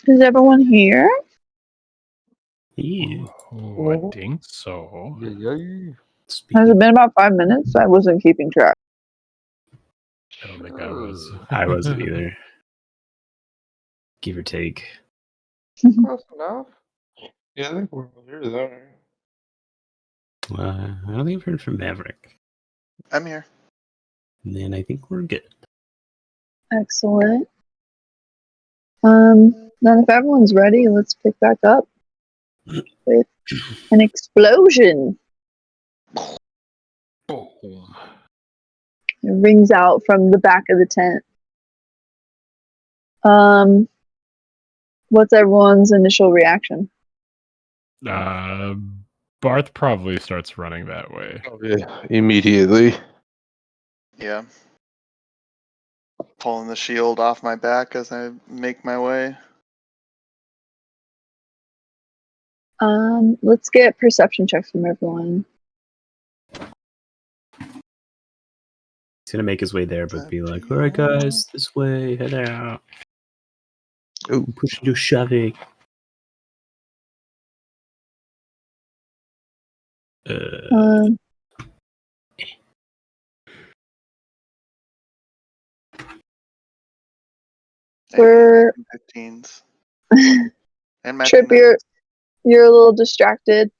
Is everyone here? Yeah. Oh, I think so. Has it been about 5 minutes? I wasn't keeping track. I don't think I was. I wasn't either. Give or take. Close enough. Yeah, I think we're all here though. I don't think I've heard from Maverick. I'm here. And then I think we're good. Excellent. Then if everyone's ready, let's pick back up with an explosion. Boom. It rings out from the back of the tent. What's everyone's initial reaction? Barth probably starts running that way. Oh, yeah, immediately. Yeah. Pulling the shield off my back as I make my way. Let's get perception checks from everyone. He's gonna make his way there, but be like, "All right, guys, this way, head out." Oh, pushing to shoving. We're 15s. Trip, you're a little distracted.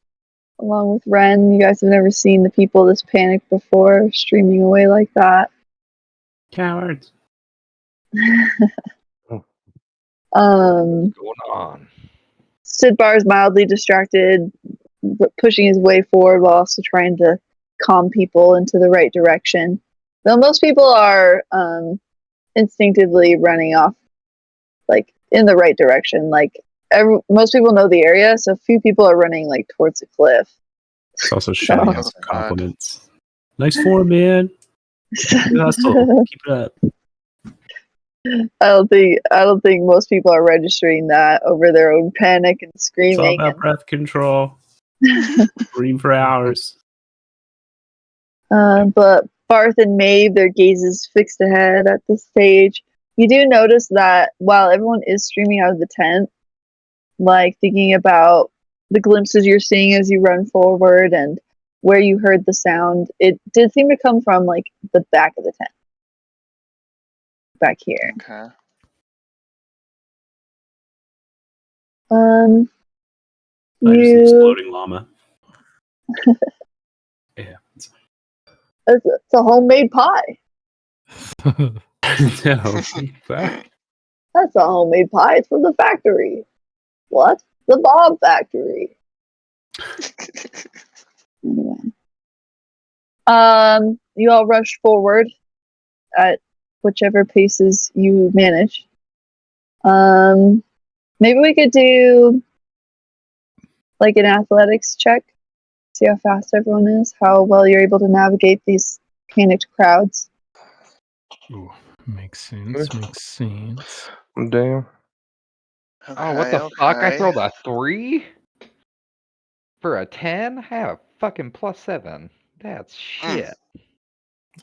Along with Ren, you guys have never seen the people this panicked before, streaming away like that. Cowards. What's going on? Sidbar is mildly distracted, pushing his way forward while also trying to calm people into the right direction. Though most people are instinctively running off, like, in the right direction. Like, most people know the area, so few people are running, like, towards the cliff. It's also shouting out some compliments. Nice form, man. Good hustle. Keep it up. I don't think most people are registering that over their own panic and screaming. It's all about breath control. Scream for hours. But Barth and Maeve, their gazes fixed ahead at the stage. You do notice that while everyone is streaming out of the tent, like thinking about the glimpses you're seeing as you run forward and where you heard the sound, it did seem to come from like the back of the tent. Back here. Okay. Just an exploding llama. Yeah. It's a homemade pie. No. That's a homemade pie. It's from the factory. What? The Bob factory. Anyway. You all rushed forward at whichever paces you manage. Maybe we could do like an athletics check. See how fast everyone is, how well you're able to navigate these panicked crowds. Ooh, makes sense. Damn. Oh, what the fuck? I rolled a 3? For a 10? I have a fucking +7. That's shit.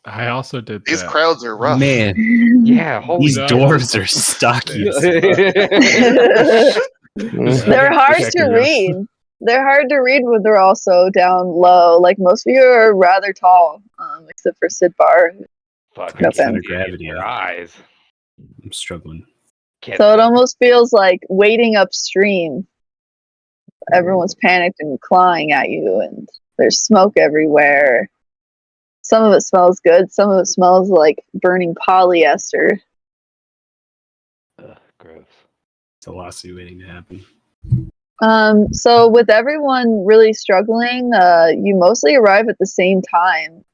I also did These that. crowds are rough. Man. Yeah, holy These dwarves are stocky. They're hard to read. They're hard to read when they're also down low. Like, most of you are rather tall, except for Sidbar. Fucking center of gravity. your eyes. I'm struggling. So it almost feels like wading upstream. Everyone's panicked and clawing at you, and there's smoke everywhere. Some of it smells good. Some of it smells like burning polyester. Ugh, gross. It's a lawsuit waiting to happen. So with everyone really struggling, you mostly arrive at the same time.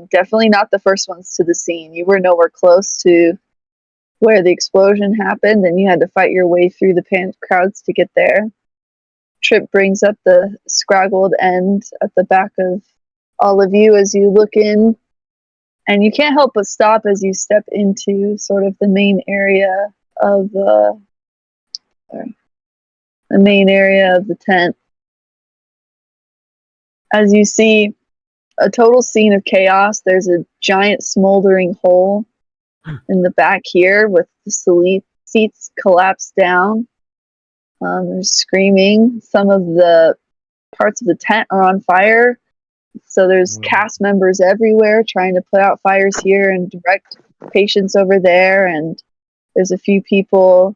Definitely not the first ones to the scene. You were nowhere close to where the explosion happened, and you had to fight your way through the panicked crowds to get there. Trip brings up the scraggled end at the back of all of you as you look in, and you can't help but stop as you step into sort of the main area of the tent. As you see a total scene of chaos, there's a giant smoldering hole in the back here with the seats collapsed down. There's screaming. Some of the parts of the tent are on fire. So there's cast members everywhere trying to put out fires here and direct patients over there. And there's a few people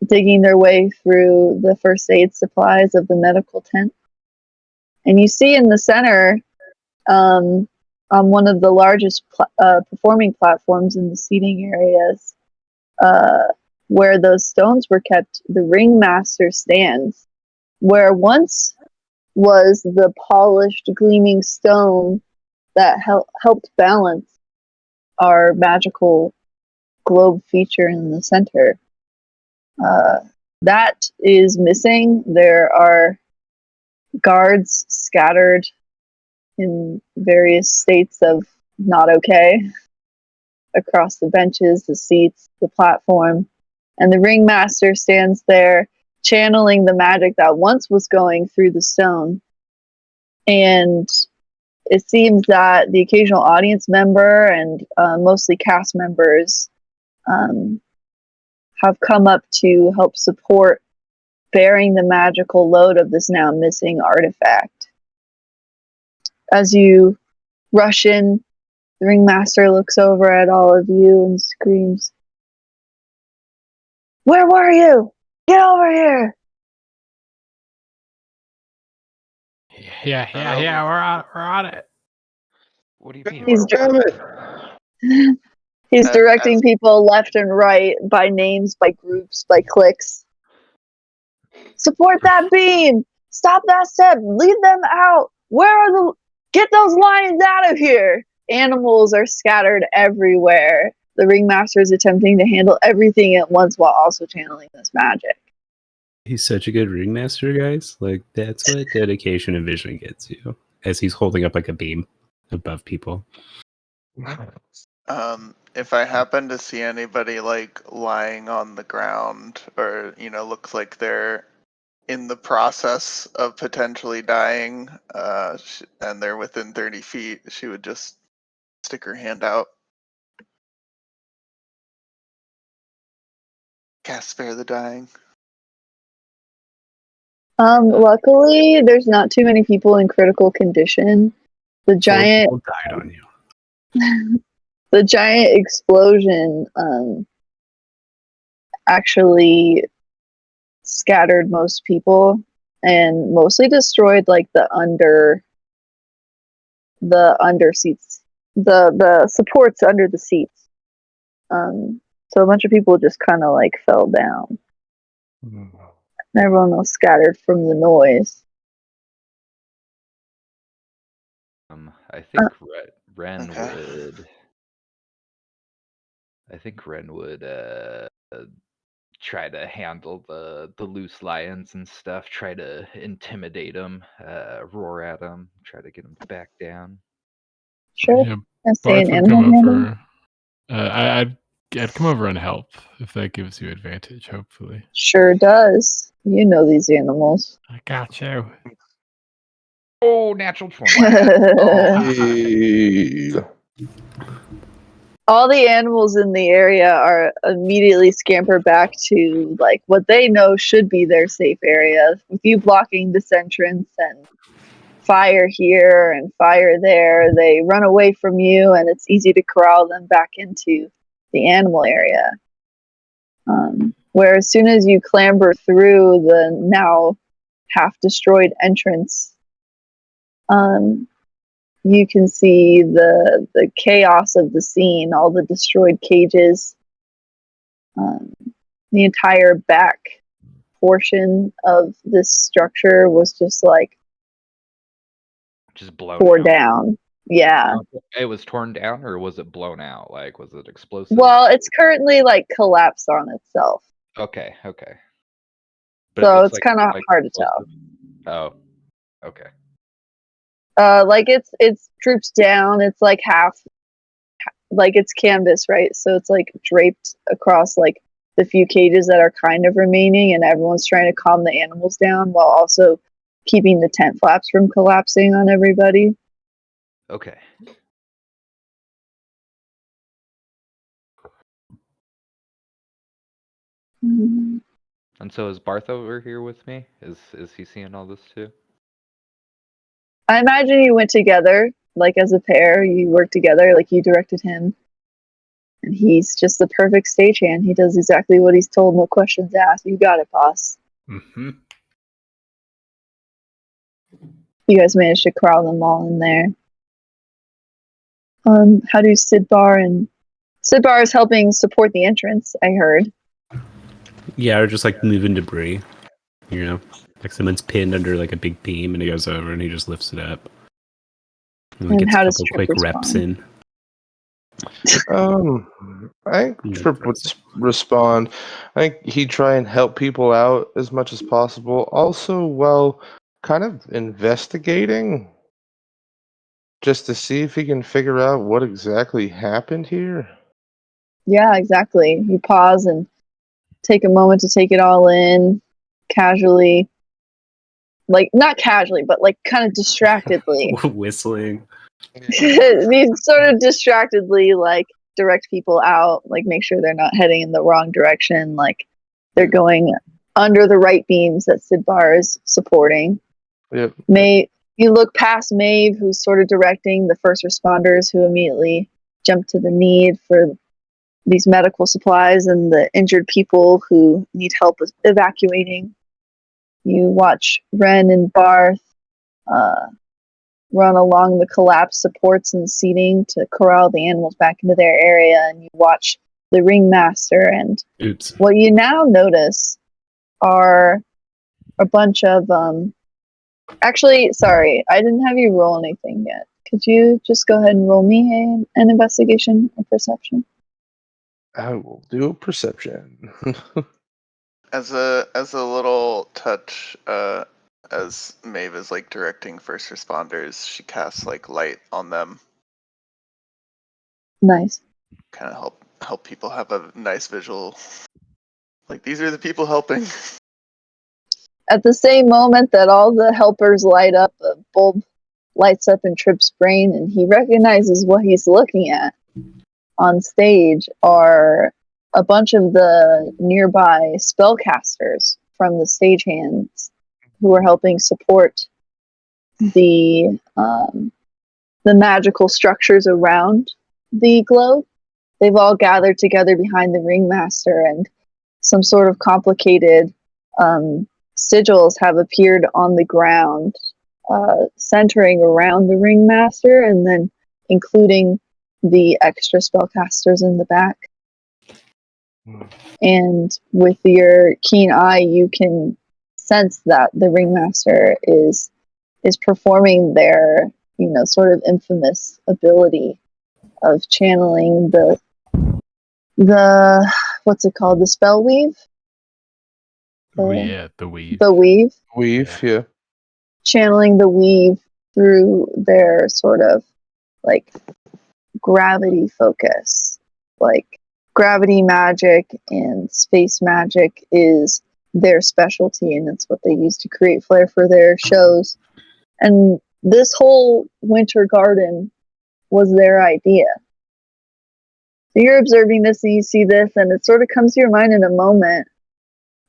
digging their way through the first aid supplies of the medical tent. And you see in the center, on one of the largest performing platforms in the seating areas, where those stones were kept, the ringmaster stands, where once was the polished, gleaming stone that helped balance our magical globe feature in the center. That is missing. There are guards scattered in various states of not okay across the benches, the seats, the platform. And the ringmaster stands there channeling the magic that once was going through the stone. And it seems that the occasional audience member and mostly cast members have come up to help support bearing the magical load of this now missing artifact. As you rush in, the ringmaster looks over at all of you and screams, "Where were you? Get over here!" Yeah. We're on it. What do you mean? He's Damn it. He's As- directing people left and right by names, by groups, by cliques. Support that beam! Stop that step! Leave them out! Get those lions out of here! Animals are scattered everywhere. The ringmaster is attempting to handle everything at once while also channeling this magic. He's such a good ringmaster, guys. Like, that's what dedication and vision gets you. As he's holding up like a beam above people. If I happen to see anybody like lying on the ground or, looks like they're in the process of potentially dying, and they're within 30 feet, she would just stick her hand out. Cast Spare the Dying. Luckily, there's not too many people in critical condition. The giant Four people died on you. the giant explosion actually scattered most people and mostly destroyed like the under seats, the supports under the seats. So a bunch of people just kind of like fell down. And everyone was scattered from the noise. I think Ren Okay. would. I think Ren would try to handle the loose lions and stuff. Try to intimidate them, roar at them, try to get them to back down. Sure. Yeah, I say Barth an would come animal handler. over. I'd come over and help if that gives you advantage. Hopefully. Sure does. You know these animals. I got you. Oh, natural 20. Oh, Hey. All the animals in the area are immediately scamper back to like what they know should be their safe area. With you blocking this entrance and fire here and fire there, they run away from you, and it's easy to corral them back into the animal area. Where as soon as you clamber through the now half destroyed entrance, you can see the chaos of the scene, all the destroyed cages, the entire back portion of this structure was just like just blown tore out. down. Yeah. It was torn down, or was it blown out? Like, was it explosive? Well, it's currently like collapsed on itself. Okay. So it's kind of hard to tell. Oh, okay. Like it's drooped down. It's like half, like it's canvas, right? So it's like draped across like the few cages that are kind of remaining, and everyone's trying to calm the animals down while also keeping the tent flaps from collapsing on everybody. Okay. Mm. And so is Barth over here with me? Is he seeing all this too? I imagine you went together, like as a pair. You worked together, like you directed him. And he's just the perfect stagehand. He does exactly what he's told, no questions asked. You got it, boss. Mm-hmm. You guys managed to corral them all in there. How do Sidbar is helping support the entrance, I heard. Yeah, or just like moving debris. You know, like someone's pinned under like a big beam, and he goes over and he just lifts it up. And he And gets how a does couple Trip quick reps respond? in. I think Trip would respond. I think he'd try and help people out as much as possible. Also, while kind of investigating, just to see if he can figure out what exactly happened here. Yeah, exactly. You pause and take a moment to take it all in, casually. Like, not casually, but like kind of distractedly. Whistling. These sort of distractedly, like, direct people out, like, make sure they're not heading in the wrong direction, like, they're going under the right beams that Sidbar is supporting. Yep. You look past Maeve, who's sort of directing the first responders who immediately jump to the need for these medical supplies and the injured people who need help evacuating. You watch Ren and Barth run along the collapsed supports and seating to corral the animals back into their area, and you watch the ringmaster. And Oops. what you now notice are a bunch of actually, sorry, I didn't have you roll anything yet. Could you just go ahead and roll me an investigation or perception? I will do a perception. As a little touch, as Maeve is like directing first responders, she casts like light on them, Nice. kind of help people have a nice visual. Like, these are the people helping. At the same moment that all the helpers light up, a bulb lights up in Trip's brain, and he recognizes what he's looking at. On stage are a bunch of the nearby spellcasters from the stagehands who are helping support the magical structures around the globe. They've all gathered together behind the ringmaster, and some sort of complicated sigils have appeared on the ground, centering around the ringmaster, and then including the extra spellcasters in the back. And with your keen eye, you can sense that the ringmaster is performing their, sort of infamous ability of channeling the what's it called, the spell weave. Yeah, the weave. The weave. Weave, yeah. Channeling the weave through their sort of like gravity focus. Like, gravity magic and space magic is their specialty, and it's what they use to create flair for their shows. And this whole winter garden was their idea. So you're observing this and you see this, and it sort of comes to your mind in a moment.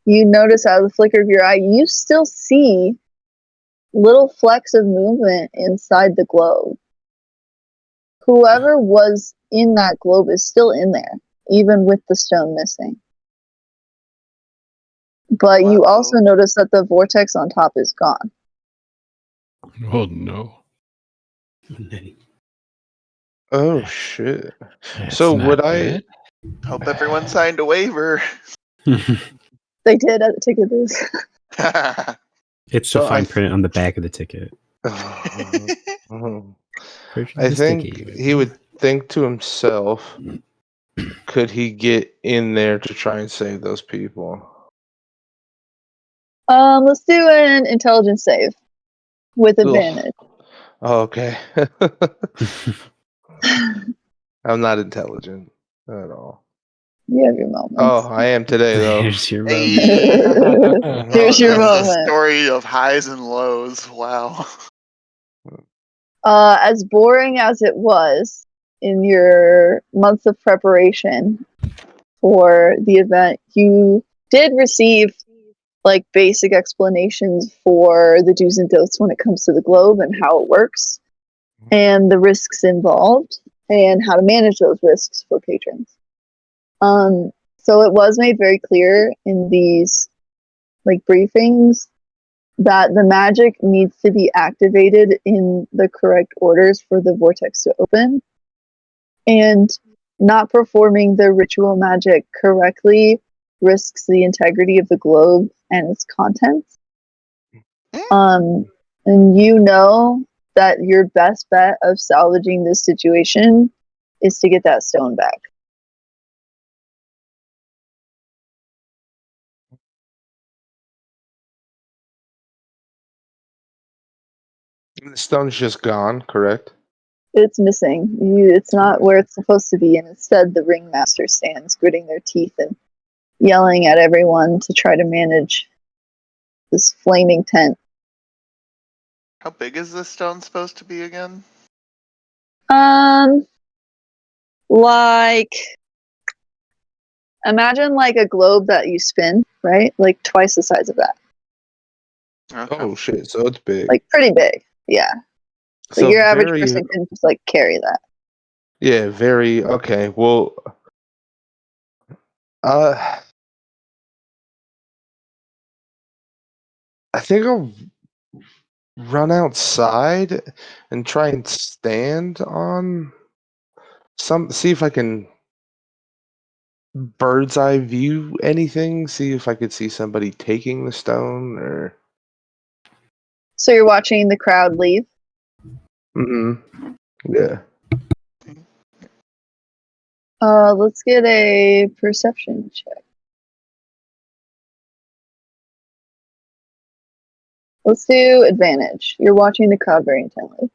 You notice out of the flicker of your eye, you still see little flecks of movement inside the globe. Whoever was in that globe is still in there, even with the stone missing. But you also notice that the vortex on top is gone. Oh no. Oh shit. That's So not would good. Hope everyone signed a waiver. They did at the ticket booth. It's the fine print on the back of the ticket. I think he would think to himself, could he get in there to try and save those people? Let's do an intelligence save with advantage. Oh, okay. I'm not intelligent at all. You have your moments. Oh, I am today, though. Here's your Hey. moment. Here's your That's a moment. story of highs and lows. Wow. As boring as it was in your months of preparation for the event, you did receive like basic explanations for the do's and don'ts when it comes to the globe and how it works and the risks involved and how to manage those risks for patrons. So it was made very clear in these like briefings that the magic needs to be activated in the correct orders for the vortex to open, and not performing the ritual magic correctly risks the integrity of the globe and its contents. And you know that your best bet of salvaging this situation is to get that stone back. The stone's just gone, correct? It's missing. It's not where it's supposed to be, and instead the ringmaster stands gritting their teeth and yelling at everyone to try to manage this flaming tent. How big is this stone supposed to be again? Like imagine like a globe that you spin, right? Like twice the size of that. Okay. Oh shit! So it's big. Like pretty big, yeah. So So your average very, person can just like carry that. yeah, very okay. Well, I think I'll run outside and try and stand on see if I can bird's eye view anything. See if I could see somebody taking the stone or. So you're watching the crowd leave. Yeah. Let's get a perception check. Let's do advantage. You're watching the crowd very intently.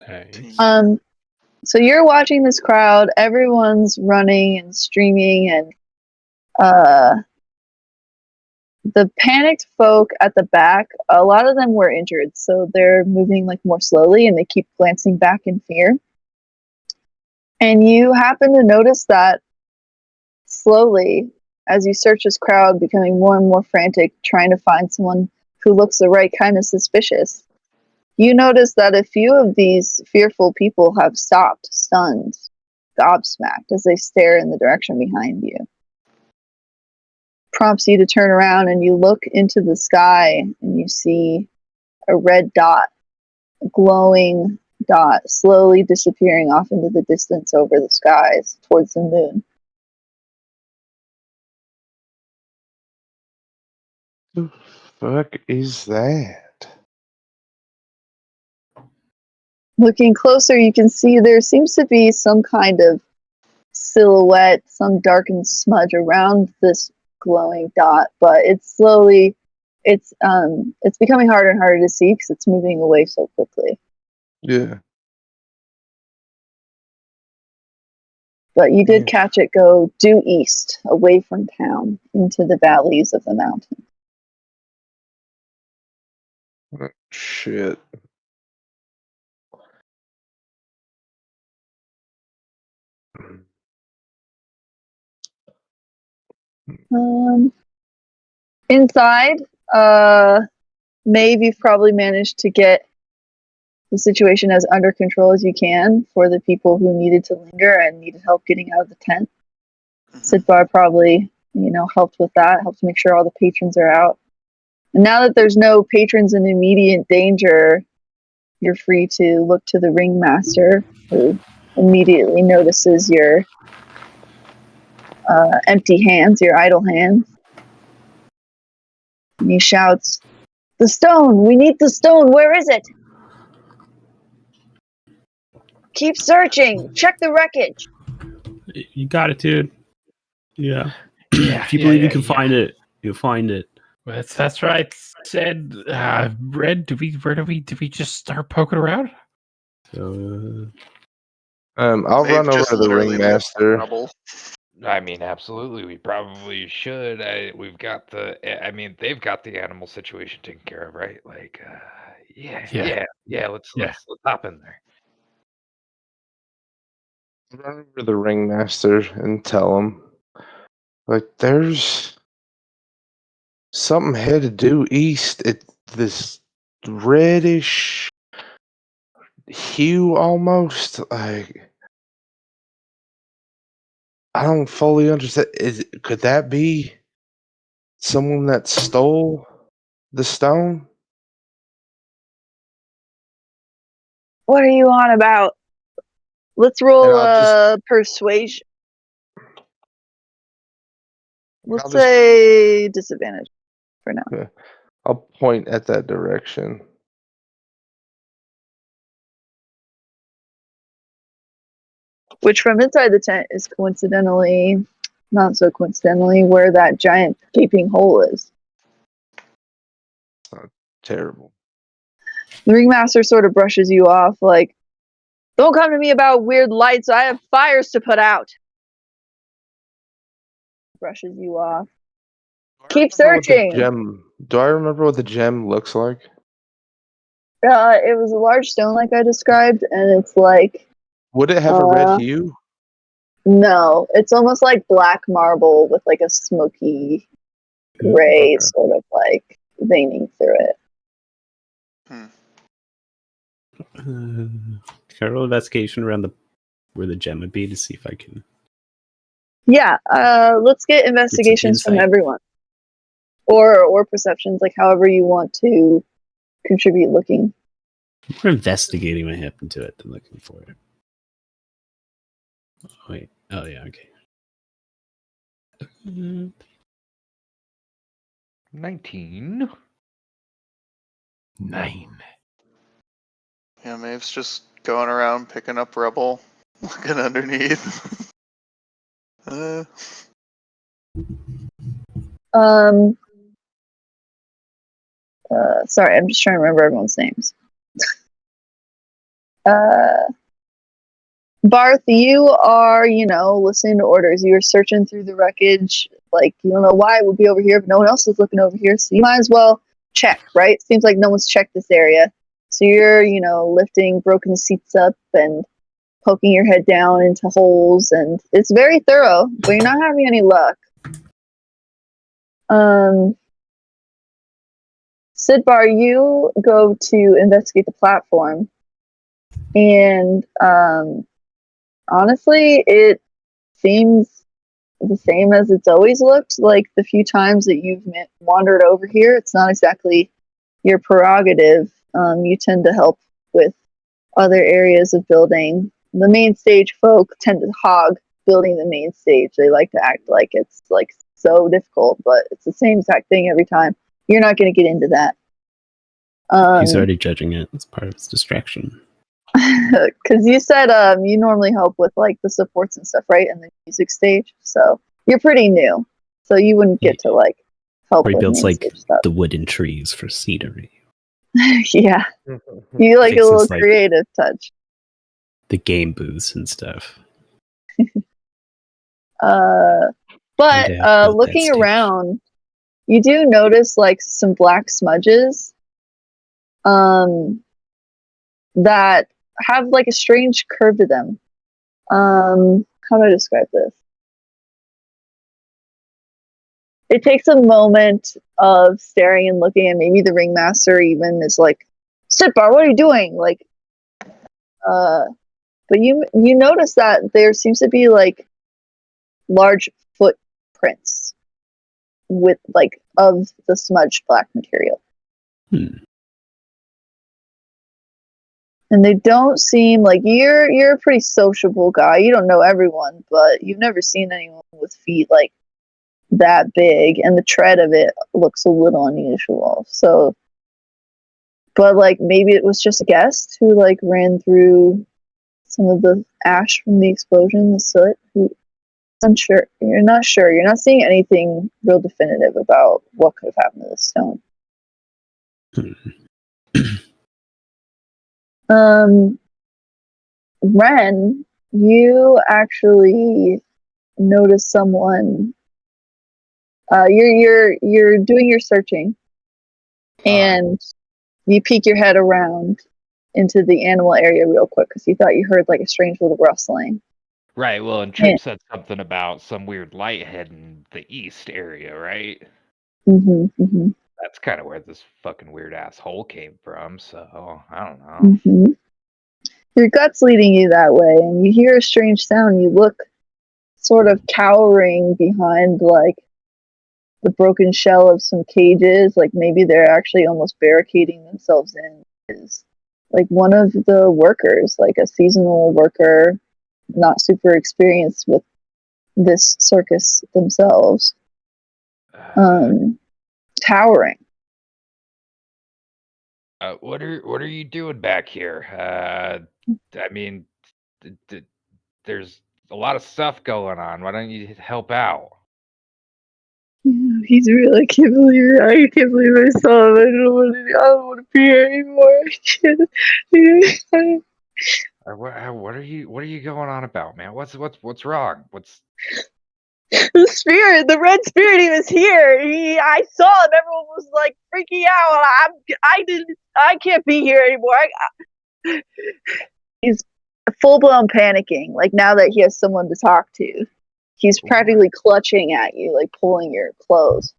Nice. So you're watching this crowd. Everyone's running and streaming, and the panicked folk at the back. A lot of them were injured, so they're moving like more slowly, and they keep glancing back in fear. And you happen to notice that slowly, as you search this crowd, becoming more and more frantic, trying to find someone who looks the right kind of suspicious, you notice that a few of these fearful people have stopped, stunned, gobsmacked, as they stare in the direction behind you. Prompts you to turn around, and you look into the sky, and you see a red dot, a glowing dot, slowly disappearing off into the distance over the skies towards the moon. The fuck is that? Looking closer, you can see there seems to be some kind of silhouette, some darkened smudge around this glowing dot, but it's becoming harder and harder to see because it's moving away so quickly. Yeah. But you did catch it go due east, away from town, into the valleys of the mountain. Shit. Inside, Maeve, you've probably managed to get the situation as under control as you can for the people who needed to linger and needed help getting out of the tent. Sidbar probably, helped with that, helped make sure all the patrons are out. And now that there's no patrons in immediate danger, you're free to look to the ringmaster, who immediately notices your empty hands, your idle hands. And he shouts, "The stone! We need the stone! Where is it? Keep searching! Check the wreckage!" You got it, dude. Yeah. Yeah. If you believe you can find it, you'll find it. That's right. Said Red, did we just start poking around? So I'll They've run over just to the literally been in ringmaster. trouble. I mean, absolutely. We probably should. We've got they've got the animal situation taken care of, right? Like, yeah. Let's hop in there. run over to the ringmaster and tell him, like, there's something headed due east. This reddish hue almost. Like, I don't fully understand. Could that be someone that stole the stone? What are you on about? Let's roll persuasion. Let's say disadvantage for now. Okay. I'll point at that direction. Which from inside the tent is coincidentally, not so coincidentally, where that giant gaping hole is. Terrible. The ringmaster sort of brushes you off like, don't come to me about weird lights, I have fires to put out. Brushes you off. Keep searching. Do I remember what the gem looks like? It was a large stone like I described, and it's like... Would it have a red hue? No, it's almost like black marble with like a smoky gray sort of like veining through it. Can I roll investigation around where the gem would be to see if I can... Yeah, let's get investigations from everyone. Or perceptions, like however you want to contribute looking. We're investigating what happened to it than looking for it. Oh, wait. Oh, yeah, okay. 19. 9. Yeah, Maeve's just going around picking up rubble, looking underneath. Sorry, I'm just trying to remember everyone's names. Barth, you are, listening to orders. You are searching through the wreckage. Like, you don't know why it would be over here, but no one else is looking over here, so you might as well check, right? Seems like no one's checked this area. So you're, lifting broken seats up and poking your head down into holes, and it's very thorough, but you're not having any luck. Sidbar, you go to investigate the platform, and honestly, it seems the same as it's always looked. Like the few times that you've wandered over here, it's not exactly your prerogative. You tend to help with other areas of building. The main stage folk tend to hog building the main stage. They like to act like it's like so difficult, but it's the same exact thing every time. You're not going to get into that. He's already judging it. It's part of his distraction. Because you said you normally help with like the supports and stuff, right? And the music stage. So you're pretty new. So you wouldn't get to like help or he with builds like stuff. the wooden trees for scenery. Yeah. You like a little creative touch. The game booths and stuff. But looking around, you do notice like some black smudges that have like a strange curve to them. How do I describe this? It takes a moment of staring and looking, and maybe the ringmaster even is like, Sitbar, what are you doing? Like, but you notice that there seems to be like large footprints with like of the smudged black material. And they don't seem like you're a pretty sociable guy. You don't know everyone, but you've never seen anyone with feet like that big, and the tread of it looks a little unusual. So, but like maybe it was just a guest who like ran through some of the ash from the explosion, the soot. Unsure. You're not sure. You're not seeing anything real definitive about what could have happened to this stone. Ren, you actually notice someone. You're doing your searching, and you peek your head around into the animal area real quick because you thought you heard like a strange little rustling. Right. Well, and Trip said something about some weird light heading the east area, right? That's kind of where this fucking weird ass hole came from. So I don't know. Your gut's leading you that way, and you hear a strange sound. You look sort of cowering behind like the broken shell of some cages, like maybe they're actually almost barricading themselves in. Is like one of the workers, like a seasonal worker, not super experienced with this circus themselves, towering. What are you doing back here? I mean, there's a lot of stuff going on. Why don't you help out? He's real. I can't believe it. I can't believe I saw him. I don't want to be here anymore. What are you going on about, man? What's wrong? What's the spirit, the red spirit, he was here. I saw him. Everyone was like freaking out. I can't be here anymore. He's full blown panicking. Like now that he has someone to talk to, he's practically clutching at you, like pulling your clothes.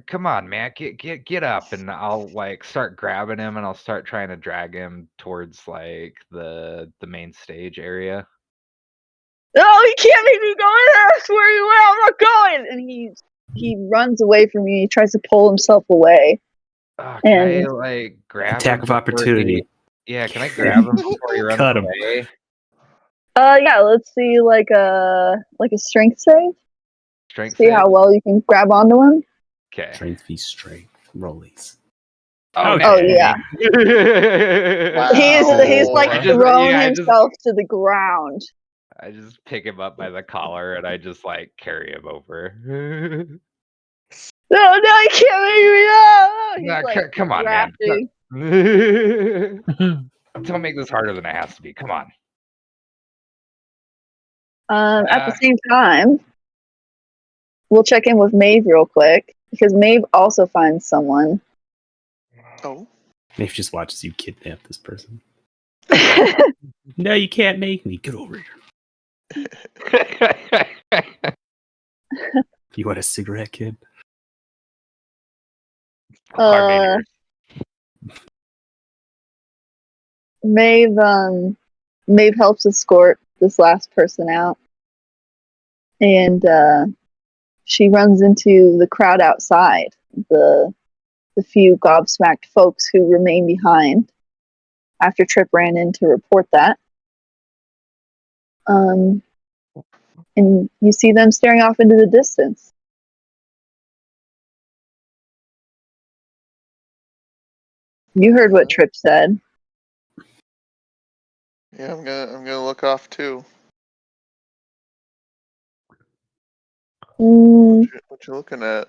Come on, man, get up, and I'll like start grabbing him, and I'll start trying to drag him towards like the main stage area. No, he can't make me go in there. I swear you will. I'm not going. And he runs away from you. He tries to pull himself away. Can I like grab attack him of opportunity? Yeah, can I grab him before he runs Cut him. away? Yeah, let's see like a strength save. See how well you can grab onto him. Okay. Strength v strength. Rollies. Oh yeah. Wow. He's like throwing himself to the ground. I just pick him up by the collar and I just like carry him over. No, I can't make me up. He's like, come on, rapping. man. Don't make this harder than it has to be. Come on. At the same time, we'll check in with Maeve real quick because Maeve also finds someone. Oh. Maeve just watches you kidnap this person. No, you can't make me. Get over here. You want a cigarette, kid? Maeve helps escort this last person out, and she runs into the crowd outside, the few gobsmacked folks who remain behind after Trip ran in to report that. And you see them staring off into the distance. You heard what Trip said. Yeah, I'm gonna look off too. What you looking at?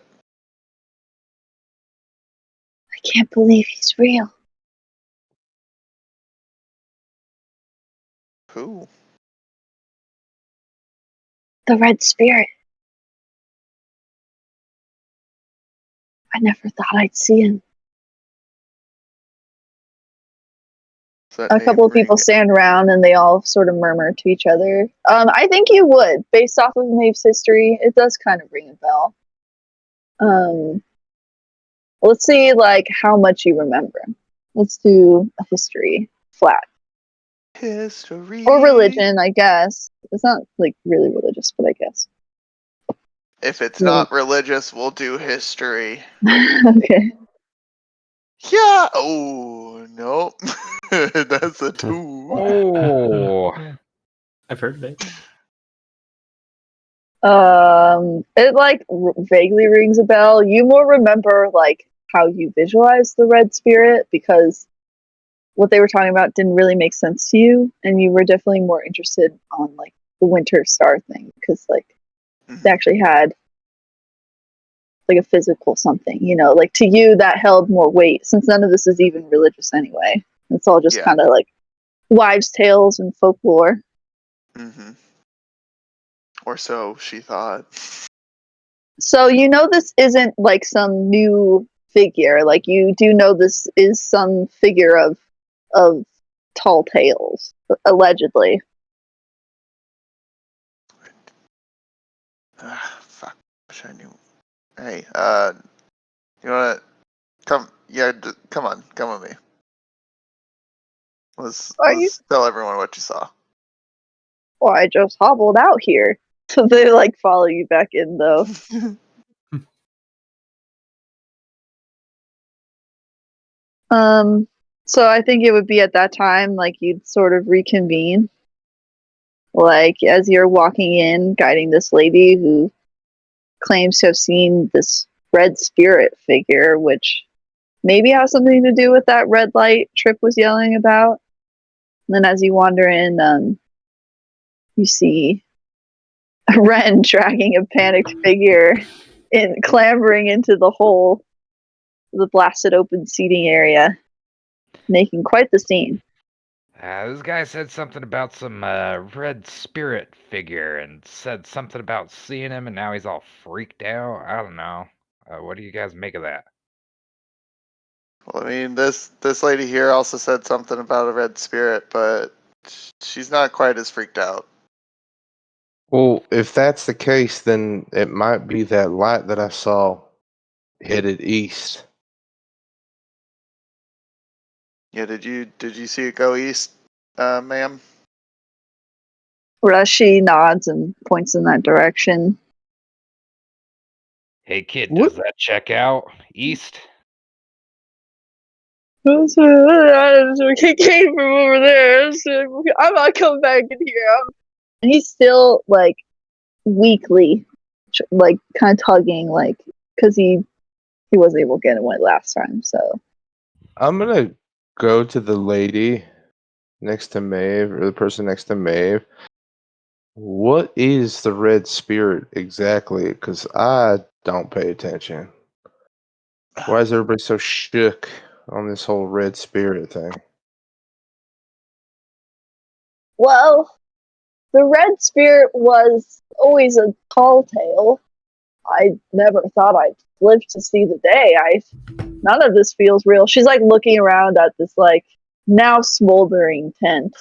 I can't believe he's real. Who? The Red Spirit. I never thought I'd see him. A couple of people stand around and they all sort of murmur to each other. I think you would, based off of Maeve's history. It does kind of ring a bell. Let's see, like, how much you remember. Let's do a history flat. History. Or religion, I guess. It's not, like, really religious, but I guess. If it's not religious, we'll do history. Okay. Yeah. Oh, nope. That's a 2. Oh. I've heard of it. It, like, vaguely rings a bell. You more remember, like, how you visualized the Red Spirit, because what they were talking about didn't really make sense to you, and you were definitely more interested on, like, the Winter Star thing, because, like, they actually had like a physical something, you know, like to you that held more weight, since none of this is even religious anyway. It's all just kind of like wives' tales and folklore. Or so she thought. So you know this isn't like some new figure. Like you do know this is some figure of tall tales, allegedly. Fuck. Wish I knew. Hey, you wanna come? Yeah, come on, come with me. Let's tell everyone what you saw. Well, I just hobbled out here. So they like follow you back in though. So I think it would be at that time like you'd sort of reconvene. Like as you're walking in, guiding this lady who claims to have seen this red spirit figure, which maybe has something to do with that red light Trip was yelling about. And then as you wander in, you see Ren dragging a panicked figure clambering into the blasted open seating area, making quite the scene. This guy said something about some red spirit figure and said something about seeing him, and now he's all freaked out. I don't know. What do you guys make of that? Well, I mean, this lady here also said something about a red spirit, but she's not quite as freaked out. Well, if that's the case, then it might be that light that I saw headed east. Yeah, did you see it go east, ma'am? Rashi nods and points in that direction. Hey, kid, What? does that check out? East? He came from over there. I'm not coming back in here. And he's still like weakly, like kind of tugging, like because he wasn't able to get away last time. So I'm gonna go to the lady next to Maeve, or the person next to Maeve. What is the red spirit exactly? Because I don't pay attention. Why is everybody so shook on this whole red spirit thing? well, the red spirit was always a tall tale. I never thought I'd live to see the day. None of this feels real. She's like looking around at this like now smoldering tent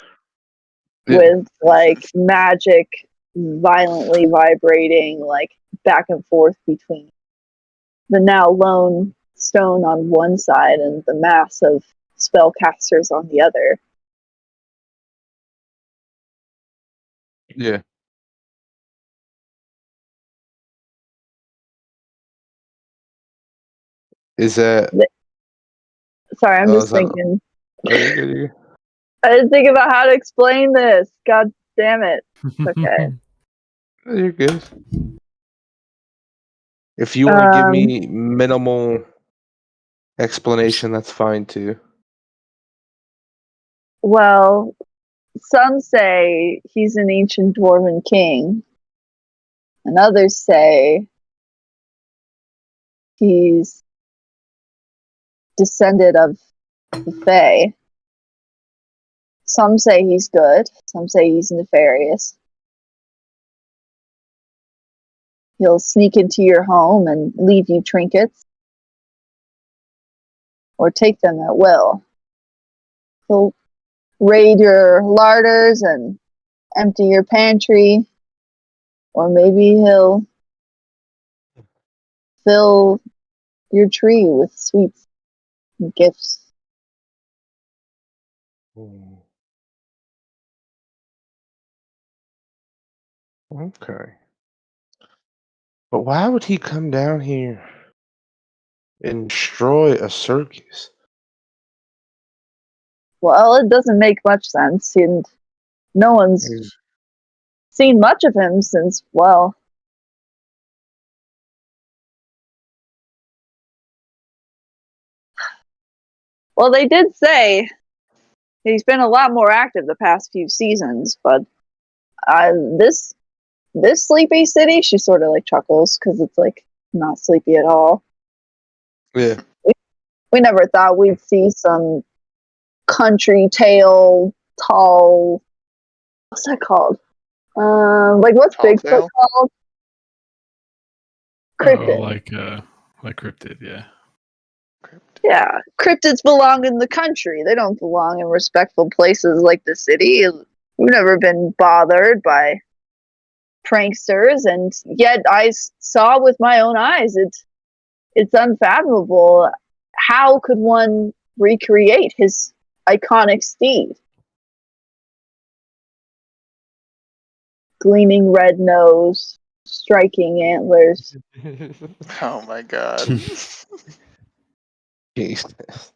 with like magic violently vibrating like back and forth between the now lone stone on one side and the mass of spellcasters on the other. Yeah. Is that? Sorry, I'm just Is that? thinking. Oh, you're good. You're good. I didn't think about how to explain this. God damn it. Okay. Oh, you're good. If you want to give Um, me minimal explanation, that's fine too. well, some say he's an ancient dwarven king, and others say he's descended of the Fae. Some say he's good, some say he's nefarious. He'll sneak into your home and leave you trinkets, or take them at will. He'll raid your larders and empty your pantry, or maybe he'll fill your tree with sweets and gifts. Okay. But why would he come down here and destroy a circus? Well, it doesn't make much sense, and no one's seen much of him since, well, they did say he's been a lot more active the past few seasons, but this sleepy city, she sort of like chuckles because it's like not sleepy at all. Yeah. We never thought we'd see some country tale, tall. What's that called? Like what's Tall Bigfoot tale? called? Cryptid. Oh, like cryptid, yeah. Yeah, cryptids belong in the country. They don't belong in respectful places like the city. We've never been bothered by pranksters, and yet I saw with my own eyes. It's unfathomable. How could one recreate his iconic steed? Gleaming red nose, striking antlers. Oh my god. Jesus.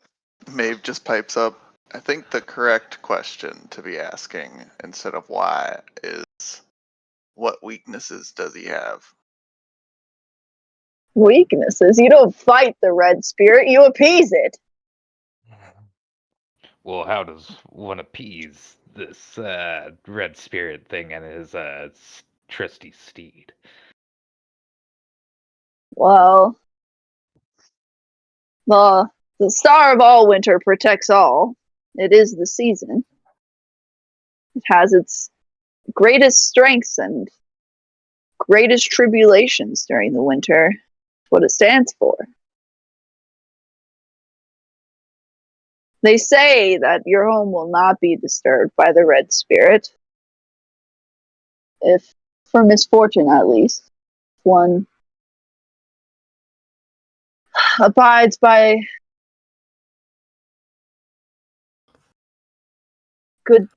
Maeve just pipes up. I think the correct question to be asking instead of why is, what weaknesses does he have? Weaknesses? You don't fight the red spirit, you appease it. Well, how does one appease this red spirit thing and his trusty steed? Well, the star of all winter protects all. It is the season. It has its greatest strengths and greatest tribulations during the winter. That's what it stands for. They say that your home will not be disturbed by the red spirit. If, for misfortune at least, one abides by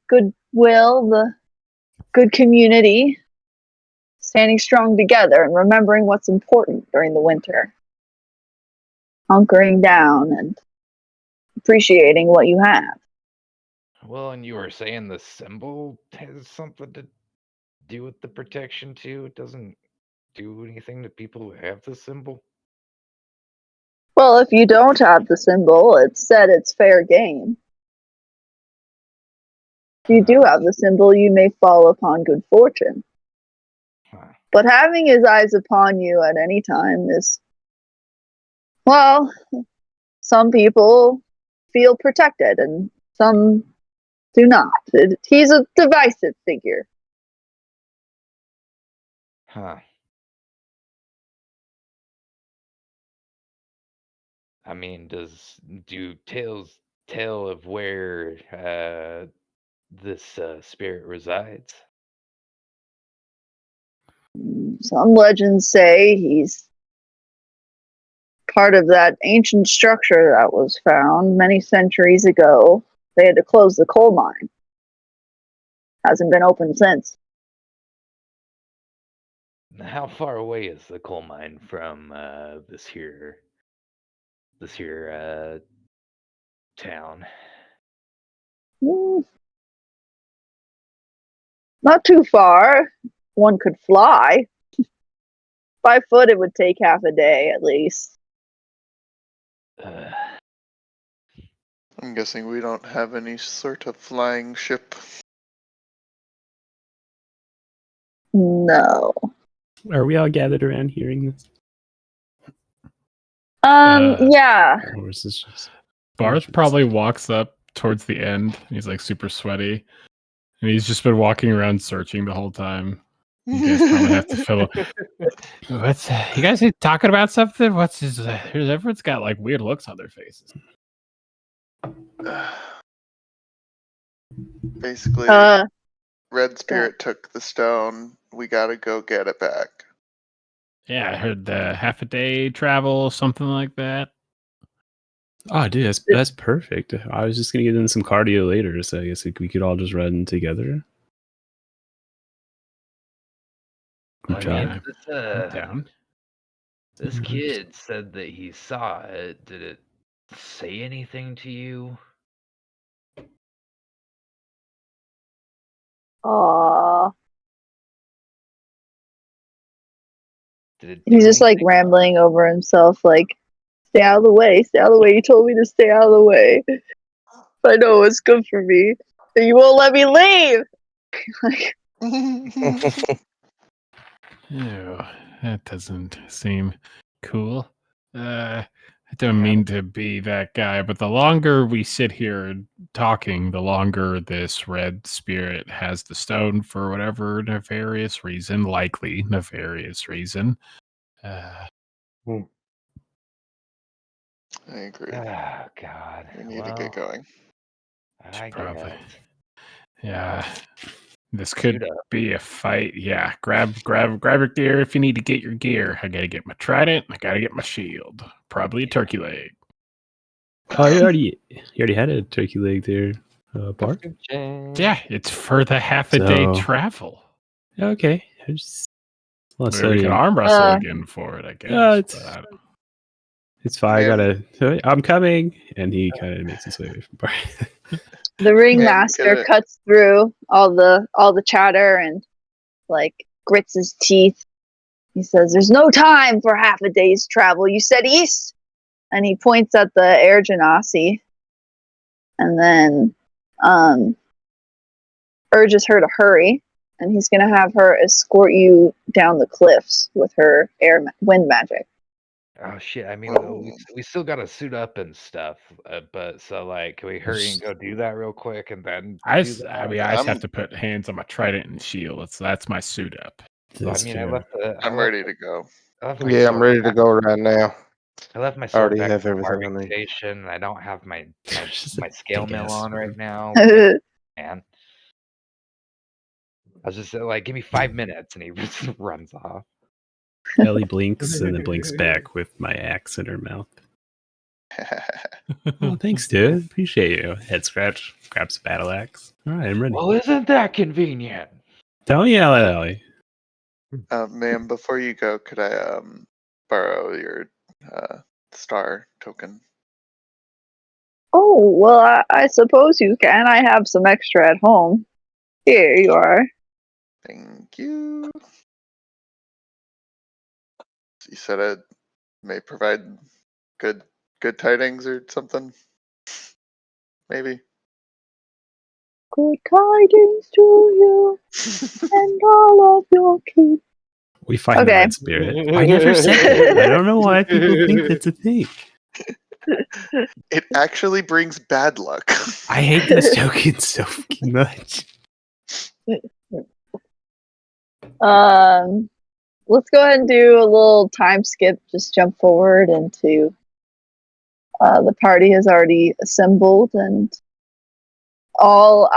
goodwill, the good community, standing strong together and remembering what's important during the winter. Hunkering down and appreciating what you have. Well, and you were saying the symbol has something to do with the protection too? It doesn't do anything to people who have the symbol? Well, if you don't have the symbol, it's said it's fair game. If you do have the symbol, you may fall upon good fortune. But having his eyes upon you at any time is, well, some people feel protected and some do not. He's a divisive figure. Huh. I mean, do tales tell of where this spirit resides? Some legends say he's part of that ancient structure that was found many centuries ago. They had to close the coal mine. Hasn't been opened since. How far away is the coal mine from this here town? Not too far. One could fly. By foot, it would take half a day at least. I'm guessing we don't have any sort of flying ship. No. Are we all gathered around hearing this? Yeah. Or is this just... Bars probably walks up towards the end. He's like super sweaty. And he's just been walking around searching the whole time. You guys probably have to fill up. What's you guys talking about something? What's his everyone's got like weird looks on their faces. Basically, Red Spirit took the stone. We gotta go get it back. Yeah, I heard half a day travel, something like that. Oh, dude, that's perfect. I was just gonna get in some cardio later, so I guess we could all just run together. I mean, Down. this kid said that he saw it. Did it say anything to you? Aww. Did it He's do just like anything? rambling over himself, like, stay out of the way, stay out of the way. You told me to stay out of the way. I know it's good for me. But you won't let me leave! Like, Ew, that doesn't seem cool. I don't mean to be that guy, but the longer we sit here talking, the longer this red spirit has the stone for whatever nefarious reason, likely nefarious reason. I agree. Oh, God. We need to get going. I Probably. guess. Yeah. This could be a fight. Yeah, grab your gear if you need to get your gear. I gotta get my trident. I gotta get my shield. Probably a turkey leg. Oh, you already had a turkey leg there, Bart. Yeah, it's for the half a day travel. Okay, Maybe we can arm wrestle again for it, I guess. It's fine. I'm coming, and he kind of makes his way away from Bart. The ringmaster cuts through all the chatter and like grits his teeth. He says, "There's no time for half a day's travel. You said east," and he points at the air genasi, and then urges her to hurry. And he's gonna have her escort you down the cliffs with her wind magic. Oh shit! I mean, we still gotta suit up and stuff, but so like, can we hurry and go do that real quick and then? I just have to put hands on my trident and shield. That's my suit up. I'm ready to go. Yeah, I'm ready to go right now. I left my I already sword back have at the everything I farming need. station. I don't have my scale mill on right now. Man, I was just like, "Give me 5 minutes," and he just runs off. Ellie blinks and then blinks back with my axe in her mouth. Oh, thanks, dude. Appreciate you. Head scratch. Grabs a battle axe. All right, I'm ready. Well, isn't that convenient? Don't yell at Ellie. Ma'am, before you go, could I borrow your star token? Oh, well, I suppose you can. I have some extra at home. Here you are. Thank you. You said it may provide good tidings or something? Maybe. Good tidings to you and all of your keep. We find the red spirit. I never said that. I don't know why people think that's a thing. It actually brings bad luck. I hate those tokens so fucking much. Let's go ahead and do a little time skip. Just jump forward into the party has already assembled, and all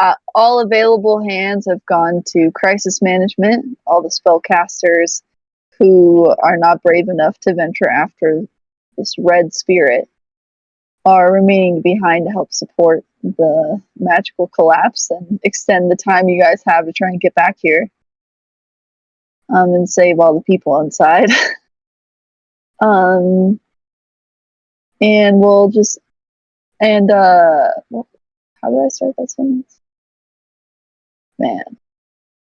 available hands have gone to crisis management. All the spellcasters who are not brave enough to venture after this red spirit are remaining behind to help support the magical collapse and extend the time you guys have to try and get back here. And save all the people inside. And we'll just how did I start that sentence? Man,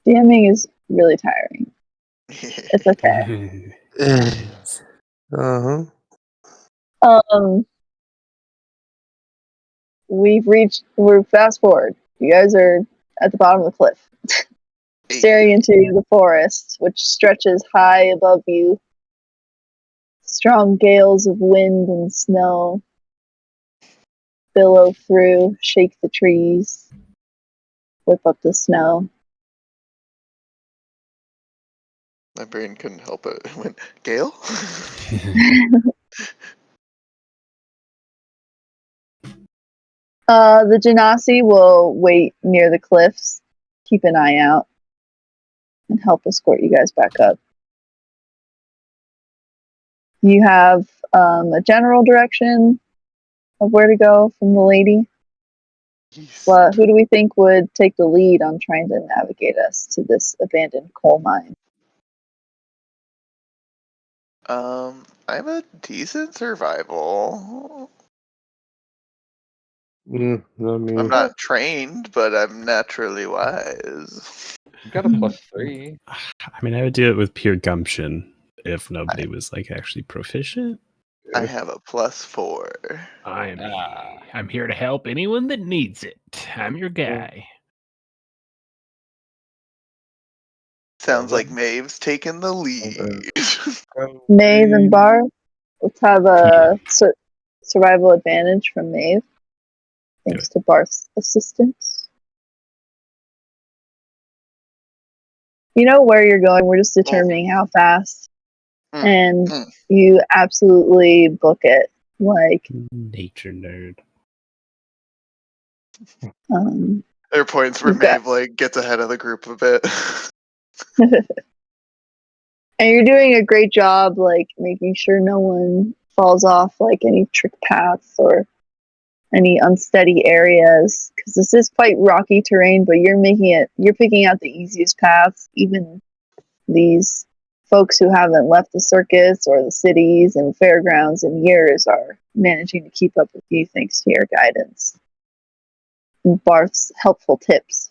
DMing is really tiring. It's okay. We're fast forward. You guys are at the bottom of the cliff, staring into the forest, which stretches high above you. Strong gales of wind and snow billow through, shake the trees, whip up the snow. My brain couldn't help it. It went, Gale? The Genasi will wait near the cliffs, keep an eye out, and help escort you guys back up. You have a general direction of where to go from the lady. Well, who do we think would take the lead on trying to navigate us to this abandoned coal mine? I'm a decent survival. I'm not trained, but I'm naturally wise. You got a +3. I mean, I would do it with pure gumption if nobody was like actually proficient. I have a +4. I'm here to help anyone that needs it. I'm your guy. Sounds like Maeve's taking the lead. Maeve and Bar, let's have a survival advantage from Maeve, thanks to Bar's assistance. You know where you're going, we're just determining how fast. And you absolutely book it. Like nature nerd. There are points where You've got- Maeve like gets ahead of the group a bit. And you're doing a great job, like making sure no one falls off like any trick paths or any unsteady areas. Because this is quite rocky terrain, but you're picking out the easiest paths. Even these folks who haven't left the circus or the cities and fairgrounds in years are managing to keep up with you thanks to your guidance and Barth's helpful tips.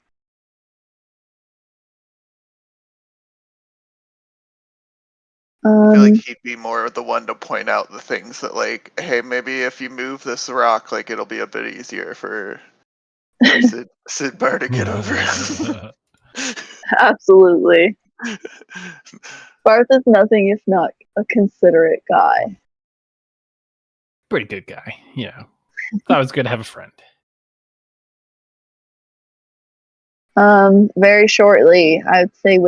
I feel like he'd be more the one to point out the things that, like, hey, maybe if you move this rock, like, it'll be a bit easier for Sid Bar to get over. Absolutely. Barth is nothing if not a considerate guy. Pretty good guy. Yeah. Thought it was good to have a friend. Very shortly, I'd say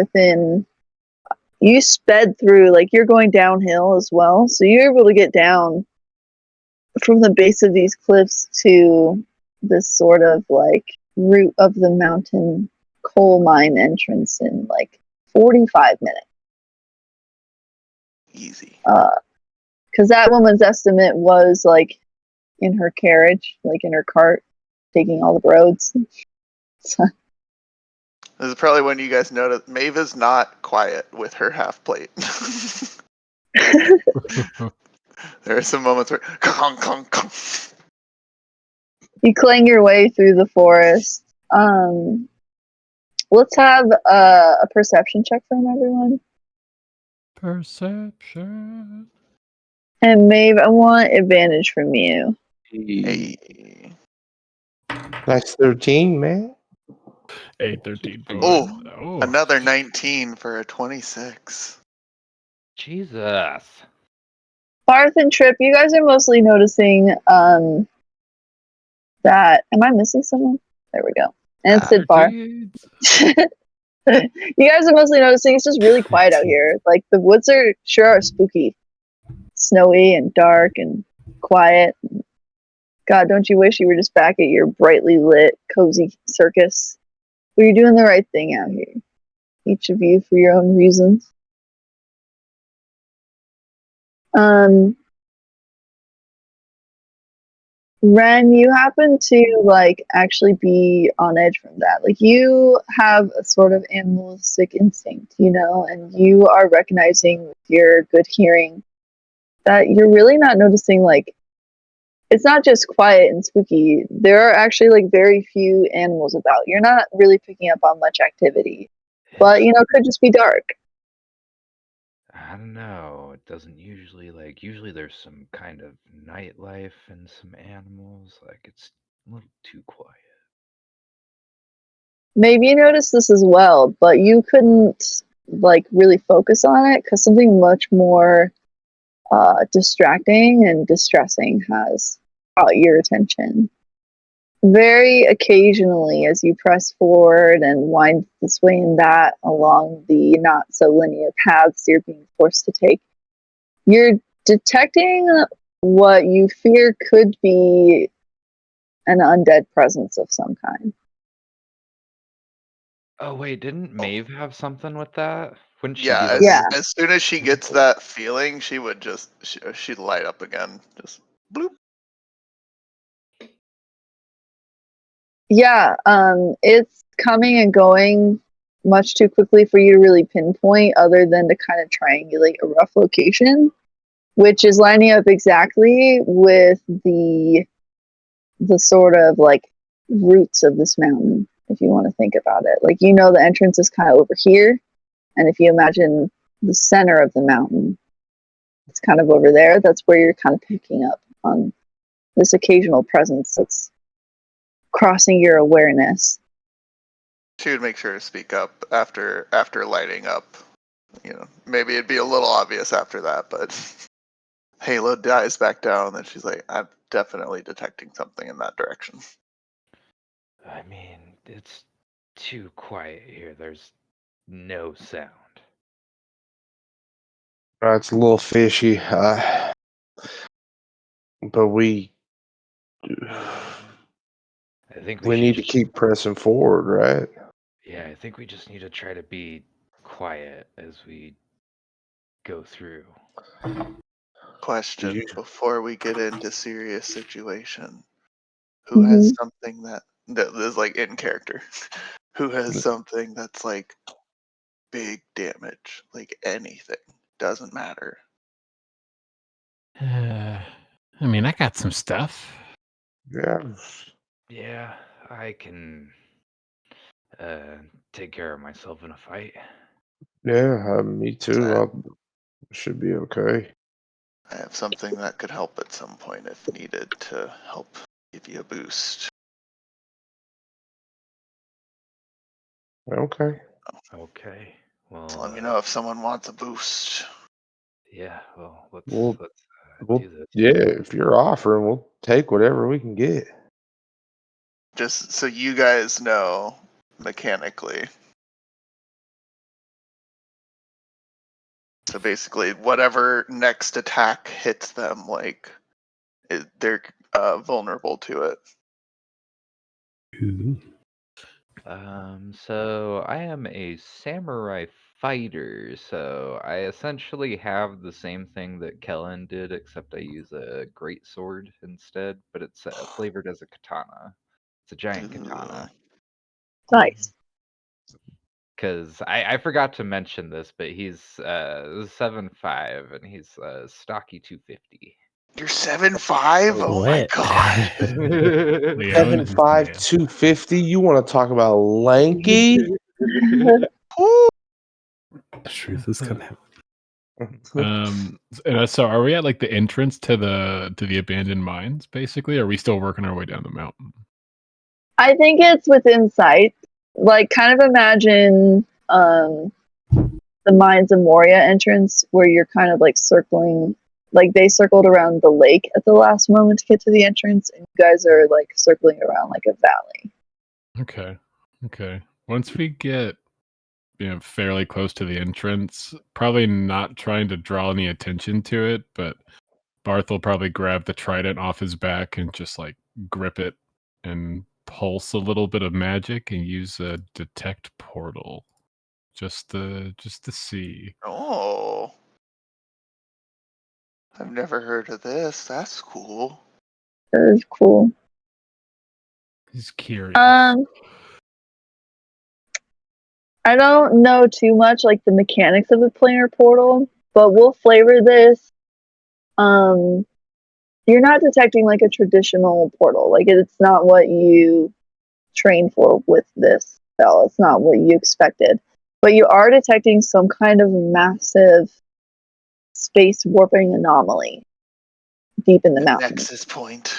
you sped through, like you're going downhill as well, so you're able to get down from the base of these cliffs to this sort of like root of the mountain coal mine entrance in like 45 minutes. Easy. Because that woman's estimate was like in her carriage, like in her cart, taking all the roads. So, This is probably when you guys notice Maeve is not quiet with her half plate. There are some moments where kong, kong, kong. you clang your way through the forest. Let's have a perception check from everyone. Perception. And Maeve, I want advantage from you. Hey. Nice 13, man. 813 Oh, boys. Oh. another 19 for a 26. Jesus. Barth and Trip, you guys are mostly noticing that. Am I missing someone? There we go. And Sid Bar. Dudes. You guys are mostly noticing it's just really quiet out here. Like the woods are spooky, snowy and dark and quiet. God, don't you wish you were just back at your brightly lit, cozy circus? But you're doing the right thing out here. Each of you for your own reasons. Ren, you happen to like actually be on edge from that. Like you have a sort of animalistic instinct, and you are recognizing with your good hearing that you're really not noticing like it's not just quiet and spooky. There are actually like very few animals about. You're not really picking up on much activity. But it could just be dark. I don't know. It doesn't usually usually there's some kind of nightlife and some animals. Like it's a little too quiet. Maybe you noticed this as well, but you couldn't like really focus on it because something much more distracting and distressing has caught your attention. Very occasionally, as you press forward and wind this way and that along the not so linear paths you're being forced to take, you're detecting what you fear could be an undead presence of some kind. Oh wait, didn't Maeve have something with that? Wouldn't she Yeah, be the Yeah. one? as soon as she gets that feeling, she would just she'd light up again. Just bloop. Yeah, it's coming and going much too quickly for you to really pinpoint, other than to kind of triangulate a rough location, which is lining up exactly with the sort of like roots of this mountain, if you want to think about it. Like the entrance is kind of over here, and if you imagine the center of the mountain, it's kind of over there. That's where you're kind of picking up on this occasional presence that's crossing your awareness. She would make sure to speak up after lighting up. Maybe it'd be a little obvious after that, but Halo dies back down, and then she's like, "I'm definitely detecting something in that direction." I mean, it's too quiet here. There's no sound. It's a little fishy. But we. I think we need to keep pressing forward, right? Yeah, I think we just need to try to be quiet as we go through. Question before we get into serious situation. Who Mm-hmm. has something that is like in character? Who has something that's like big damage? Like anything. Doesn't matter. I mean, I got some stuff. Yeah. Yeah, I can take care of myself in a fight. Yeah, me too. I should be okay. I have something that could help at some point if needed to help give you a boost. Okay. Okay. Well, So let me know if someone wants a boost. Yeah, well, let's Well, do this. yeah, if you're offering, we'll take whatever we can get. Just so you guys know mechanically. So basically, whatever next attack hits them, like, they're vulnerable to it. Ooh. So I am a samurai fighter, so I essentially have the same thing that Kellen did, except I use a great sword instead, but it's flavored as a katana. It's a giant katana. Nice. Because I forgot to mention this, but he's 7'5" and he's stocky 250. You're 7'5"? Oh my What? god. Leon is 7'5", male. 250. You want to talk about lanky? Woo! The truth has come out. And so are we at like the entrance to the abandoned mines, basically? Or are we still working our way down the mountain? I think it's within sight. Like, kind of imagine the Mines of Moria entrance where you're kind of like circling. Like, they circled around the lake at the last moment to get to the entrance, and you guys are like circling around like a valley. Okay. Once we get fairly close to the entrance, probably not trying to draw any attention to it, but Barth will probably grab the trident off his back and just like grip it and pulse a little bit of magic and use a detect portal just to see. Oh. I've never heard of this. That's cool. That is cool. He's curious. I don't know too much like the mechanics of a planar portal, but we'll flavor this. You're not detecting like a traditional portal. Like, it's not what you trained for with this spell. It's not what you expected. But you are detecting some kind of massive space warping anomaly deep in the mountains. Nexus point.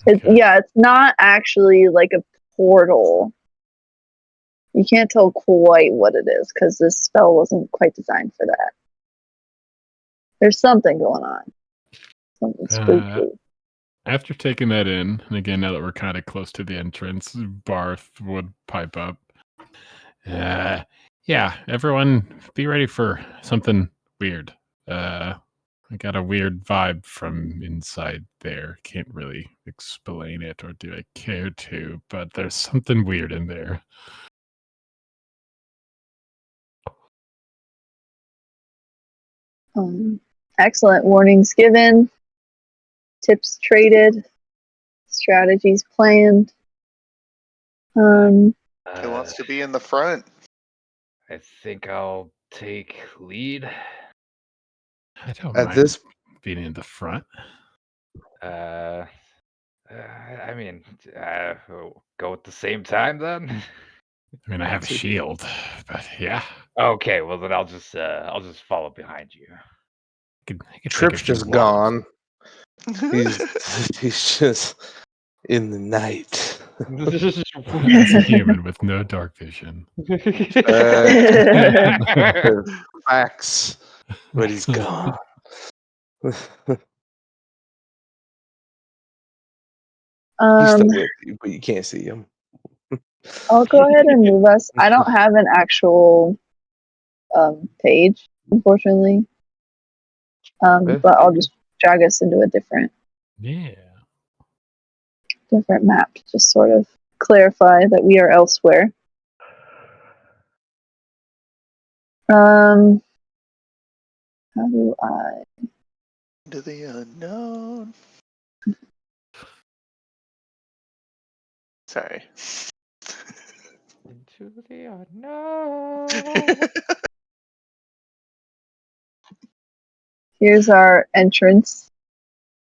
It's not actually like a portal. You can't tell quite what it is because this spell wasn't quite designed for that. There's something going on. Something spooky. After taking that in, and again, now that we're kind of close to the entrance, Barth would pipe up. Yeah, everyone be ready for something weird. I got a weird vibe from inside there. Can't really explain it, or do I care to, but there's something weird in there. Excellent. Warnings given. Tips traded. Strategies planned. Who wants to be in the front? I think I'll take lead. I don't At mind this, being in the front. I mean, go at the same time then. I mean, I have a shield, but yeah. Okay, well then I'll just follow behind you. I could Trip's take a few just walks. gone. He's just in the night. As a human with no dark vision. Facts, but he's gone. He's still with you, but you can't see him. I'll go ahead and move us. I don't have an actual page, unfortunately. But I'll just drag us into a different different map to just sort of clarify that we are elsewhere. How do I? Into the unknown. Sorry. Into the unknown. Here's our entrance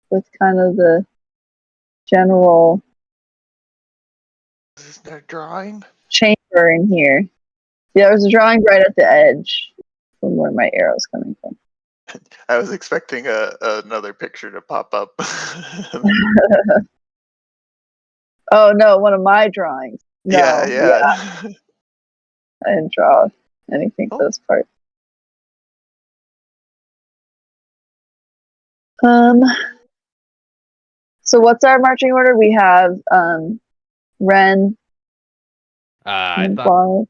with kind of the general Is there a drawing? chamber in here. Yeah, there's a drawing right at the edge from where my arrow's coming from. I was expecting another picture to pop up. Oh no, one of my drawings. No, yeah. I didn't draw anything for this part. So what's our marching order? We have Ren, I and thought Barth.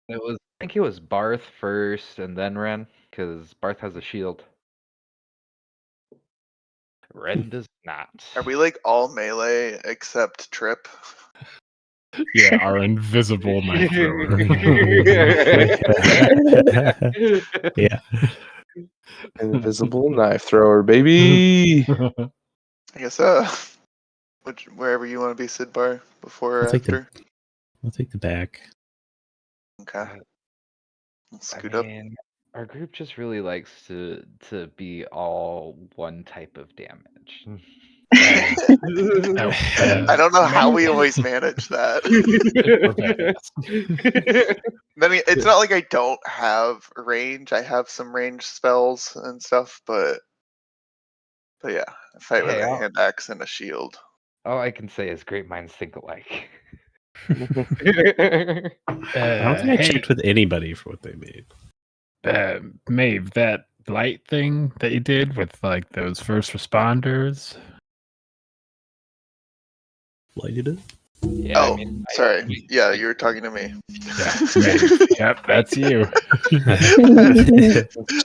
it was. I think it was Barth first, and then Ren, because Barth has a shield. Ren does not. Are we like all melee except Trip? Yeah, our invisible knife thrower. Yeah. Invisible knife thrower, baby. I guess wherever you want to be, Sidbar, before or I'll take after. I'll take the back. Okay. I Scoot up. mean, our group just really likes to be all one type of damage. I don't know how we always manage that. I mean, it's not like I don't have range. I have some range spells and stuff, but yeah, I fight with a hand axe and a shield. All I can say is great minds think alike. I don't think I checked with anybody for what they made. Maeve, that light thing that you did with like those first responders. Lighted it? Yeah, Oh, sorry. Yeah, you were talking to me. Yeah, Maeve. Yep, that's you.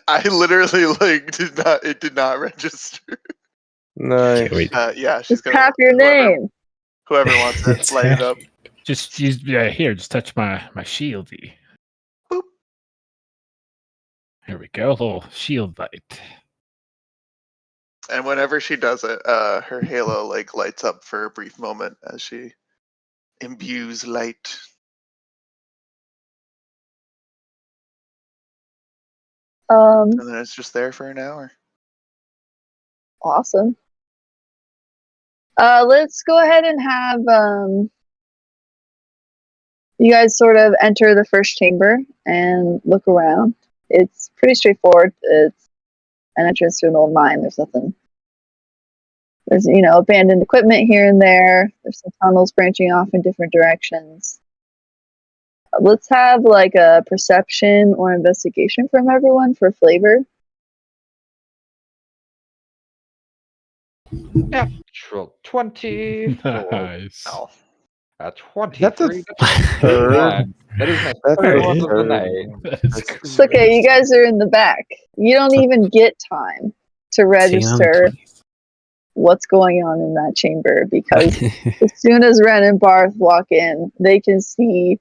I literally it did not register. Nice. Yeah, she's gonna tap your name. Whoever wants it, light it up. Just use here, just touch my shieldy. Boop. Here we go, a little shield light. And whenever she does it, her halo lights up for a brief moment as she imbues light. And then it's just there for an hour. Awesome. Let's go ahead and have you guys sort of enter the first chamber and look around. It's pretty straightforward. It's an entrance to an old mine. There's nothing. There's, abandoned equipment here and there. There's some tunnels branching off in different directions. Let's have like a perception or investigation from everyone for flavor. Natural 20. Nice. Oh, a 23. That's the third. That is my That's third the one of the third. night. It's okay, you guys are in the back. You don't even get time to register what's going on in that chamber, because as soon as Ren and Barth walk in, they can see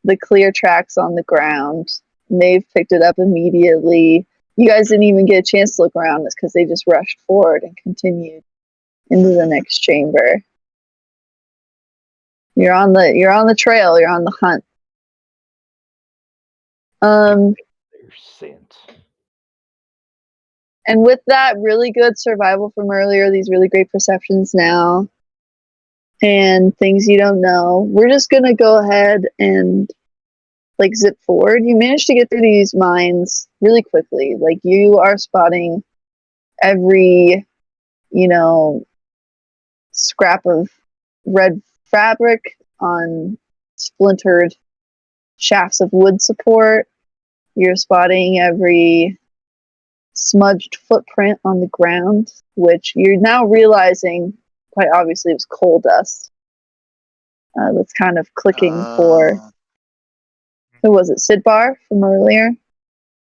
the clear tracks on the ground. Maeve picked it up immediately. You guys didn't even get a chance to look around. It's because they just rushed forward and continued into the next chamber. You're on the trail. You're on the hunt. And with that really good survival from earlier, these really great perceptions now, and things you don't know, we're just gonna go ahead and zip forward. You managed to get through these mines really quickly. Like, you are spotting every, scrap of red fabric on splintered shafts of wood support. You're spotting every smudged footprint on the ground, which you're now realizing quite obviously was coal dust. That's kind of clicking for, who was it, Sidbar from earlier?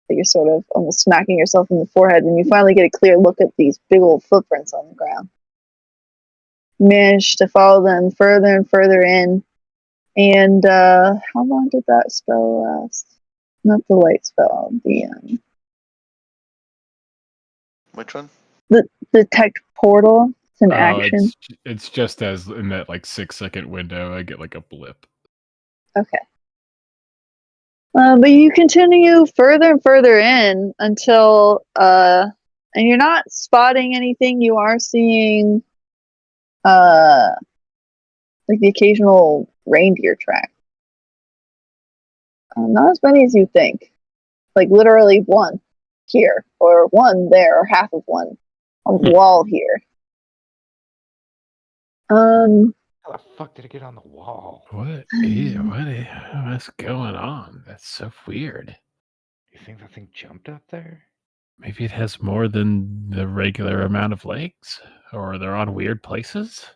That you're sort of almost smacking yourself in the forehead when you finally get a clear look at these big old footprints on the ground. manage to follow them further and further in. And how long did that spell last? Not the light spell. Which one? The detect portal. It's an action. It's just as in that like 6-second window, I get like a blip. Okay. But you continue further and further in until and you're not spotting anything. You are seeing like the occasional reindeer track. Not as many as you think. Like literally one here, or one there, or half of one on the wall here. How the fuck did it get on the wall? What's going on? That's so weird. You think that thing jumped up there? Maybe it has more than the regular amount of legs, or they're on weird places.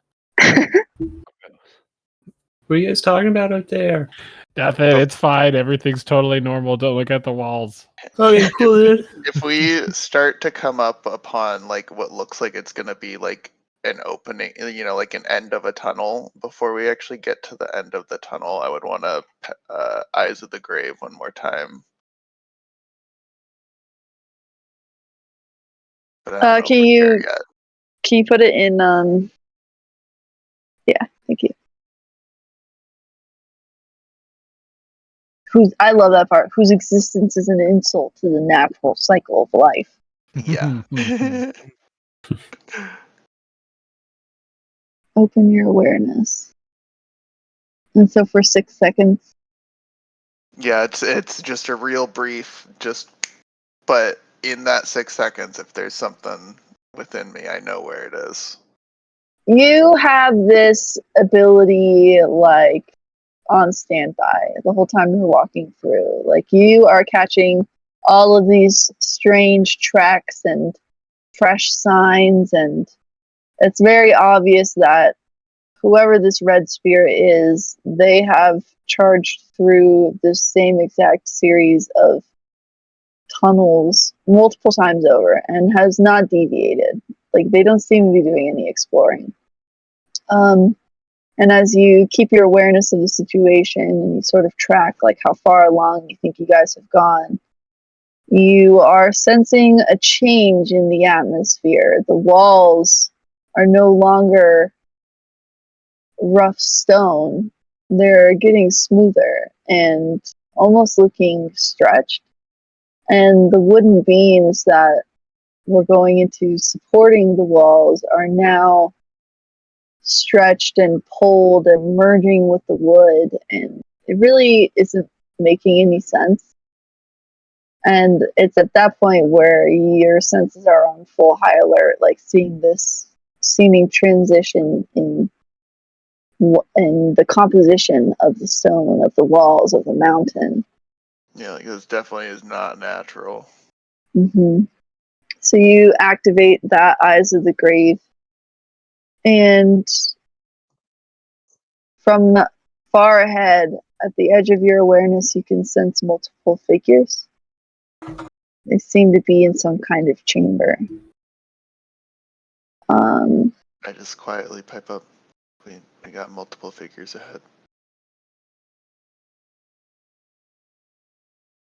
What are you guys talking about up there? Nothing. It's fine. Everything's totally normal. Don't look at the walls. Okay, cool, dude. If we start to come up upon like what looks like it's gonna be like an opening, like an end of a tunnel, before we actually get to the end of the tunnel, I would want to Eyes of the Grave one more time. But I don't know if Can we're there you yet. can you put it in yeah, thank you. I love that part. Whose existence is an insult to the natural cycle of life. Yeah. Open your awareness. And so for 6 seconds. Yeah, it's just a real brief, but in that 6 seconds, if there's something within me, I know where it is. You have this ability like on standby the whole time you're walking through. Like you are catching all of these strange tracks and fresh signs, and it's very obvious that whoever this red spirit is, they have charged through the same exact series of tunnels multiple times over and has not deviated. Like they don't seem to be doing any exploring. And as you keep your awareness of the situation and you sort of track like how far along you think you guys have gone, you are sensing a change in the atmosphere. The walls are no longer rough stone. They're getting smoother and almost looking stretched. And the wooden beams that were going into supporting the walls are now stretched and pulled and merging with the wood, and it really isn't making any sense. And it's at that point where your senses are on full high alert, like seeing this seeming transition in the composition of the stone, of the walls of the mountain. Yeah, like this definitely is not natural. Mm-hmm. So you activate that Eyes of the Grave, and from far ahead, at the edge of your awareness, you can sense multiple figures. They seem to be in some kind of chamber. I just quietly pipe up. We got multiple figures ahead.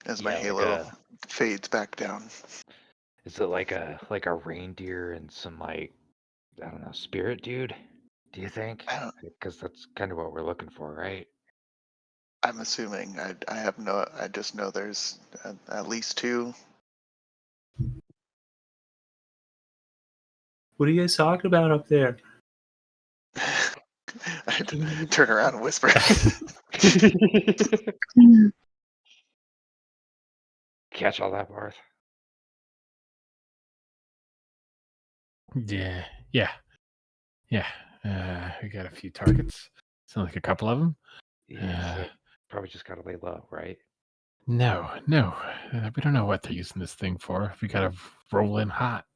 As my halo fades back down. Is it like a reindeer and some like, I don't know, spirit dude? Do you think? Because that's kind of what we're looking for, right? I'm assuming. I just know there's at least 2. What are you guys talking about up there? I turn around and whisper. Catch all that, Barth? Yeah. We got a few targets. Sounds like a couple of them. Yeah, so probably just gotta lay low, right? No. We don't know what they're using this thing for. We gotta roll in hot,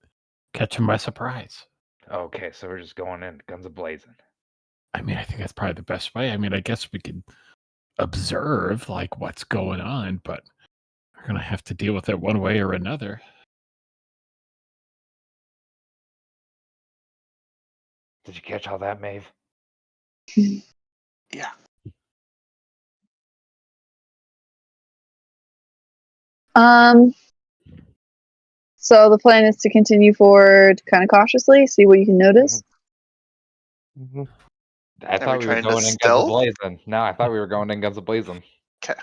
catch them by surprise. Okay, so we're just going in, guns a-blazing. I mean, I think that's probably the best way. I mean, I guess we could observe like what's going on, but we're gonna have to deal with it one way or another. Did you catch all that, Maeve? Yeah. So the plan is to continue forward kind of cautiously, see what you can notice. Mm-hmm. I thought we were trying to going in guns stealth? a-blazing. No, I thought we were going in guns a-blazing. Okay.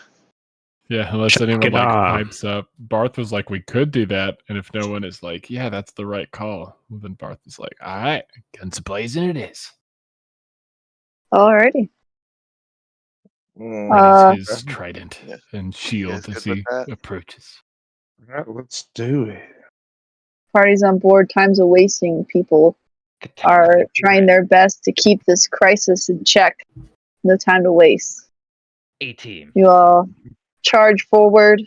Yeah, unless Check anyone it like out. pipes up. Barth was like, we could do that, and if no one is like, yeah, that's the right call, well, then Barth is like, all right, guns blazing it is. Alrighty. Readies his trident Yeah. and You shield guys as good he with that? approaches. All right, let's do it. Party's on board. Time's a wasting. People are trying their best to keep this crisis in check. No time to waste. A-team. You all charge forward.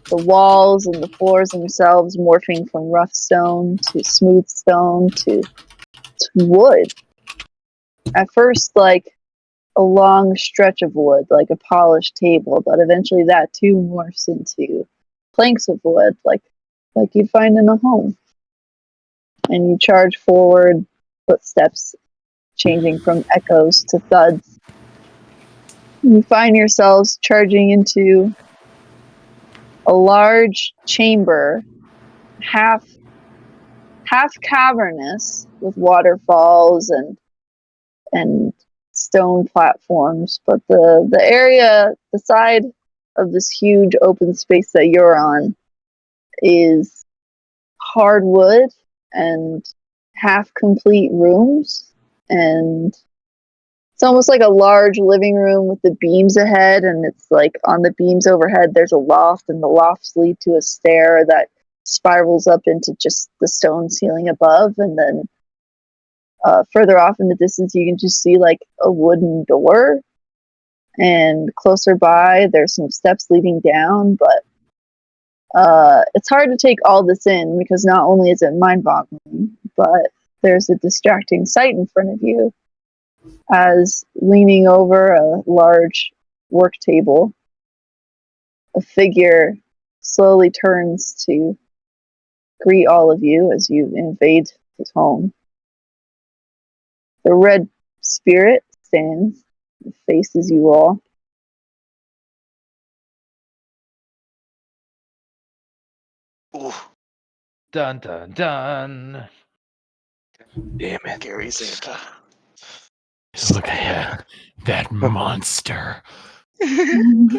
The walls and the floors themselves morphing from rough stone to smooth stone to wood. At first, like a long stretch of wood, like a polished table, but eventually that too morphs into planks of wood, like you'd find in a home. And you charge forward, footsteps changing from echoes to thuds. You find yourselves charging into a large chamber, half cavernous, with waterfalls and stone platforms, but the area, the side of this huge open space that you're on, is hardwood and half complete rooms, and it's almost like a large living room with the beams ahead, and it's like on the beams overhead there's a loft, and the lofts lead to a stair that spirals up into just the stone ceiling above, and then further off in the distance you can just see like a wooden door, and closer by there's some steps leading down, but it's hard to take all this in because not only is it mind-boggling, but there's a distracting sight in front of you, as leaning over a large work table, a figure slowly turns to greet all of you as you invade his home. The red spirit stands and faces you all. Ooh, Dun dun dun. Damn it. scary Santa. Look at that monster. Is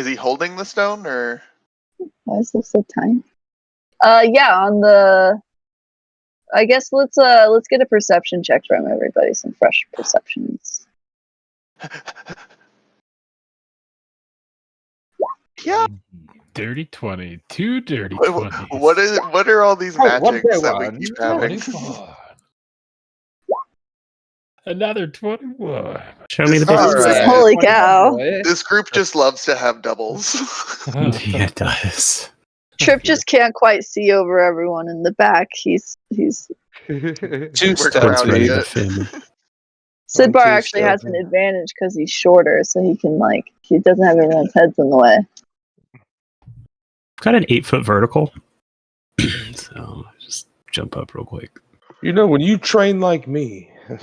he holding the stone or? Why is this so tiny? Yeah, on the. I guess let's get a perception check from everybody. Some fresh perceptions. Yeah. Dirty 20. Two dirty What 20s. what are all these Oh, one magics that we one. keep having? 21. Another 21. Show me the All difference. right. Holy cow. This group just loves to have doubles. Yeah, it does. Trip just can't quite see over everyone in the back. He's Too We're One's crowding ready stealthy. to it. family. Sidbar too actually has an stealthy. advantage because he's shorter, so he can he doesn't have everyone's heads in the way. Got an 8-foot vertical. So just jump up real quick. You know, when you train like me. You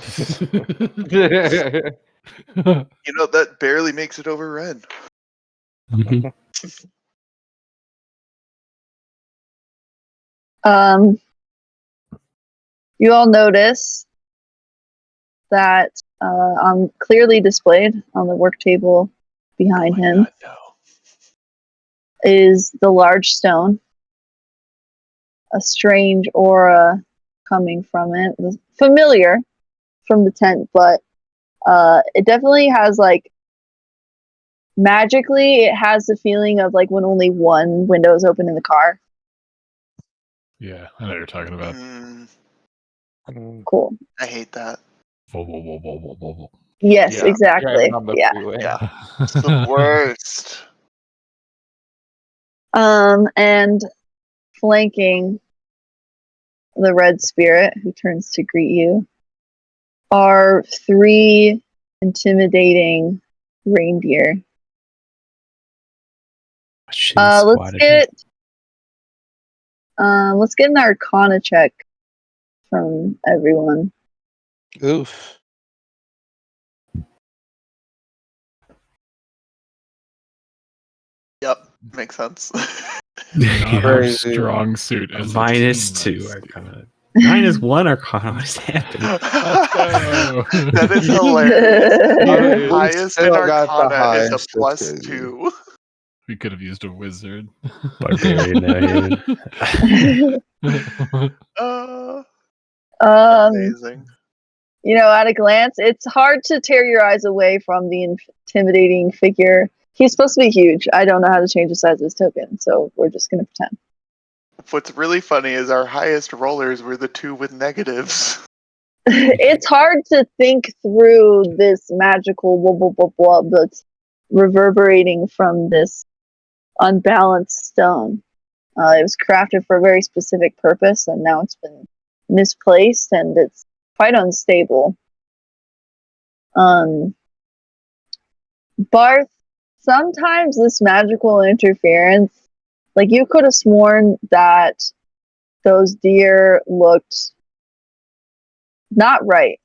know, that barely makes it over red. Mhm. You all notice that clearly displayed on the work table behind him God, no. is the large stone. A strange aura coming from it. Familiar from the tent, but it definitely has magically it has the feeling of like when only one window is open in the car. Yeah, I know what you're talking about. Cool. I hate that. Yes, Yeah, exactly. driving on the Yeah. freeway. Yeah. It's the worst. And flanking the red spirit who turns to greet you are 3 intimidating reindeer. Shit, Let's squatted. get Let's get an Arcana check from everyone. Oof. Yep, makes sense. Not our Crazy. strong suit as a -2 team. Arcana. -1 Arcana. What is happening? Let's go. That is hilarious. Our It is. highest in Still got the Arcana is a highest, that's crazy. +2. We could have used a wizard. Barbarian now. Uh, um, amazing. at a glance, it's hard to tear your eyes away from the intimidating figure. He's supposed to be huge. I don't know how to change the size of his token, so we're just gonna pretend. What's really funny is our highest rollers were the 2 with negatives. It's hard to think through this magical blah blah blah blah that's reverberating from this unbalanced stone. It was crafted for a very specific purpose, and now it's been misplaced, and it's quite unstable. Barth, sometimes this magical interference, like you could have sworn that those deer looked not right.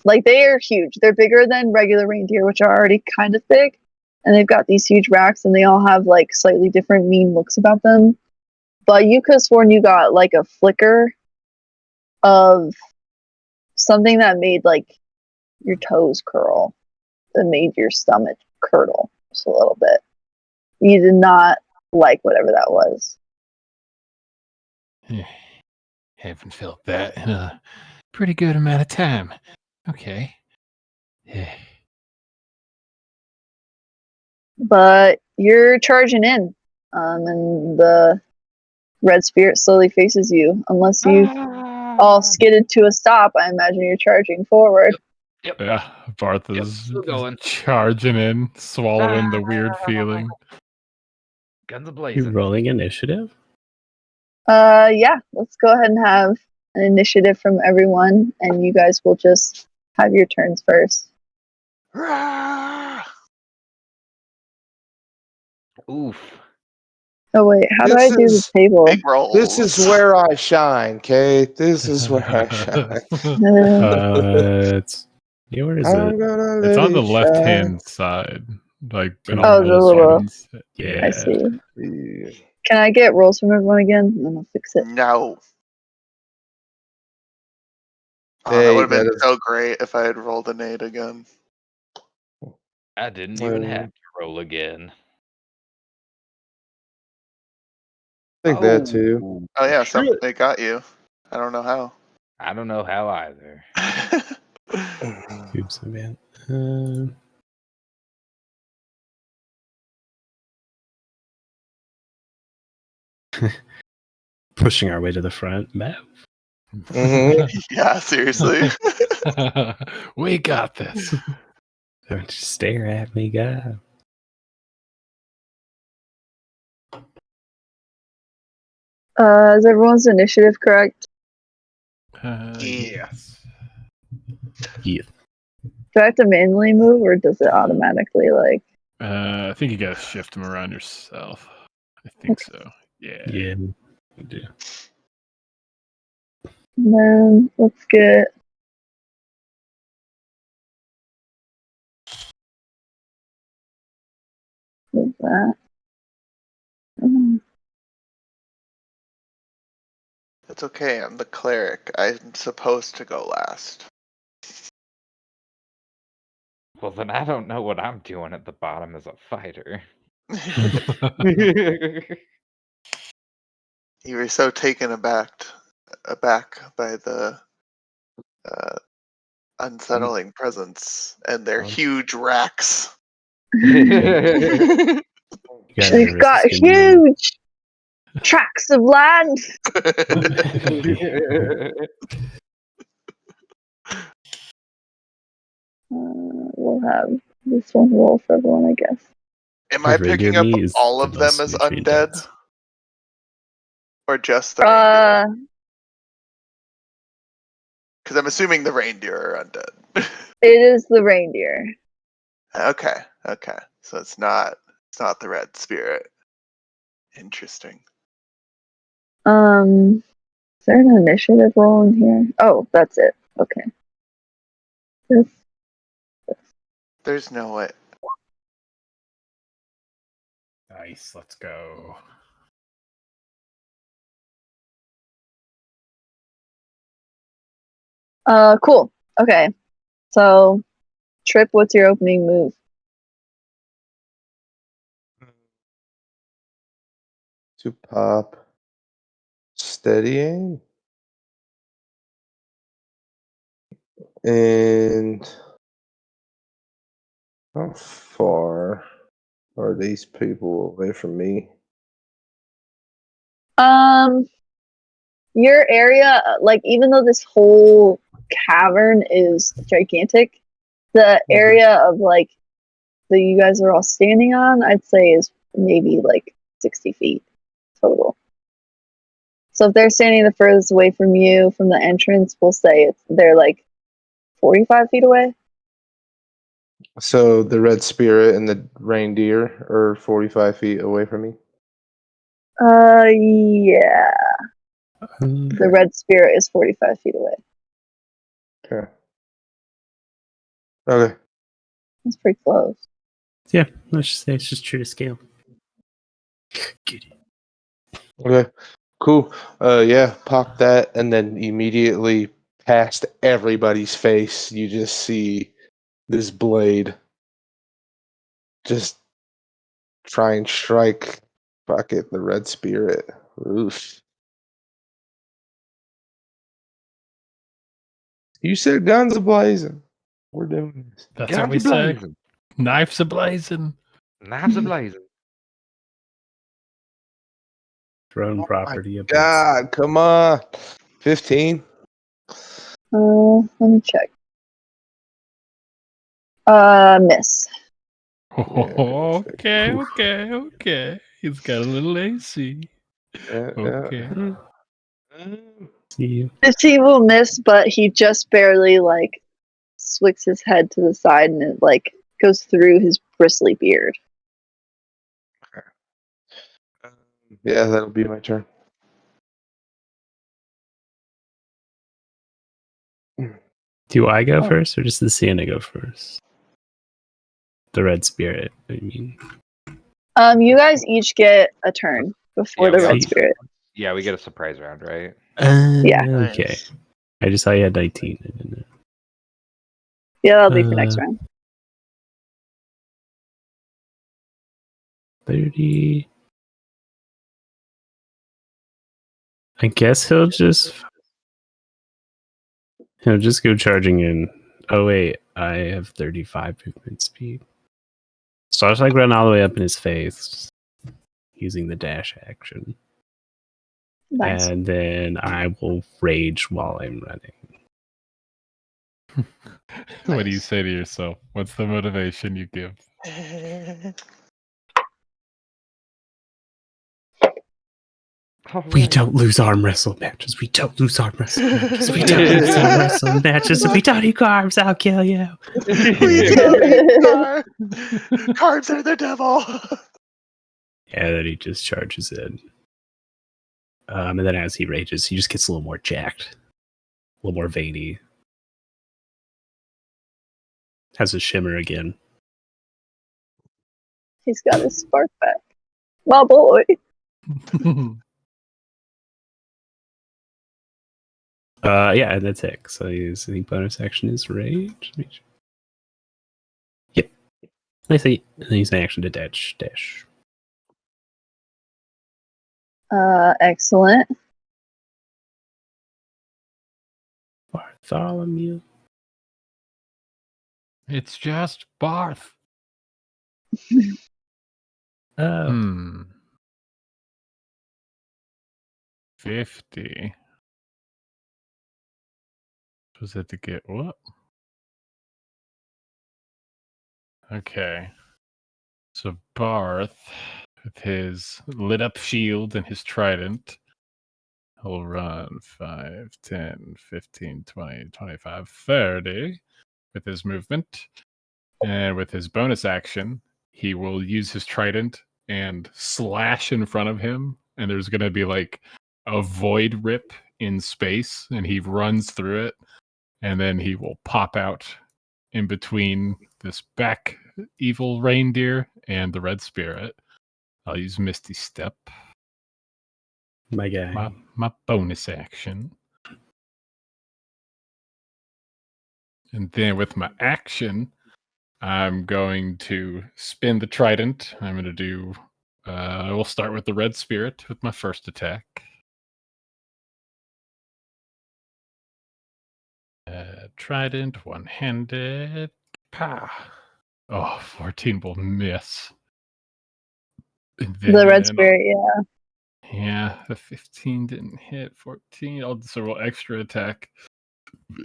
Like they are huge. They're bigger than regular reindeer, which are already kind of big. And they've got these huge racks, and they all have like slightly different mean looks about them. But you could have sworn you got like a flicker of something that made like your toes curl, that made your stomach curdle just a little bit. You did not like whatever that was. Haven't felt that in a pretty good amount of time. Okay. But you're charging in, and the red spirit slowly faces you. Unless you all skidded to a stop, I imagine you're charging forward. Yep. Yeah, Barth is still going. charging in, swallowing the weird feeling. Guns You a-blazing. rolling initiative? Yeah, let's go ahead and have an initiative from everyone, and you guys will just have your turns first. Oof. Oh wait, how do This I do the is table? Big rolls. This is where I shine, Kate. This is where I shine. It's where is I'm it? gonna It's let on the it left-hand side, like in Oh, all the those little- ones. Yeah. I see. shine. Can I get rolls from everyone again? And then I'll fix it. No. Oh, that Hey, would have been that is- so great if I had rolled an 8 again. I didn't even have to roll again. I think that too. Oh yeah, Shit. they got you. I don't know how. I don't know how either. Oops, man. Pushing our way to the front. Matt. Mhm. Yeah, seriously. We got this. Don't just stare at me, God. Is everyone's initiative correct? Yes. Yeah. Do I have to manually move, or does it automatically like? I think you gotta shift them around yourself. I think so. Yeah. Yeah. We do. And then let's get. What's that? It's okay, I'm the cleric. I'm supposed to go last. Well, then I don't know what I'm doing at the bottom as a fighter. You were so taken aback by the unsettling presence and their huge racks. You got They've nervous got as can huge tracts of land. We'll have this one roll for everyone, I guess. Am I Reindeer picking up meat is all the of them most as nutrient undead? dense. Or just the reindeer? Uh, Because I'm assuming the reindeer are undead. it is the reindeer. Okay. So it's not the red spirit. Interesting. Is there an initiative roll in here? Oh, that's it. Okay. There's no way. Nice. Let's go. Cool. Okay. So, Trip, what's your opening move? To pop steadying. And how far are these people away from me? Your area, like, even though this whole cavern is gigantic, the area of, like, that you guys are all standing on, I'd say is maybe, like, 60 feet total. So if they're standing the furthest away from you, from the entrance, we'll say they're, like, 45 feet away. So the red spirit and the reindeer are 45 feet away from me. Yeah. The red spirit is 45 feet away. Okay. Okay. That's pretty close. Yeah, let's just say it's just true to scale. Get it. Okay. Cool. Yeah, pop that, and then immediately past everybody's face, you just see this blade just try and strike Bucket the red spirit. Oof. You said guns ablazing. We're doing this. That's Guns what we say. a-blazing. Knives ablazing. Knives a-blazing. Throne Oh property. Up God, come on. 15. Let me check. Miss. Okay, okay. He's got a little AC. Yeah, Okay. See you. 15 will miss, but he just barely, like, swicks his head to the side and it, like, goes through his bristly beard. Yeah, that'll be my turn. Do I go Oh. first, or does the Sienna go first? The red spirit, I mean. You guys each get a turn before the we red also- spirit. Yeah, we get a surprise round, right? Yeah. Okay. Nice. I just saw you had 19. I didn't know. Yeah, that'll be for next round. 30. I guess he'll just go charging in. Oh wait, I have 35 movement speed. So I'll just like run all the way up in his face using the dash action. Nice. And then I will rage while I'm running. What do you Nice. say to yourself? What's the motivation you give? We don't lose arm wrestle matches. We don't lose arm wrestle matches. We don't lose arm wrestle matches. If we don't eat carbs, I'll kill you. We don't eat carbs. Carbs are the devil. Yeah, then he just charges in. And then as he rages, he just gets a little more jacked. A little more veiny. Has a shimmer again. He's got his spark back. My boy. Yeah, and that's it. So his bonus action is rage. Yep. I see. And then he's an action to dash. Excellent. Bartholomew. It's just Barth. Oh. 50. Was it to get what? Okay. So Barth, with his lit up shield and his trident, he'll run 5, 10, 15, 20, 25, 30 with his movement. And with his bonus action, he will use his trident and slash in front of him, and there's going to be like a void rip in space, and he runs through it, and then he will pop out in between this back evil reindeer and the red spirit. I'll use Misty Step. My guy. My bonus action. And then with my action, I'm going to spin the trident. I'm going to do... I will start with the red spirit with my first attack. Trident, one-handed. Pa! Oh, 14 will miss. And then, The red spirit, yeah. Yeah, the 15 didn't hit. 14. So we'll extra attack,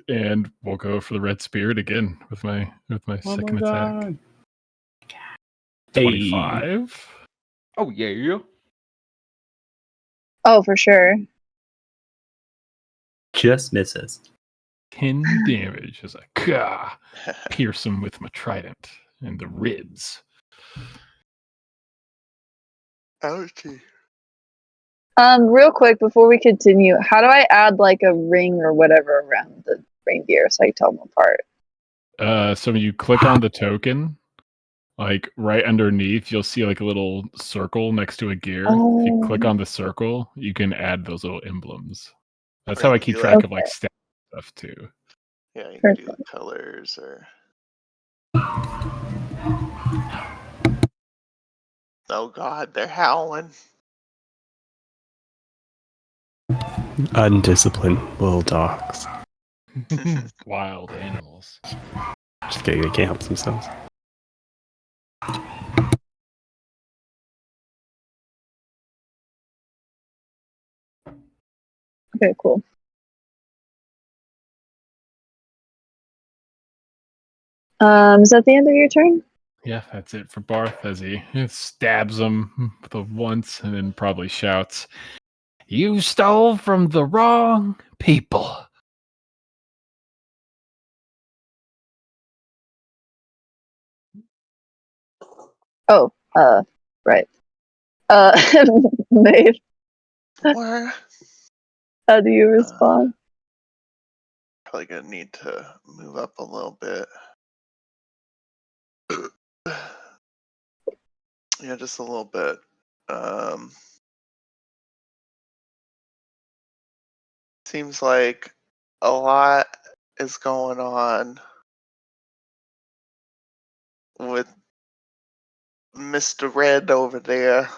and we'll go for the red spirit again with my second attack. 25. Oh yeah. Oh, for sure. Just misses. 10 damage as I pierce him with my trident in the ribs. Ouchie. Real quick before we continue, how do I add like a ring or whatever around the reindeer so I tell them apart? So when you click on the token, like right underneath, you'll see like a little circle next to a gear. If you click on the circle, you can add those little emblems. That's how I keep track of like stats stuff too. Yeah, you can do colors or. Oh God, they're howling. Undisciplined little dogs. Wild animals. Just kidding, they can't help themselves. Okay, cool. Is that the end of your turn? Yeah, that's it for Barth as he stabs him with a once and then probably shouts, "You stole from the wrong people." Oh, right. Maeve, What? how do you respond? Probably gonna need to move up a little bit. Yeah, just a little bit. Seems like a lot is going on with Mr. Red over there.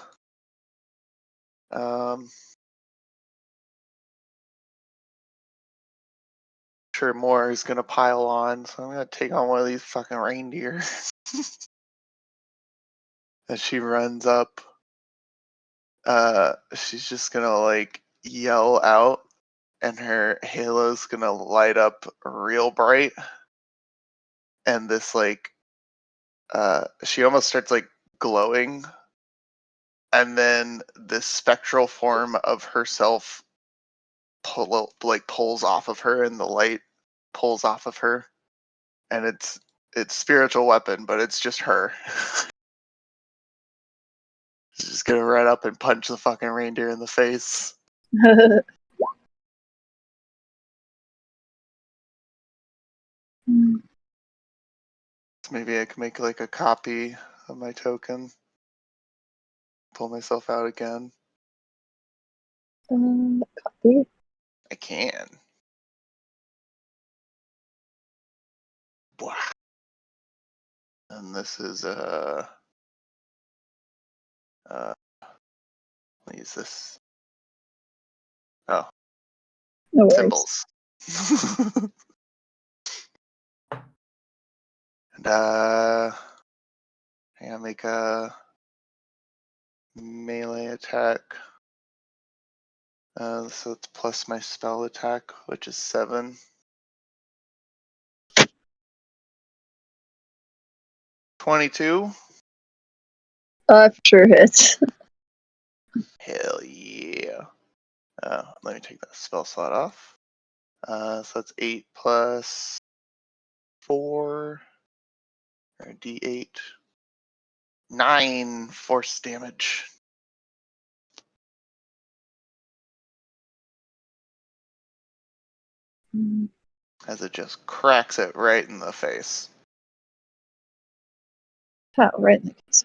Sure more is gonna pile on, so I'm gonna take on one of these fucking reindeer. As she runs up, she's just gonna like yell out, and her halo's gonna light up real bright, and this like she almost starts like glowing, and then this spectral form of herself pulls off of her, and the light pulls off of her, and it's spiritual weapon, but it's just her. She's just gonna run up and punch the fucking reindeer in the face. Maybe I can make like a copy of my token. Pull myself out again. Copy. I can. And this is let me use this. Oh, No worries. symbols. And I gotta make a melee attack. So it's plus my spell attack, which is 7. 22. Sure hits. Hell yeah. Let me take that spell slot off. So that's 8 plus 4, or D8. 9 force damage. As it just cracks it right in the face. Oh, right in the case.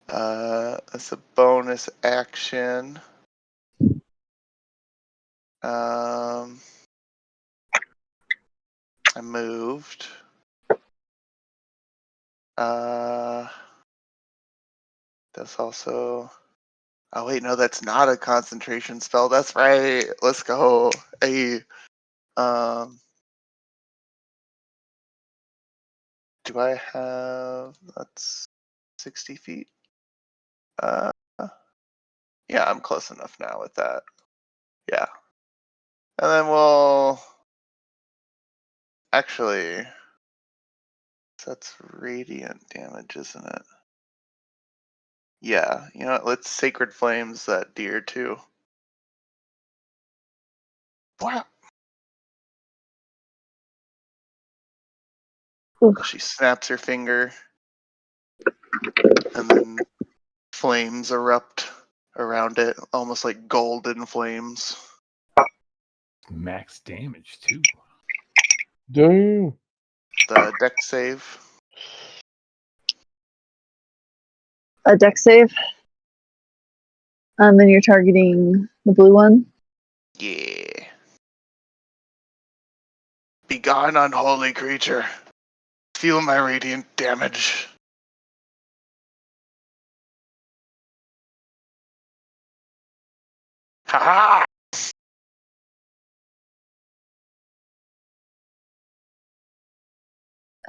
That's a bonus action. I moved. That's also. Oh wait, no, that's not a concentration spell. That's right. Let's go. Do I have? That's 60 feet. Yeah, I'm close enough now with that. Yeah, and then we'll actually. That's radiant damage, isn't it? Yeah, you know what? Let's Sacred Flames that deer too. Wow. She snaps her finger, and then flames erupt around it, almost like golden flames. Max damage too. Damn. The deck save. A deck save. And you're targeting the blue one. Yeah. Begone, unholy creature. Feel my radiant damage. Ha ha!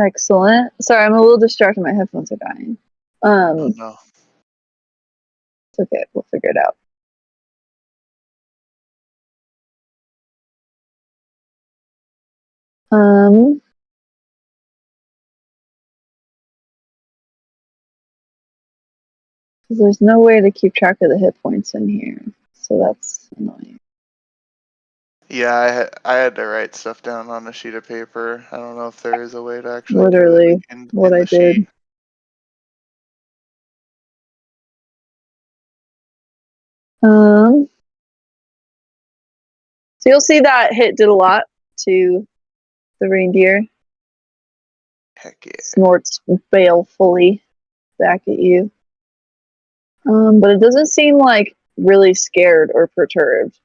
Excellent. Sorry, I'm a little distracted. My headphones are dying. Oh no. It's okay. We'll figure it out. There's no way to keep track of the hit points in here, so that's annoying. Yeah, I had to write stuff down on a sheet of paper. I don't know if there is a way to actually Literally do it in what I the did. sheet. So you'll see that hit did a lot to the reindeer. Heck yeah. Snorts balefully back at you. But it doesn't seem like really scared or perturbed.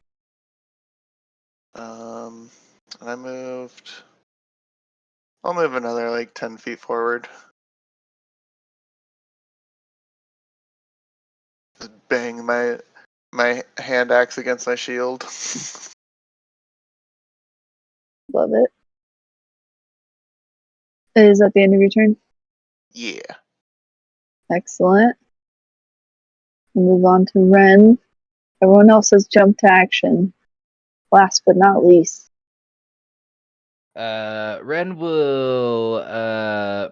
And I moved. I'll move another like 10 feet forward. Just bang my hand axe against my shield. Love it. Is that the end of your turn? Yeah. Excellent. We'll move on to Ren. Everyone else has jumped to action. Last but not least. Ren will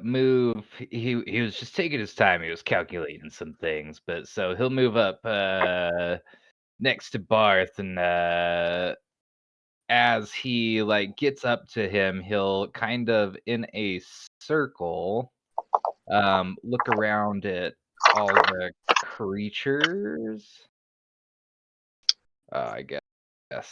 move. He was just taking his time. He was calculating some things, but so he'll move up next to Barth, and as he like gets up to him, he'll kind of in a circle look around at all the creatures. I guess. Yes.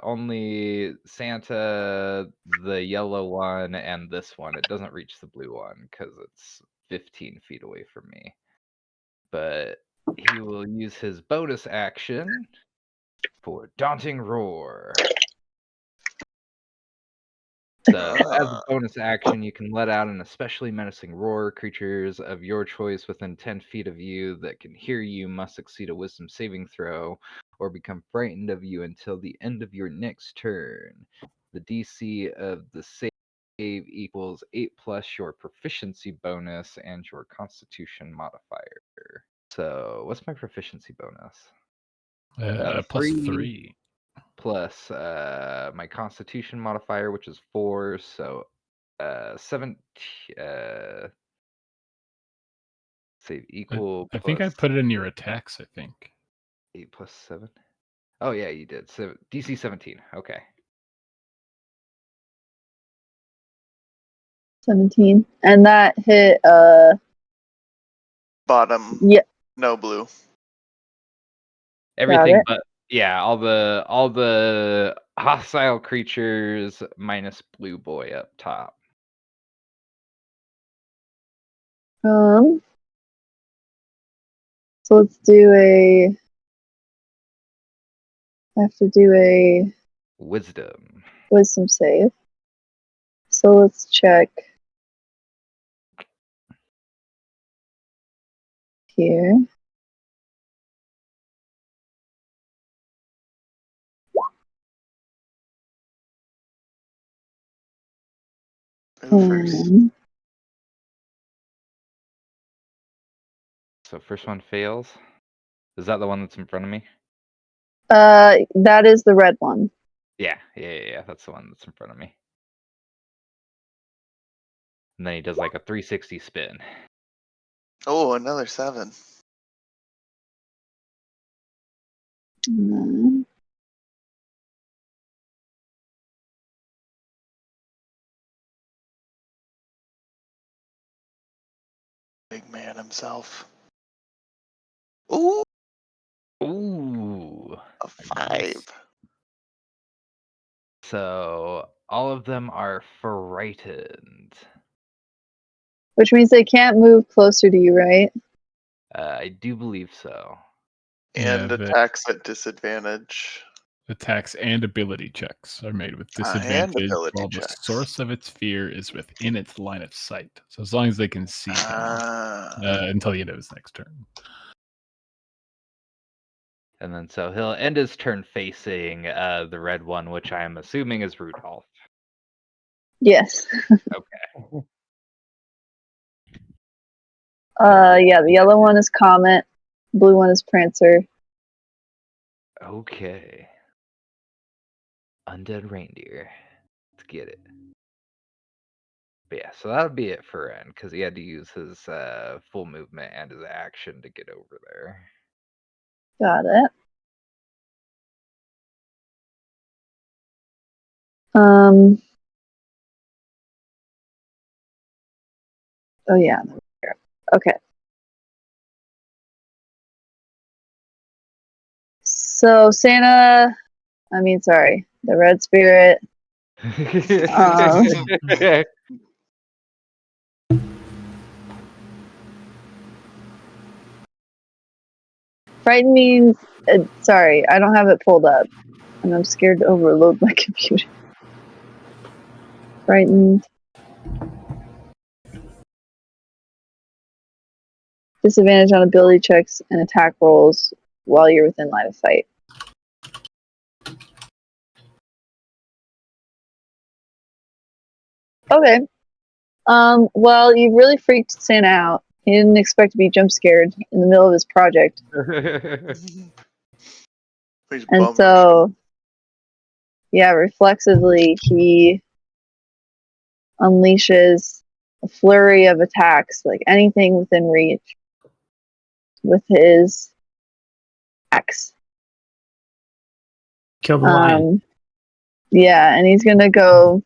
Only Santa, the yellow one, and this one. It doesn't reach the blue one because it's 15 feet away from me. But he will use his bonus action for Daunting Roar. So, as a bonus action, you can let out an especially menacing roar. Creatures of your choice within 10 feet of you that can hear you must succeed a wisdom saving throw or become frightened of you until the end of your next turn. The DC of the save equals 8 plus your proficiency bonus and your constitution modifier. So, what's my proficiency bonus? Plus 3 3. plus my constitution modifier, which is 4, so 17 save equal I think I plus put it in your attacks, I think. 8 plus 7. Oh yeah, you did. So DC 17. Okay. 17. And that hit, Bottom. yeah, No blue. Everything it. but all the hostile creatures minus blue boy up top. So let's do I have to do a Wisdom. wisdom save. So let's check here. First. So first one fails. Is that the one that's in front of me? That is the red one. Yeah. That's the one that's in front of me. And then he does like a 360 spin. Oh, another 7. And Big man himself. Ooh, Ooh. a 5. So all of them are frightened. which means they can't move closer to you, right? I do believe so. And Yeah, the attacks at disadvantage. attacks and ability checks are made with And disadvantage ability while the checks. source of its fear is within its line of sight. So as long as they can see him until the end of his next turn. And then so he'll end his turn facing the red one, which I am assuming is Rudolph. Yes. Okay. Yeah, the yellow one is Comet, blue one is Prancer. Okay. Undead reindeer. Let's get it. But yeah, so that'll be it for Ren, because he had to use his full movement and his action to get over there. Got it. Oh yeah. Okay. So the red spirit. Frightened means, sorry, I don't have it pulled up, and I'm scared to overload my computer. Frightened. Disadvantage on ability checks and attack rolls while you're within line of sight. Okay. Well, you've really freaked Santa out. He didn't expect to be jump scared in the middle of his project. And so, yeah, reflexively, he unleashes a flurry of attacks, like anything within reach, with his axe. Kill the lion. Yeah, and he's gonna go.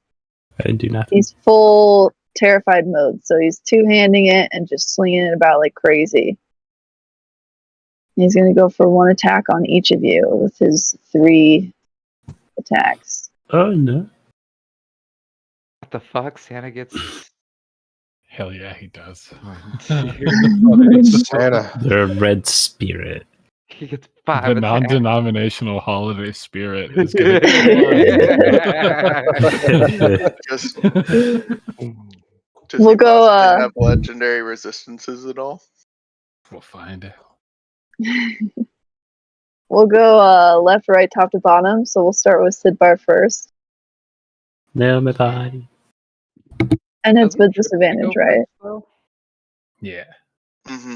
I didn't do nothing. He's full terrified mode, so he's two-handing it and just slinging it about like crazy. He's gonna go for one attack on each of you with his 3 attacks. Oh no! What the fuck? Santa gets. Hell yeah, he does. Santa. The red spirit. He gets 5 The attacks. non-denominational holiday spirit is going to Just We'll go, have legendary resistances at all? We'll find out. We'll go left, right, top to bottom. So we'll start with Sidbar first. Nail my body. And it's with Trip get to disadvantage, go right? first, though? Yeah. Mm-hmm.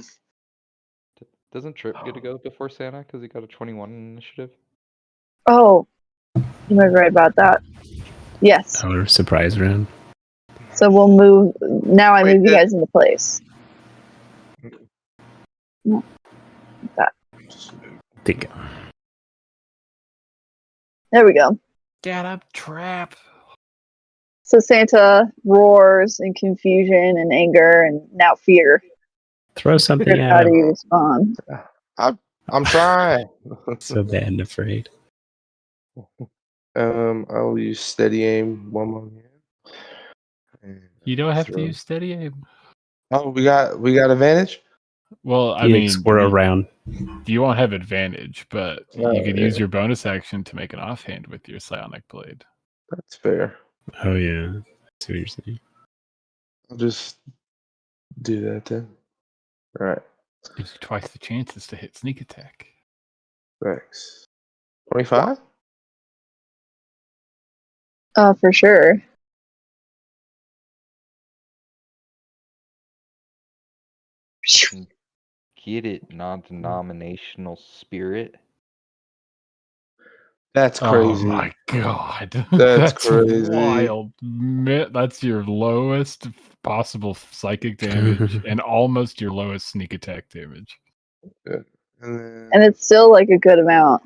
Doesn't Trip get to go before Santa because he got a 21 initiative? Oh, you might be right about that. Yes. Our surprise round. So we'll move. Now I move you guys into place. No, like that. Think. There we go. Get up, Trap. So Santa roars in confusion and anger and now fear. Throw something Chris, at how do him. you respond? I'm trying. So bad and afraid. I'll use steady aim one more game. And You don't have to throw. use steady aim. Oh, we got advantage. Well, I Geeks mean, were around. you won't have advantage, but you could use yeah. your bonus action to make an offhand with your psionic blade. That's fair. Oh yeah. I see what you're saying. I'll just do that then. All right. Gives you twice the chances to hit sneak attack. Thanks. 25. For sure. Get it, non-denominational spirit. That's crazy. Oh my god. That's crazy. wild. That's your lowest possible psychic damage and almost your lowest sneak attack damage. Yeah. And And it's still like a good amount.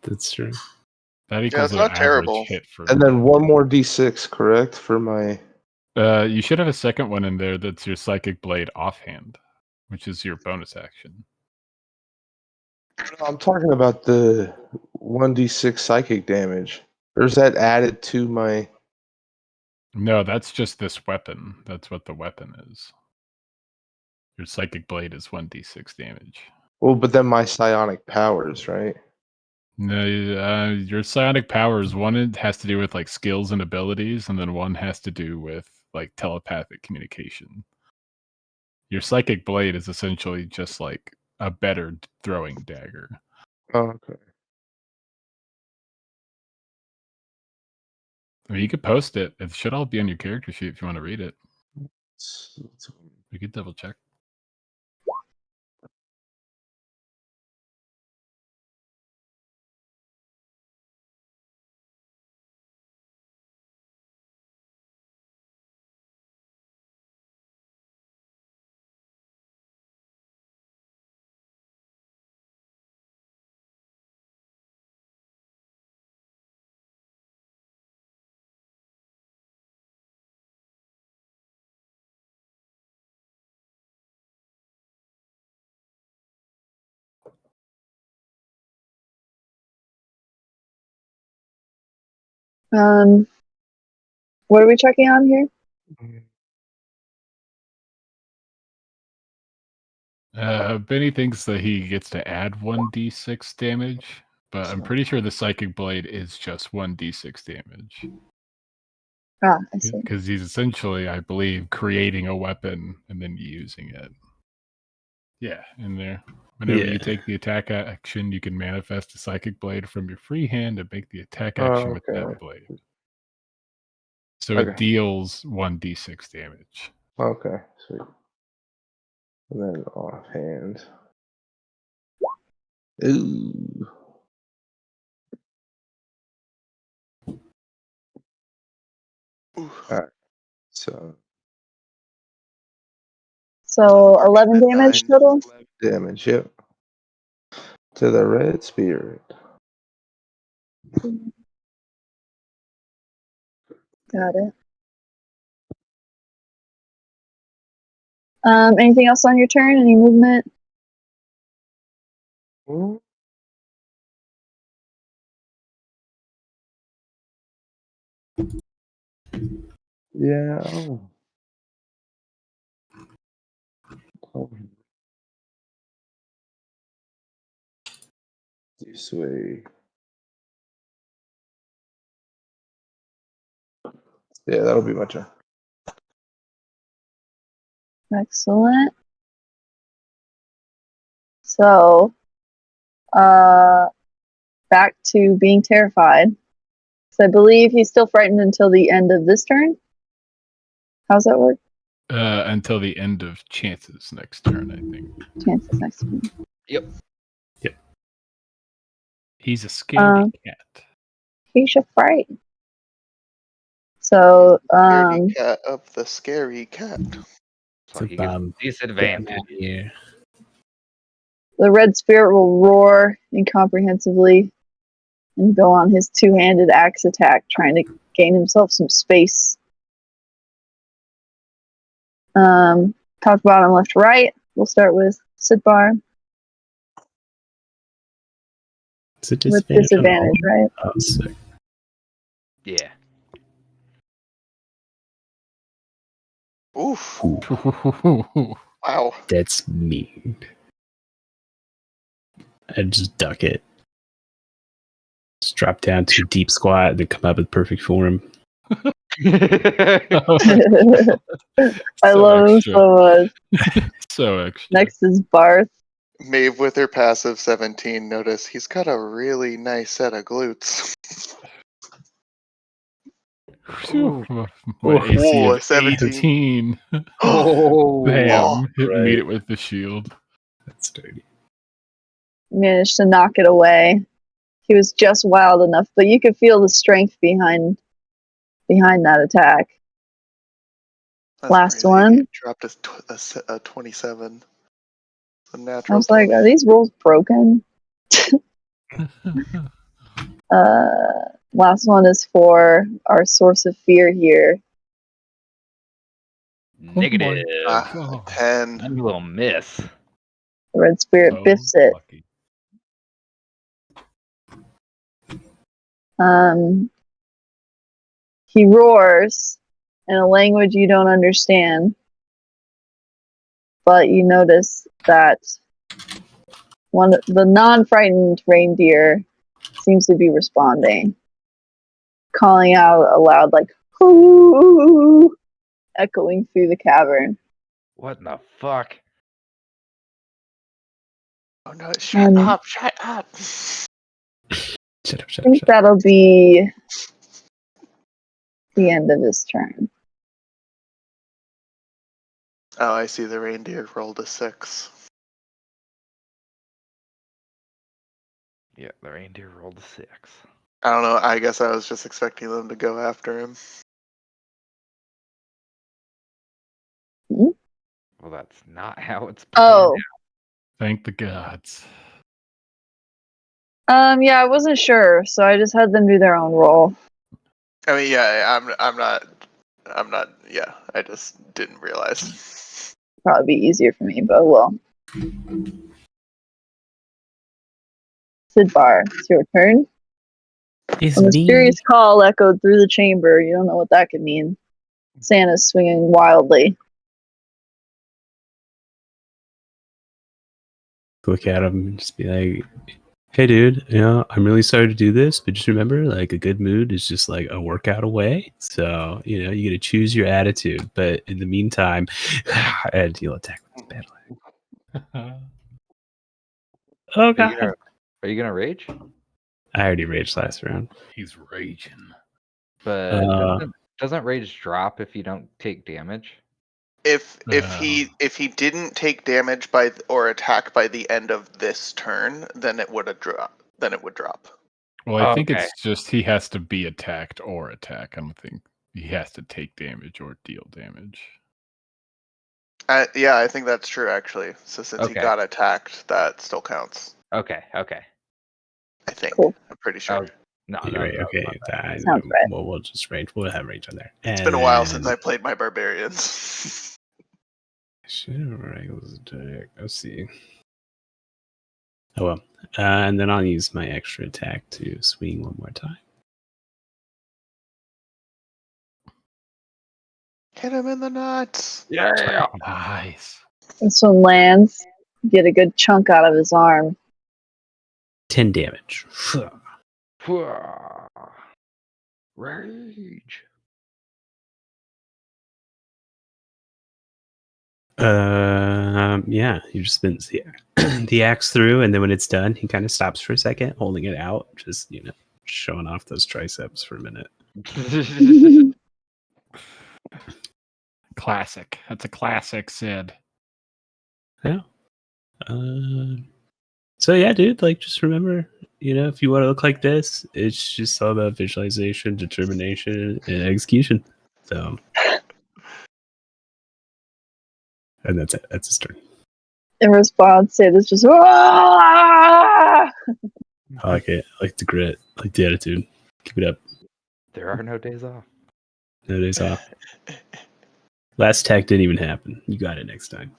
That's true. That equals it's an not average terrible. hit for. then one more d6, correct? For my. You should have a second one in there that's your psychic blade offhand, which is your bonus action. No, I'm talking about the 1d6 psychic damage. Or is that added to my. No, that's just this weapon. That's what the weapon is. Your psychic blade is 1d6 damage. Well, but then my psionic powers, right? No, your psionic powers, one it has to do with like skills and abilities, and then one has to do with like telepathic communication. Your psychic blade is essentially just like a better throwing dagger. Oh, okay. I mean, you could post it. It should all be on your character sheet if you want to read it. We could double check. What are we checking on here? Benny thinks that he gets to add 1d6 damage, but I'm pretty sure the psychic blade is just 1d6 damage. Ah, I see. Because he's essentially, I believe, creating a weapon and then using it. Yeah, in there. Whenever you take the attack action, you can manifest a psychic blade from your free hand and make the attack action with that blade. So it deals 1d6 damage. Okay, sweet. And then offhand. Ooh. Alright. So 11 damage total? 11 damage, yep. To the red spirit. Got it. Anything else on your turn? Any movement? Ooh. Yeah. This way. Yeah, that'll be my turn. Excellent. So, back to being terrified. So I believe he's still frightened until the end of this turn. How's that work? Until the end of Chance's next turn, I think. Chances next turn. Yep. He's a scaredy cat. He's afraid. So, Scaredy cat of the scary cat. So he gets disadvantage. Yeah. the red spirit will roar incomprehensibly and go on his two-handed axe attack, trying to gain himself some space. Top, bottom, left, right. We'll start with Sidbar. It's a With disadvantage. disadvantage, right? Oh, sick. Yeah. Oof. Ooh, Wow. that's mean. I'd just duck it. Just drop down to deep squat, then come up with perfect form. I love him so much. So extra. Next is Barth. Maeve with her passive 17. Notice he's got a really nice set of glutes. Phew. Ooh. What AC Ooh, of a 17. 18. Oh, Bam. Meet right. it with the shield. That's dirty. Managed to knock it away. He was just wild enough, but you could feel the strength behind that attack. That's Last crazy. one. He dropped a 27. A I natural was like, 20. are these rolls broken? Last one is for our source of fear here. negative. God. 10. One little miss. The red spirit So biffs it. lucky. He roars in a language you don't understand, but you notice that the non-frightened reindeer seems to be responding, calling out aloud like "hoo," echoing through the cavern. What in the fuck? Oh no, shut up. Shut up, I shut up, think shut up. that'll be the end of his turn. Oh, I see the reindeer rolled a 6. Yeah, the reindeer rolled a 6. I don't know. I guess I was just expecting them to go after him. Well, that's not how it's Oh, Thank the gods. yeah, I wasn't sure, so I just had them do their own roll. I mean, yeah, I'm not. Yeah, I just didn't realize. Probably be easier for me, but well. Sidbar, it's your turn. It's A mysterious call echoed through the chamber. You don't know what that could mean. Santa's swinging wildly. Look at him and just be like, hey dude, I'm really sorry to do this, but just remember, like, a good mood is just like a workout away. So, you gotta choose your attitude. But in the meantime, and he'll attack with his battle. Oh god. Are you gonna rage? I already raged last round. He's raging. But doesn't rage drop if you don't take damage? If he didn't take damage or attack by the end of this turn, then it would drop. Well, I think Okay. it's just he has to be attacked or attack. I don't think he has to take damage or deal damage. Yeah, I think that's true actually. So since he Okay. got attacked, that still counts. Okay. I think. Cool. I'm pretty sure. Oh, no, You're right. Okay, Sounds right. well, we'll just range. We'll have range on there. It's been a while since I played my barbarians. Let's see. Oh well, and then I'll use my extra attack to swing one more time. Hit him in the nuts. Yeah. Nice. This one lands. Get a good chunk out of his arm. 10 damage. Rage. Yeah, he just spins the axe through, and then when it's done, he kind of stops for a second, holding it out, just showing off those triceps for a minute. Classic. That's a classic, Sid. Yeah. So yeah, dude, like, just remember, if you want to look like this, it's just all about visualization, determination, and execution. So, and that's it. That's his turn. In response, Santa's just "Ah!" I like it. I like the grit. I like the attitude. Keep it up. There are no days off. No days off. Last tech didn't even happen. You got it next time.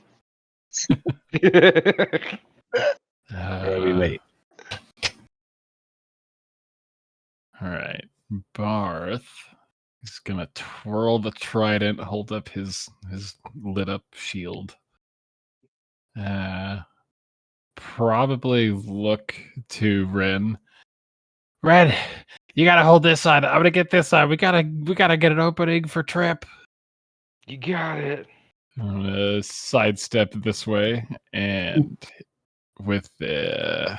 Or we wait. All right. Barth is gonna twirl the trident, hold up his lit up shield. Probably look to Ren. Ren, you gotta hold this side. I'm gonna get this side. We gotta get an opening for Trip. You got it. I'm gonna sidestep this way and with the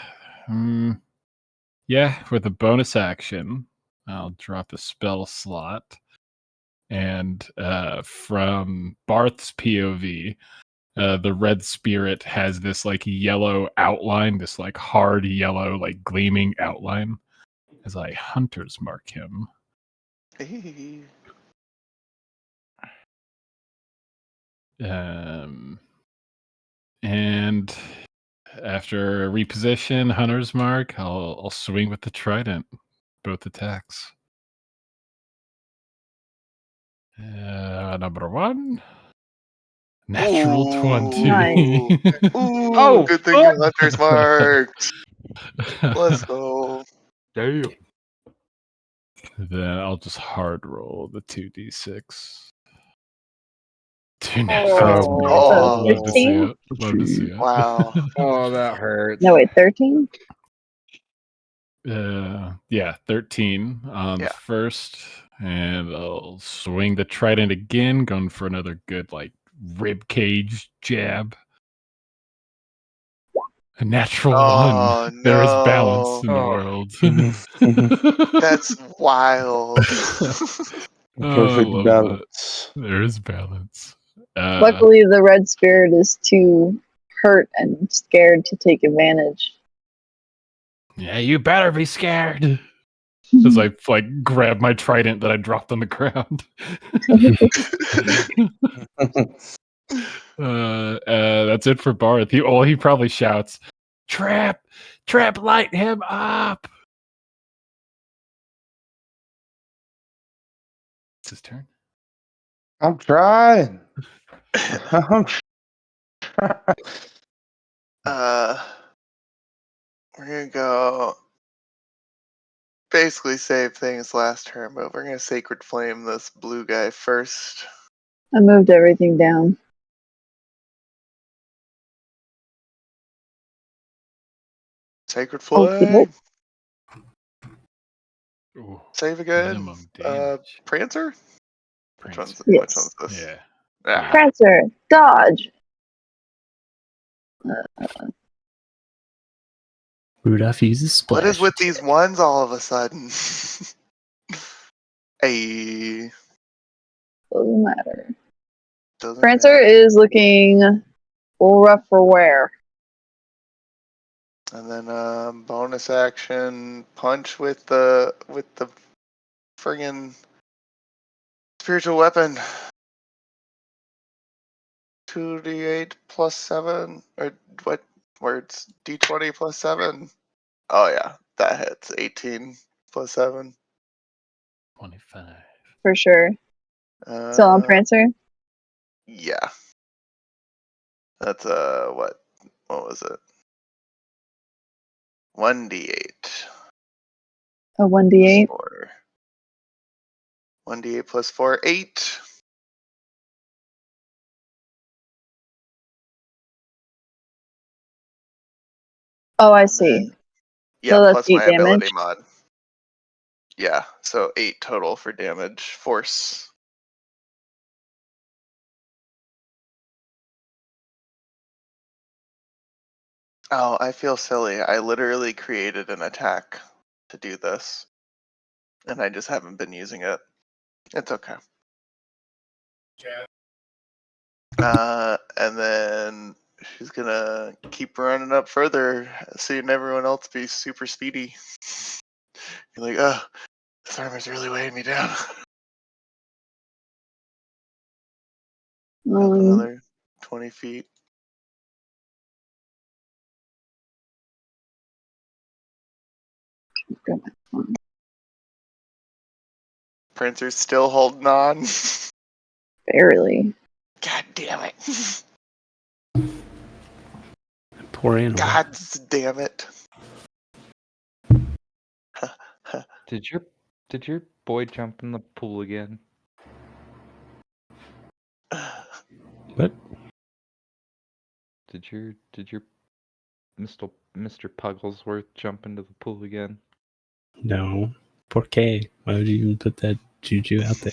with a bonus action, I'll drop a spell slot. And from Barth's POV, the red spirit has this like yellow outline, this like hard yellow, like gleaming outline. As I hunter's mark him. And after a reposition, hunter's mark, I'll swing with the trident, both attacks. Number one, natural 20. Nice. Ooh, good thing you hunter's marked. Let's go. Damn. Then I'll just hard roll the 2d6. Two Oh, Love to see 15? it. Love to see it. Wow. Oh, that hurts. No, wait, 13? Yeah, 13 on Yeah. first, and I'll swing the trident again, going for another good like rib cage jab. A natural Oh, one. There is balance in the no. world. That's wild. Oh, I Perfect love balance. that. There is balance. Luckily, the red spirit is too hurt and scared to take advantage. Yeah, you better be scared. As I like grab my trident that I dropped on the ground. That's it for Barth. He probably shouts, "Trap! Trap! Light him up!" It's his turn. I'm trying. I'm trying. We're gonna go basically save things last turn, but we're gonna sacred flame this blue guy first. I moved everything down. Sacred Okay, flame. Ooh, Save again. minimum damage. Prancer? Which Prancer. one's Yes. this? Yeah. Ah. Prancer, dodge. Rudolph uses splash. What is with these ones all of a sudden? Hey. Doesn't matter. Doesn't Prancer matter. is looking a little rough for wear. And then bonus action punch with the friggin' spiritual weapon. 2d8 plus 7 or what words? D20 plus 7. Oh yeah, that hits. 18 plus 7. 25. For sure. Still on Prancer? Yeah. That's what was it? 1d8. A 1d8? 4. 1d8 plus 4, 8. Oh, I see. Yeah, So that's plus 8 my ability damage. mod. Yeah, so 8 total for damage. Force. Oh, I feel silly. I literally created an attack to do this. And I just haven't been using it. It's okay. And then she's gonna keep running up further, seeing everyone else be super speedy. You're like, oh, this armor's really weighing me down. Up another 20 feet. Grab my phone. Prancer's still holding on. Barely. God damn it. Poor animal. God damn it. Did your boy jump in the pool again? What? Did your Mr. Pugglesworth jump into the pool again? No. Por qué? Why would you even put that juju out there?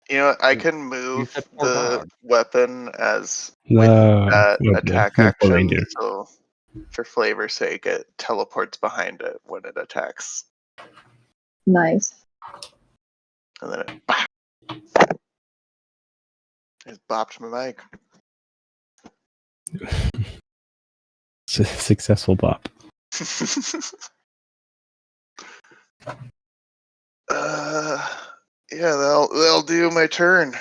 You know what? I can You move said poor the dog. weapon as No. with that Oh, boy. attack No, poor action, reindeer. so for flavor's sake, it teleports behind it when it attacks. Nice. And then it bopped my mic. Successful bop. Yeah, that'll do my turn.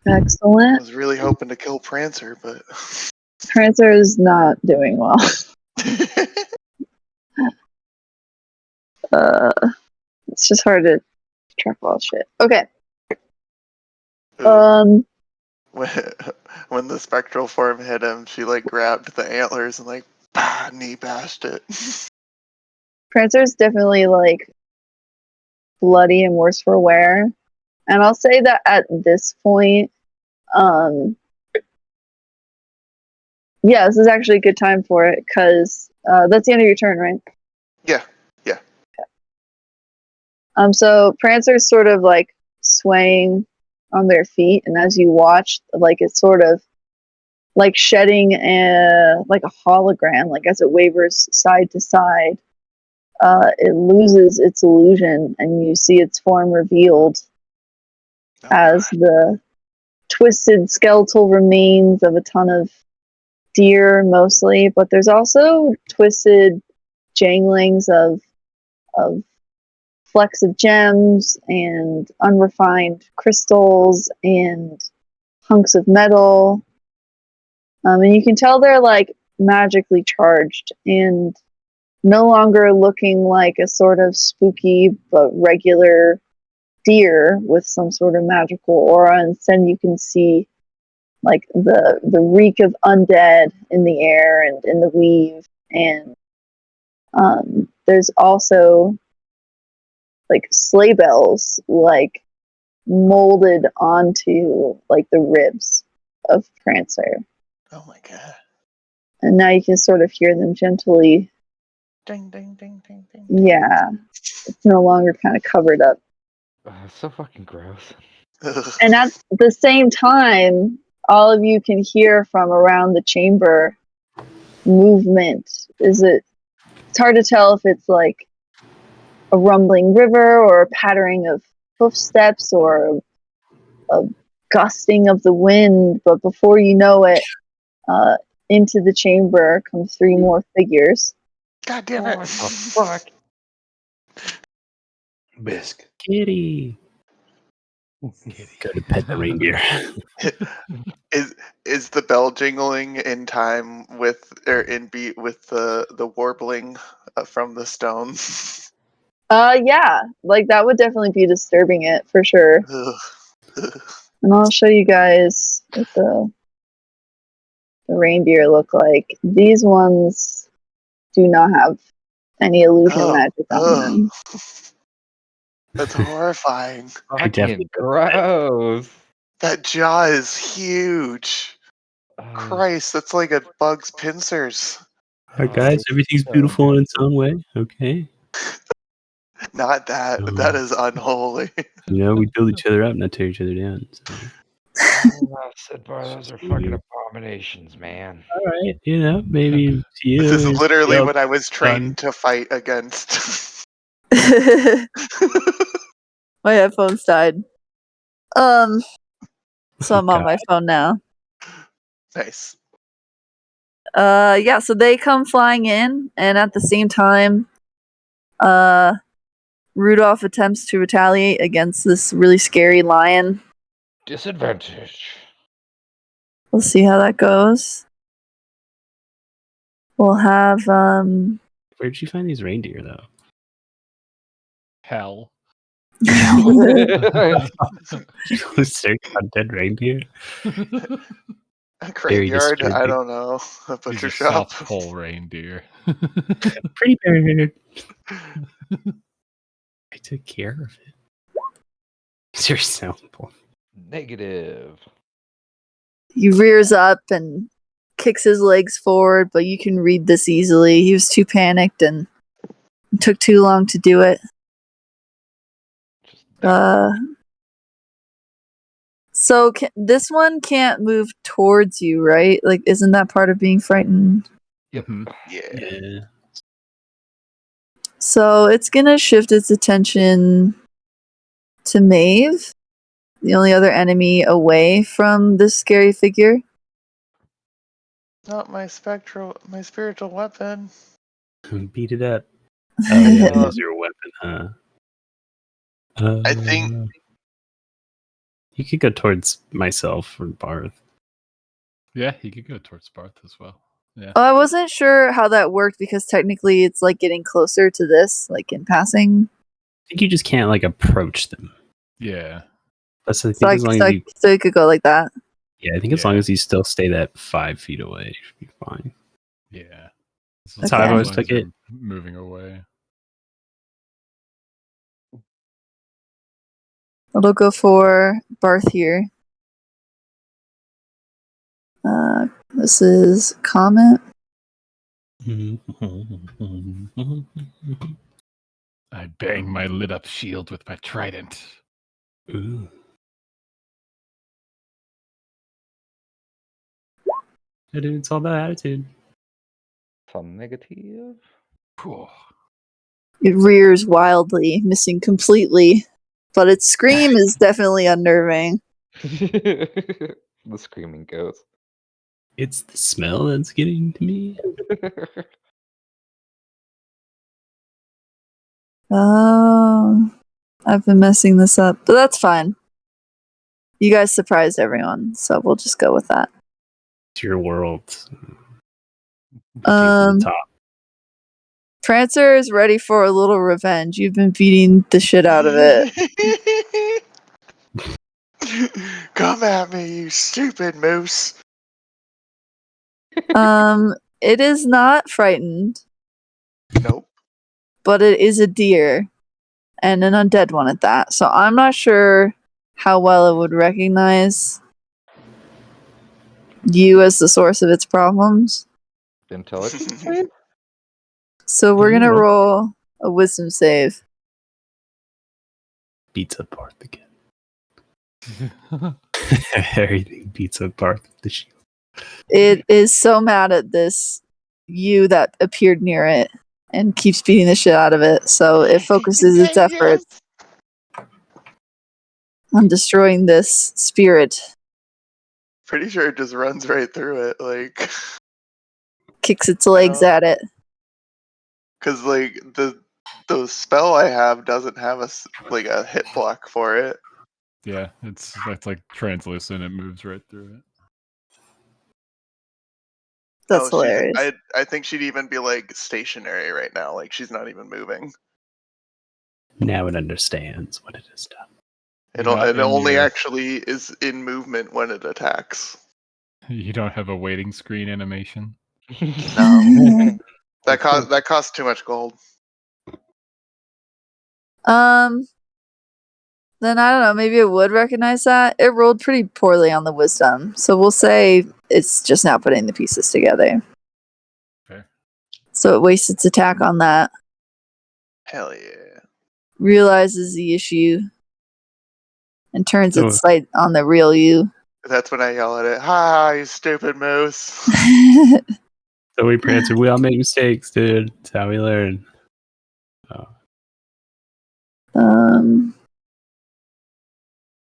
I Excellent. was really hoping to kill Prancer, but Prancer is not doing well. It's just hard to track all shit. Okay. When the spectral form hit him, she like grabbed the antlers and like knee bashed it. Prancer's definitely like bloody and worse for wear. And I'll say that at this point, yeah, this is actually a good time for it because that's the end of your turn, right? Yeah. So Prancer's sort of like swaying on their feet, and as you watch, like it's sort of like shedding like a hologram, like as it wavers side to side, it loses its illusion, and you see its form revealed as the twisted skeletal remains of a ton of deer, mostly, but there's also twisted janglings of flecks of gems and unrefined crystals and hunks of metal. And you can tell they're like magically charged and no longer looking like a sort of spooky but regular deer with some sort of magical aura. Instead, you can see like the reek of undead in the air and in the weave. And there's also like sleigh bells like molded onto like the ribs of Prancer. Oh my god. And now you can sort of hear them gently. Ding ding ding ding ding. Yeah. It's no longer kind of covered up. So fucking gross. And at the same time, all of you can hear from around the chamber movement. It's hard to tell if it's like a rumbling river or a pattering of footsteps or a gusting of the wind, but before you know it, into the chamber come three more figures. God damn it. What the fuck? Bisque. Kitty. Go to pet the reindeer. Is the bell jingling in time with or in beat with the warbling from the stones? Yeah, like that would definitely be disturbing it for sure. And I'll show you guys what the reindeer look like. These ones do not have any illusion magic on them. That's horrifying. Fucking gross. That jaw is huge. Christ, that's like a bug's pincers. Alright, guys, everything's beautiful in its own way. Okay. Not that. That is unholy. You know, we build each other up, not tear each other down. So. Said, boy, those are fucking abominations, man. All right, you know, maybe to you. This is literally else what I was trained to fight against. My headphones died. So I'm on my phone now. Nice. Yeah, so they come flying in, and at the same time, Rudolph attempts to retaliate against this really scary lion. Disadvantage. We'll see how that goes. We'll have Where'd you find these reindeer though? Hell. Search on dead reindeer. A graveyard? I don't know. A These butcher are shop. South Pole reindeer. Pretty bird. I took care of it. It's your sample. Negative. he rears up and kicks his legs forward, but you can read this easily. He was too panicked and it took too long to do it. Just die. So this one can't move towards you, right? Like, isn't that part of being frightened? Yep. Yeah. Yeah. So it's gonna shift its attention to Maeve, the only other enemy away from this scary figure. Not my spiritual weapon. Beat it up. Oh yeah, that was your weapon, huh? I think You could go towards myself or Barth. Yeah, he could go towards Barth as well. Yeah. I wasn't sure how that worked because technically it's like getting closer to this, like in passing. I think you just can't like approach them. Yeah. That's I think So as long as you you could go like that. yeah, I think as long as you still stay that 5 feet away, you should be fine. Yeah. That's how I've always took it. Moving away. It'll go for Barth here. This is comment. I bang my lit up shield with my trident. Ooh. Yeah, dude, it's all about attitude. Some negative. It rears wildly, missing completely, but its scream is definitely unnerving. The screaming ghost. It's the smell that's getting to me. Oh, I've been messing this up, but that's fine. You guys surprised everyone, so we'll just go with that. It's your world. Prancer is ready for a little revenge. You've been beating the shit out of it. Come at me, you stupid moose. It is not frightened. Nope. But it is a deer, and an undead one at that. So I'm not sure how well it would recognize you as the source of its problems. Intelligence. So we're gonna roll a wisdom save. Beats up Barth again. Everything beats up Barth with the shield. It is so mad at this you that appeared near it and keeps beating the shit out of it. So it focuses its efforts on destroying this spirit. Pretty sure it just runs right through it, like kicks its legs at it. Because like the spell I have doesn't have a hit block for it. Yeah, that's like translucent. It moves right through it. That's hilarious. I think she'd even be like stationary right now, like she's not even moving. Now it understands what it has done. It only actually is in movement when it attacks. You don't have a waiting screen animation? No. that costs too much gold. Then I don't know, maybe it would recognize that. It rolled pretty poorly on the wisdom. So we'll say it's just now putting the pieces together. Fair. So it wastes its attack on that. Hell yeah. Realizes the issue and turns its sight on the real you. That's when I yell at it, "Ha, you stupid moose." So we Prancer, we all make mistakes, dude. That's how we learn.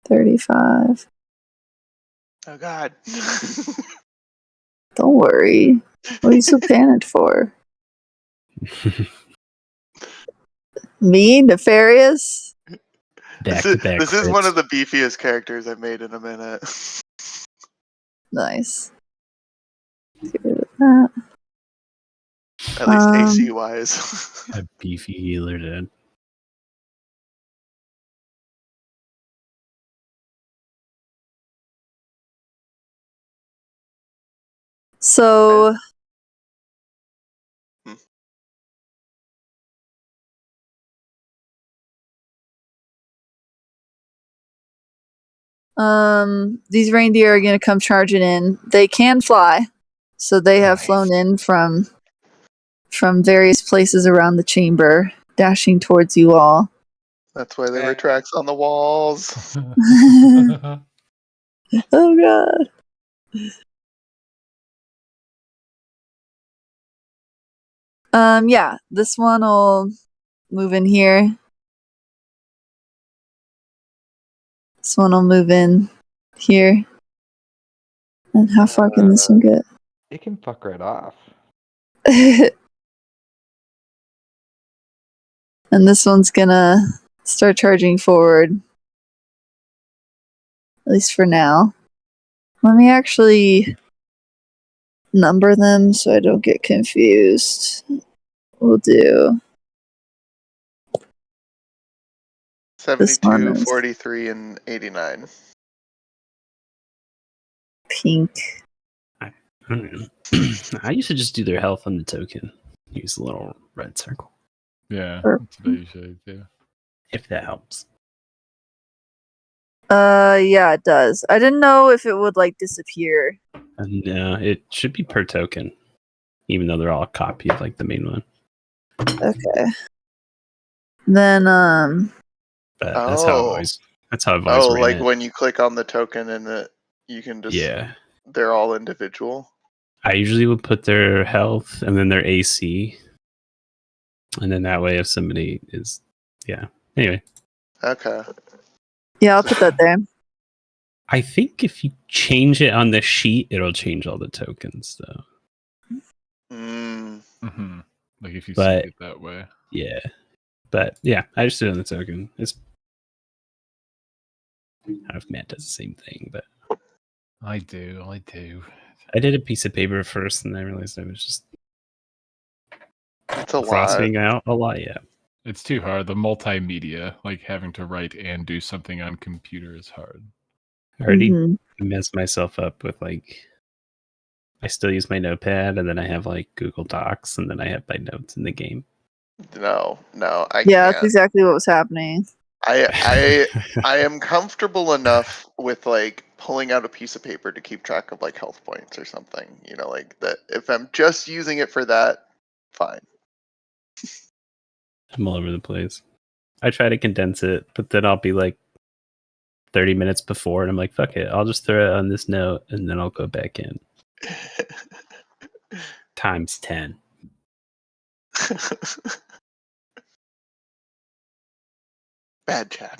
35. Oh god. Don't worry. What are you so panicked for? Me? Nefarious? This is one of the beefiest characters I've made in a minute. Nice. Get rid of that. At least AC wise. A beefy healer, dude. So these reindeer are gonna come charging in. They can fly, so they have flown in from various places around the chamber, dashing towards you all. That's why there were tracks on the walls. Oh god. Yeah, this one will move in here. This one will move in here. And how far can this one get? It can fuck right off. And this one's gonna start charging forward. At least for now. Let me actually number them so I don't get confused. We'll do 72, 43, and 89. Pink. I don't know. I used to just do their health on the token. Use the little red circle. Yeah, that's what I usually do. If that helps. Yeah, it does. I didn't know if it would like disappear. No, it should be per token. Even though they're all a copy of like the main one. Okay. Then But that's how I've always ran like it. when you click on the token and you can just they're all individual. I usually would put their health and then their AC. And then that way if somebody is Anyway. Okay. yeah, I'll put that there. I think if you change it on the sheet, it'll change all the tokens though. Mm-hmm. Like if you But, see it that way. Yeah. But yeah, I just did it on the token. I don't know if Matt does the same thing, but I do. I did a piece of paper first and I realized I was just It's a crossing lot. out a lot, yeah. It's too hard. The multimedia, like having to write and do something on computer is hard. I already messed myself up with like I still use my notepad and then I have like Google Docs and then I have my notes in the game. No, I Yeah, can't. that's exactly what was happening. I am comfortable enough with like pulling out a piece of paper to keep track of like health points or something. You know, like that. If I'm just using it for that, fine. I'm all over the place. I try to condense it, but then I'll be like 30 minutes before and I'm like, fuck it, I'll just throw it on this note and then I'll go back in. Times 10. Bad Chad.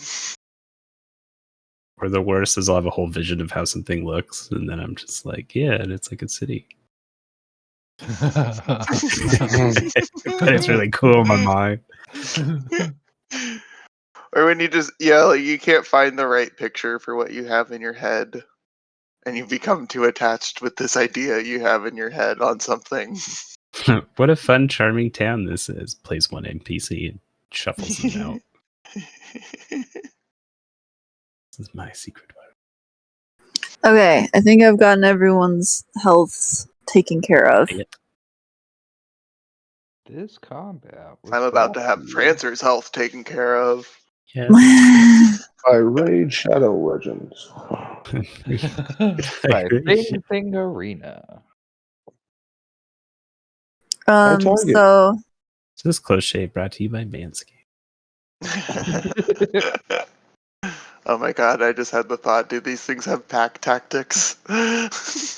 Or the worst is I'll have a whole vision of how something looks and then I'm just like, yeah, and it's like a city. But it's really cool in my mind. Or when you just like you can't find the right picture for what you have in your head, and you become too attached with this idea you have in your head on something. What a fun, charming town this is. Plays one NPC and shuffles them out. This is my secret weapon. Okay, I think I've gotten everyone's health taken care of. This combat. I'm about to have Prancer's health taken care of. Yeah. By Raid Shadow Legends. By Thing Arena. So this close shave brought to you by Manscaped. Oh my god, I just had the thought, do these things have pack tactics?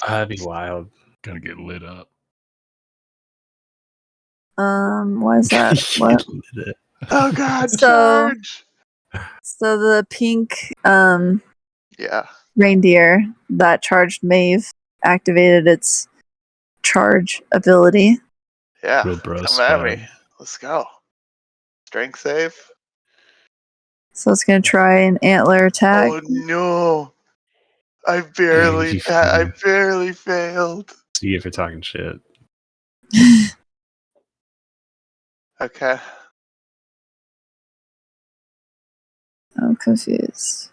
That'd be wild. Gonna get lit up. why is that? What? Oh god, charge! So the pink Yeah. reindeer that charged Maeve activated its charge ability. Yeah. Real bro Come swag. at me. Let's go. Strength save. So it's gonna try an antler attack. Oh no. I barely failed. See you for talking shit. Okay. I'm confused.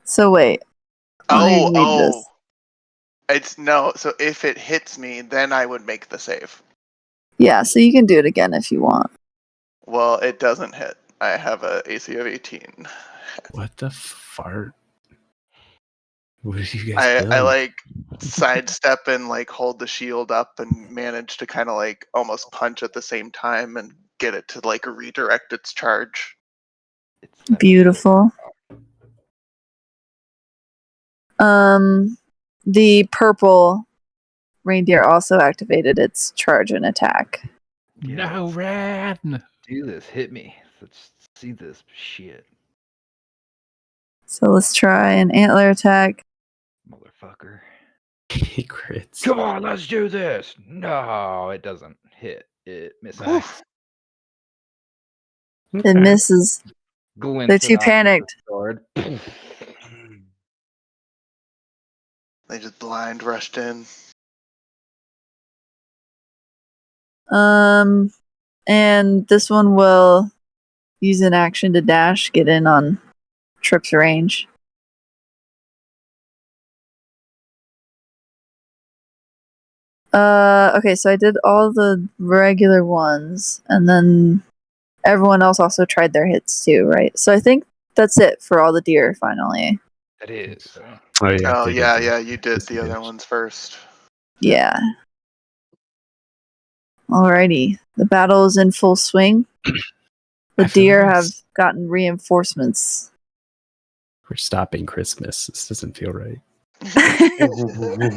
So wait. Let me read this. It's no. So if it hits me, then I would make the save. Yeah, so you can do it again if you want. Well, it doesn't hit. I have a AC of 18. What the fart? What did you guys build? I like sidestep and like hold the shield up and manage to kind of like almost punch at the same time and get it to like redirect its charge. Beautiful. The purple reindeer also activated its charge and attack. No, ran. Do this. Hit me. Let's see this shit. So let's try an antler attack. Motherfucker. He crits. Come on, let's do this. No, it doesn't hit. It misses. It misses. They're too panicked. Sword. They just blind rushed in. And this one will use an action to dash, get in on Trip's range. Okay, so I did all the regular ones, and then everyone else also tried their hits too, right? So I think that's it for all the deer, finally. That is. Oh yeah. Oh they did yeah, the yeah. You did the other disadvantage. ones first. Yeah. Alrighty. The battle is in full swing. The I feel deer like have gotten reinforcements. we're stopping Christmas. This doesn't feel right.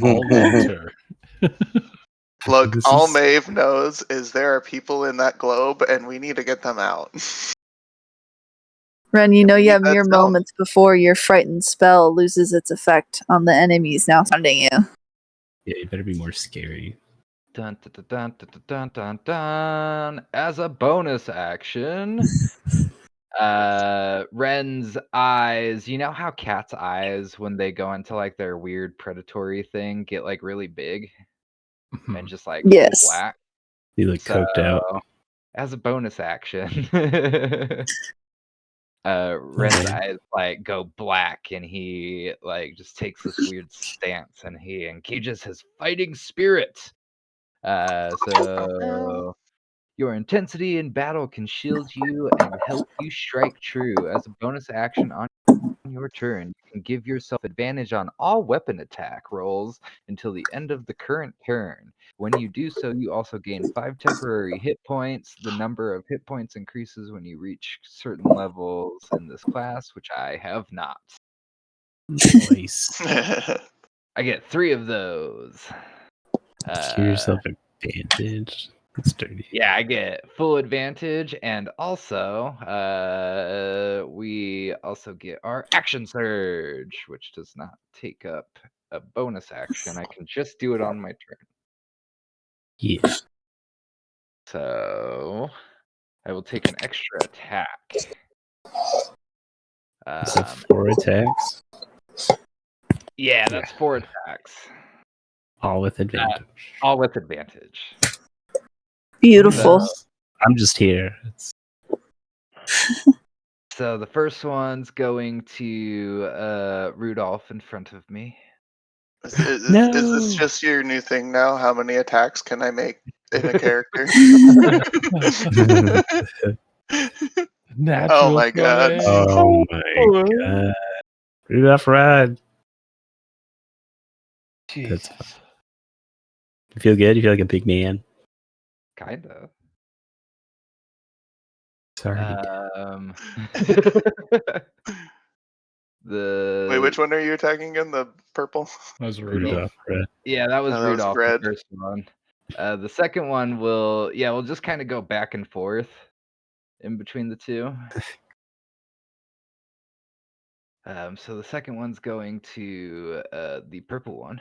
All winter. Look, This all is- Maeve knows is there are people in that globe, and we need to get them out. Ren, you know we you need have that mere zone. moments before your frightened spell loses its effect on the enemies now surrounding you. Yeah, you better be more scary. Dun, dun, dun, dun, dun, dun, dun, dun. As a bonus action, Ren's eyes. You know how cats' eyes, when they go into like their weird predatory thing, get like really big and just like Yes. full black. You look coked out. As a bonus action, Ren's eyes like go black, and he like just takes this weird stance, and he engages his fighting spirit. So your intensity in battle can shield you and help you strike true. As a bonus action on your turn, you can give yourself advantage on all weapon attack rolls until the end of the current turn. When you do so, you also gain 5 temporary hit points. The number of hit points increases when you reach certain levels in this class, which I have not. Nice. I get 3 of those. Give yourself advantage. That's dirty. Yeah, I get full advantage, and also we also get our action surge, which does not take up a bonus action. I can just do it on my turn. Yeah. So I will take an extra attack. Is that 4 attacks? Yeah, that's 4 attacks. All with advantage. All with advantage. Beautiful. I'm just here. So the first one's going to Rudolph in front of me. Is No. this just your new thing now? How many attacks can I make in a character? Natural Oh my god. 20. Oh my god. Rudolph ride. That's fun. You feel good? You feel like a big man? Kinda. Sorry. Wait, which one are you attacking again? The purple? That was Rudolph. Rudolph red. Yeah, that was Oh, that was Rudolph, red. the first one. The second one we'll just kind of go back and forth in between the two. So the second one's going to the purple one.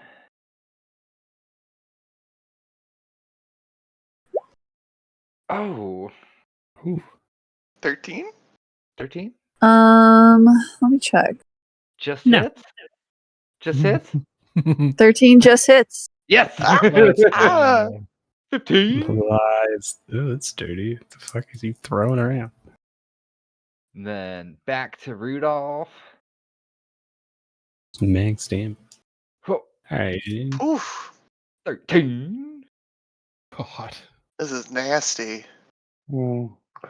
Oh, 13? 13? Let me check. Just No. hits? Just hits? 13 just hits. Yes! Ah! 15! Lies. Oh, that's dirty. What the fuck is he throwing around? And then back to Rudolph. Max damn. Oh, Alright. Oof. 13. God. This is nasty.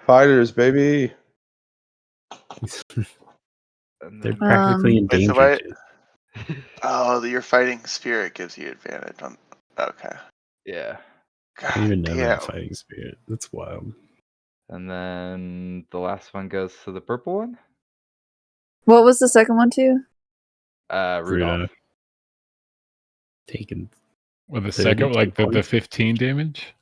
Fighters, baby. And They're then practically Wait, so endangered. oh, your fighting spirit gives you advantage on. Okay. yeah. I didn't God even know damn. that fighting spirit. That's wild. And then the last one goes to the purple one. What was the second one too? Rudolph. Rudolph. Taking. Well, the 32 second, like the points. 15 damage?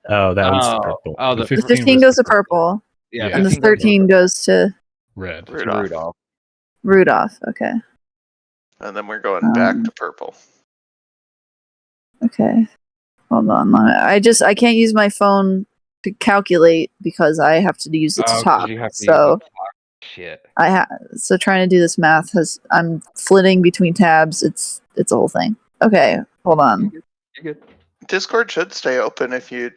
Oh, that one's the purple. Oh, The the The 15 15 was goes the to purple, yeah, Yeah. and the 15 goes 13 goes to red. to Rudolph. Rudolph. Rudolph. Okay. And then we're going back Um, to purple. Okay. Hold on. I can't use my phone to calculate because I have to use it to Oh, top. because you have to use the So clock. Shit. so trying to do this math I'm flitting between tabs. It's a whole thing. Okay. Hold on. You're good. Discord should stay open if you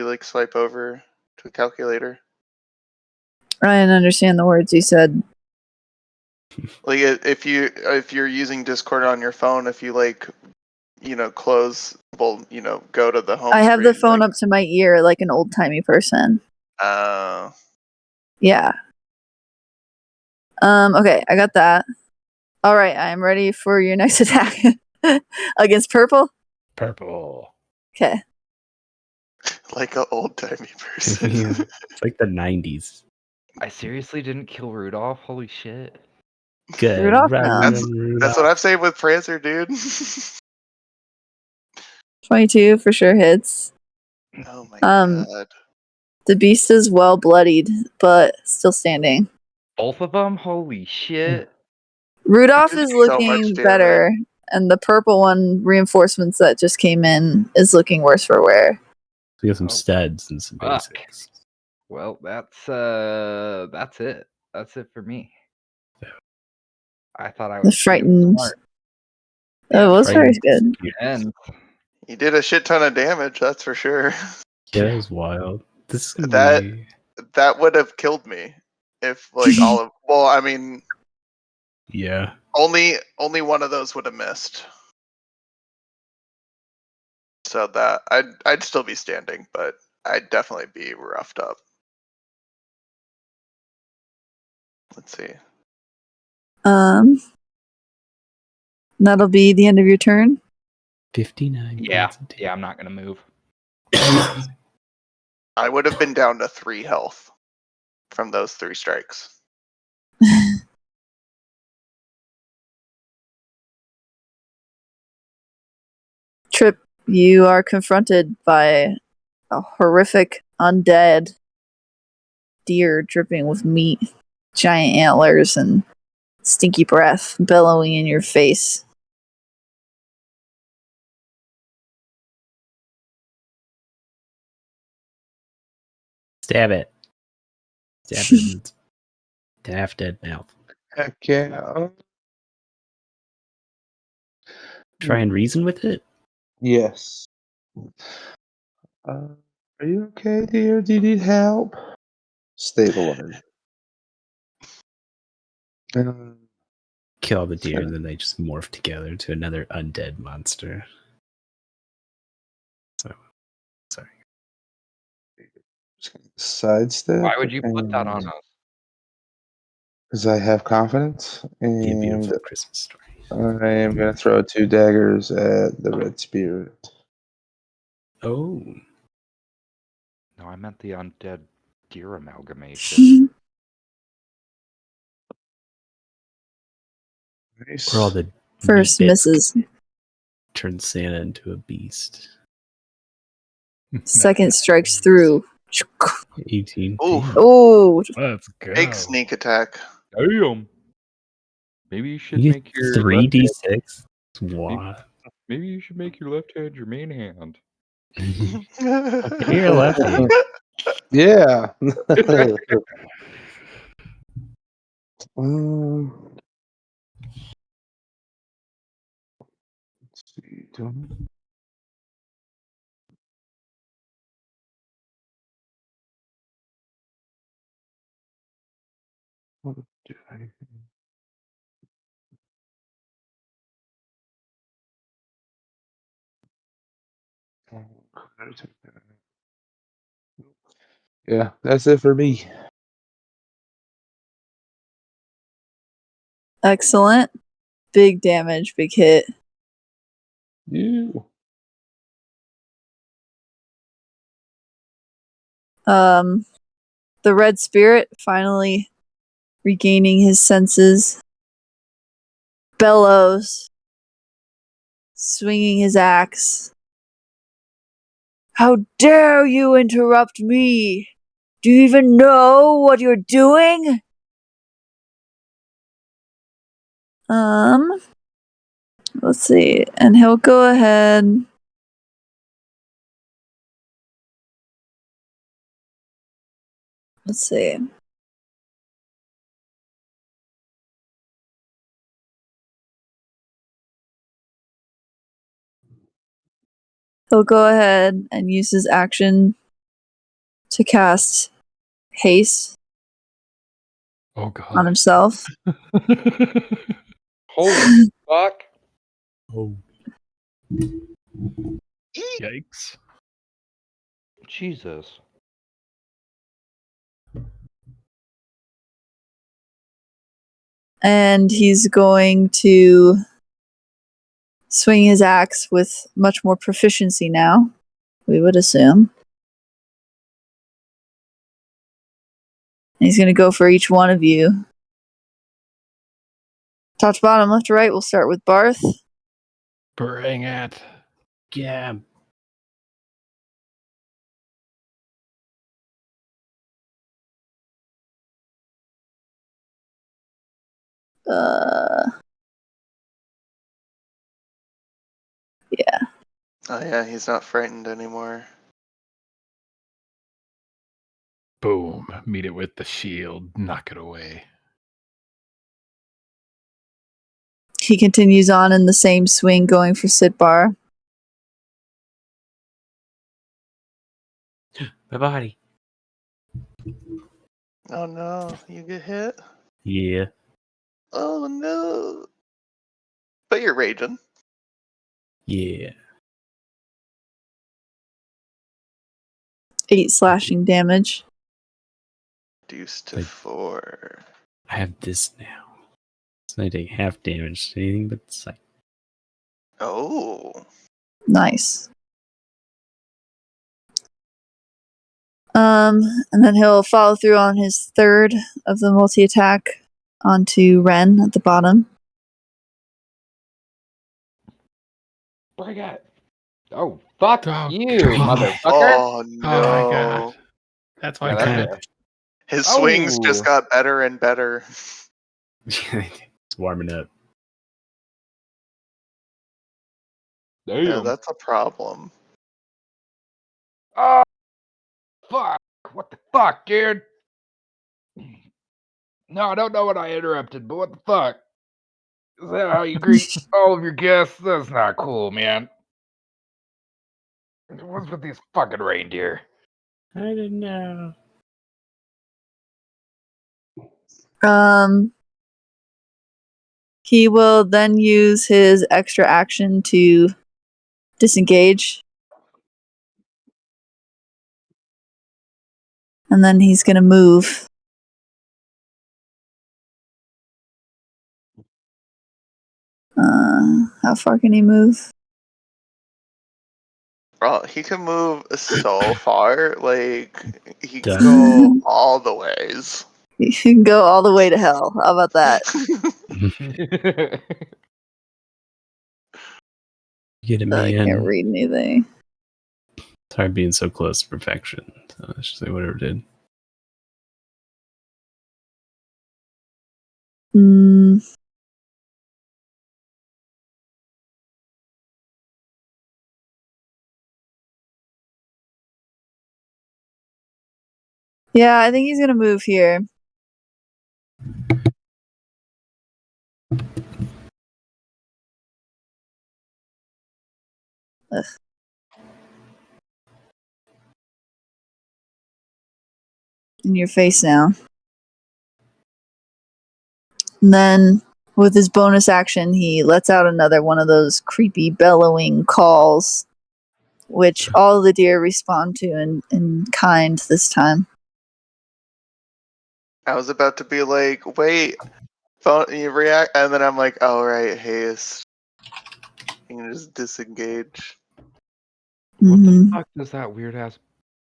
like swipe over to a calculator. I didn't understand the words you said. Like if you're using Discord on your phone, if you like, close, well, go to the home. I have the screen, phone like, up to my ear like an old timey person. Yeah. Okay, I got that. All right, I'm ready for your next attack against purple. Purple. Okay. like an old timey person. Yeah. It's like the 90s. I seriously didn't kill Rudolph. Holy shit. Good. Rudolph? Run, No. That's Rudolph. what I'm saying with Prancer, dude. 22 for sure hits. Oh my Um, god. The beast is well bloodied, but still standing. Both of them? Holy shit. Rudolph Did is so much looking damage. better, and the purple one, reinforcements that just came in, is looking worse for wear. We got some Oh, studs and some fuck. basics. Well, that's it. That's it for me. I thought I The was being frightened. smart. Oh, it was very Frightened good. And You did a shit ton of damage, that's for sure. Yeah, that was wild. This is gonna That be. that would have killed me if like all of well, I mean, Yeah. only one of those would have missed. So that I'd still be standing, but I'd definitely be roughed up. Let's see. That'll be the end of your turn. 59 yeah, points of damage. yeah, I'm not gonna move. I would have been down to 3 health from those 3 strikes. Trip, you are confronted by a horrific undead deer dripping with meat, giant antlers, and stinky breath bellowing in your face. Stab it. Stab it in its half dead mouth. Heck yeah. Try and reason with it? Yes. Are you okay, dear? Do you need help? Stabilize. Kill the deer, and then they just morph together to another undead monster. So, sorry. Sidestep. Why would you put that on us? Because I have confidence, Be a and beautiful Christmas story. I am going to throw 2 daggers at the red spirit. Oh. No, I meant the undead deer amalgamation. Nice. Where all the First meat bits misses. turn Santa into a beast. Second strikes through. 18. Ooh. Damn. Oh, Let's go. Big sneak attack. Damn. Maybe you should You make your get 3d6? Wow. maybe you should make your left hand your main hand. You're lefty. Yeah. um, doing? What did I? Yeah, that's it for me. Excellent. Big damage, big hit. You. The red spirit finally regaining his senses, bellows, swinging his axe. How dare you interrupt me? Do you even know what you're doing? Let's see. And he'll go ahead. Let's see. He'll go ahead and use his action to cast haste Oh on god. himself. Holy fuck! Oh, Yikes. Jesus. And he's going to swing his axe with much more proficiency now, we would assume. And he's going to go for each one of you. Top to bottom, left to right, we'll start with Barth. Bring it. yeah. Yeah. Oh yeah, he's not frightened anymore. Boom. Meet it with the shield. Knock it away. He continues on in the same swing, going for Sidbar. My body. Oh no, you get hit? Yeah. Oh no. But you're raging. Yeah. 8 slashing damage. Reduced to Like- 4. I have this now. So I take half damage to anything but sight. Oh. Nice. And then he'll follow through on his third of the multi-attack onto Ren at the bottom. Bring it. Oh, fuck Oh, you, God. motherfucker. Oh Oh my god. no. That's Yeah, why that's good. fair. His swings just Oh. got better and better. It's warming up. Damn. Yeah, that's a problem. Oh, fuck. What the fuck, dude? No, I don't know what I interrupted, but what the fuck? Is that how you greet all of your guests? That's not cool, man. What's with these fucking reindeer? I don't know. He will then use his extra action to disengage. And then he's going to move. How far can he move? Bro, he can move so far. Like, he can Done. go all the ways. He can go all the way to hell. How about that? Get a I can't man. read anything. It's hard being so close to perfection. So let's just say whatever it did. Yeah, I think he's going to move here. Ugh. In your face now. And then, with his bonus action, he lets out another one of those creepy bellowing calls, which all the deer respond to in kind this time. I was about to be like, wait, phone, you react, and then I'm like, oh right, haste. You can just disengage. What the Mhm. fuck does that weird ass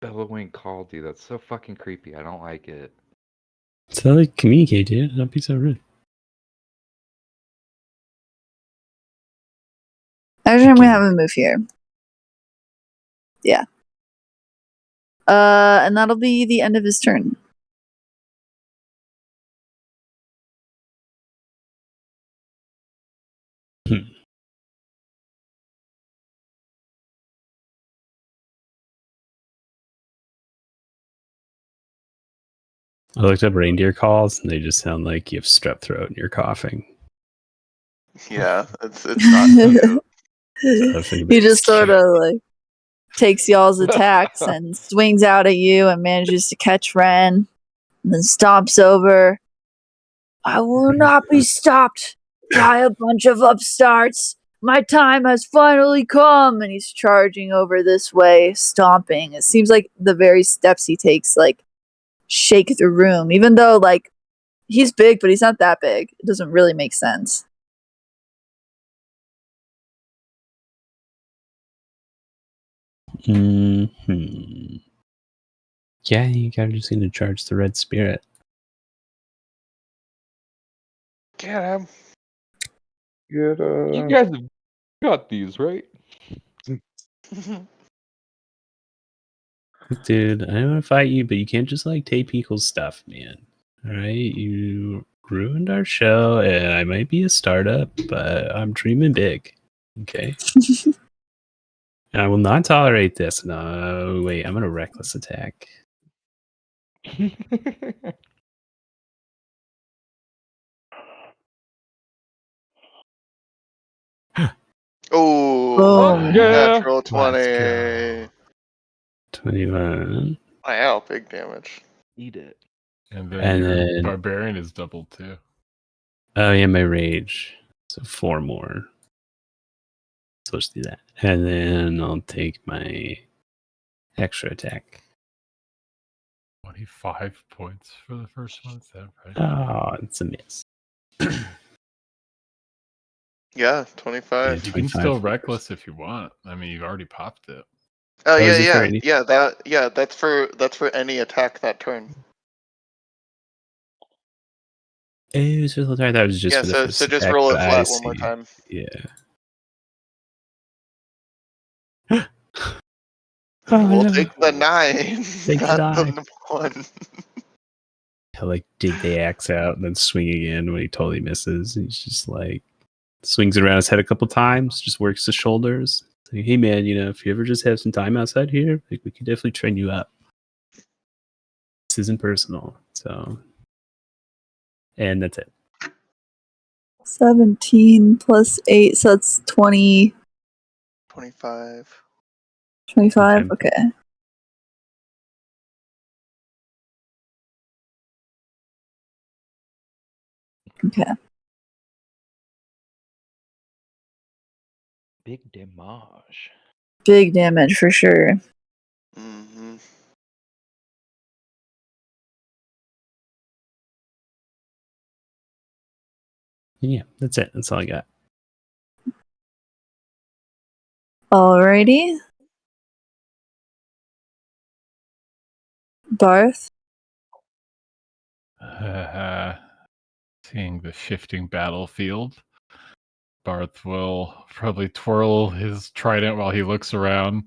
bellowing call do? That's so fucking creepy. I don't like it. So like communicate, dude. Don't be so rude. Actually, I'm gonna have him move here. Yeah. And that'll be the end of his turn. I looked up reindeer calls, and they just sound like you have strep throat and you're coughing. Yeah, it's not cute. He just sort of like takes y'all's attacks and swings out at you and manages to catch Ren, and then stomps over. I will not be stopped by a bunch of upstarts. My time has finally come, and he's charging over this way, stomping. It seems like the very steps he takes like shake the room, even though like he's big, but he's not that big. It doesn't really make sense. Mm-hmm. Yeah, you guys just need to charge the red spirit. Get him. Get You guys have got these, right? Dude, I don't want to fight you, but you can't just like take people's stuff, man. All right, you ruined our show, and I might be a startup, but I'm dreaming big. Okay, and I will not tolerate this. No, wait, I'm gonna reckless attack. Oh, Boom. Yeah. natural Let's 20. 21, Wow, big damage. Eat it. And then and your then barbarian is doubled too. oh yeah, my rage. So 4 more. Supposed to do that, and then I'll take my extra attack. 25 points for the first one. Is that right? Oh, it's a miss. Yeah, Yeah, 25. You can 25 still for the reckless if you want. I mean, you've already popped it. Oh Oh, yeah, is it for yeah, any- yeah. That's for any attack that turn. It was for the time. That was just Yeah, for the so first just attack, roll but it I flat one more see. time. Yeah. We'll no. take the 9, Take the not die. the 1. He'll like dig the axe out and then swing again when he totally misses. He's just like swings it around his head a couple times, just works the shoulders. Like, hey man, if you ever just have some time outside here, like we could definitely train you up. This isn't personal. So, and that's it. 17 plus 8, so that's 20. 25. 25? Okay. Okay. Big damage. Big damage for sure. Mm-hmm. Yeah, that's it. That's all I got. Alrighty. Barth. Seeing the shifting battlefield, Barth will probably twirl his trident while he looks around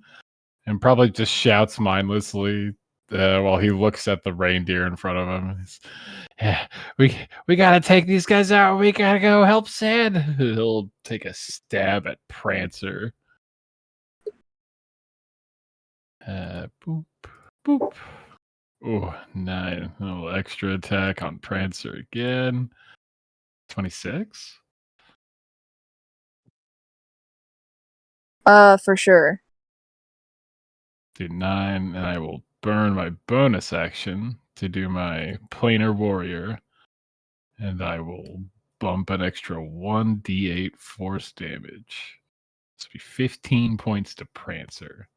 and probably just shouts mindlessly while he looks at the reindeer in front of him. Yeah, we gotta take these guys out. We gotta go help Sad. He'll take a stab at Prancer. Boop, boop. Oh, 9. A little extra attack on Prancer again. 26. For sure. Do 9, and I will burn my bonus action to do my planar warrior, and I will bump an extra 1d8 force damage. This will be 15 points to Prancer.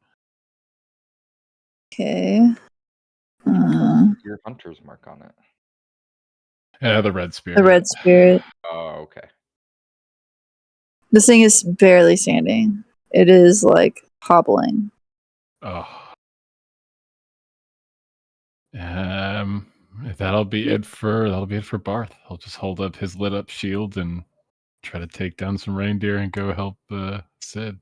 Okay. Your hunter's mark on it. The red spirit. The red spirit. Oh, okay. This thing is barely standing. It is like hobbling. Oh. That'll be it for Barth. I'll just hold up his lit up shield and try to take down some reindeer and go help Sid.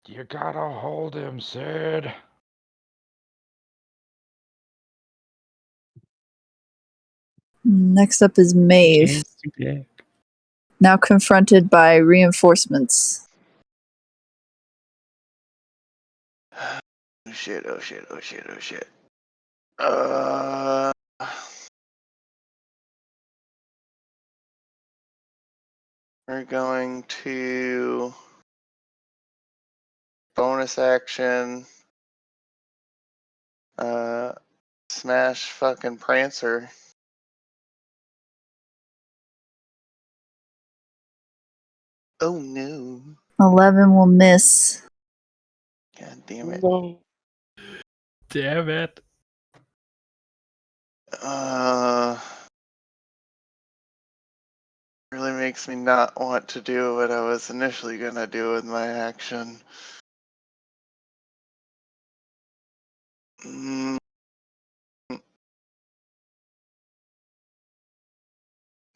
You gotta hold him, Sid. Next up is Maeve. Chance to get. Now confronted by reinforcements. Oh shit, oh shit, oh shit, oh shit. We're going to bonus action. Smash fucking Prancer. Oh no. 11 will miss. God damn it. No. Damn it. Really makes me not want to do what I was initially gonna do with my action.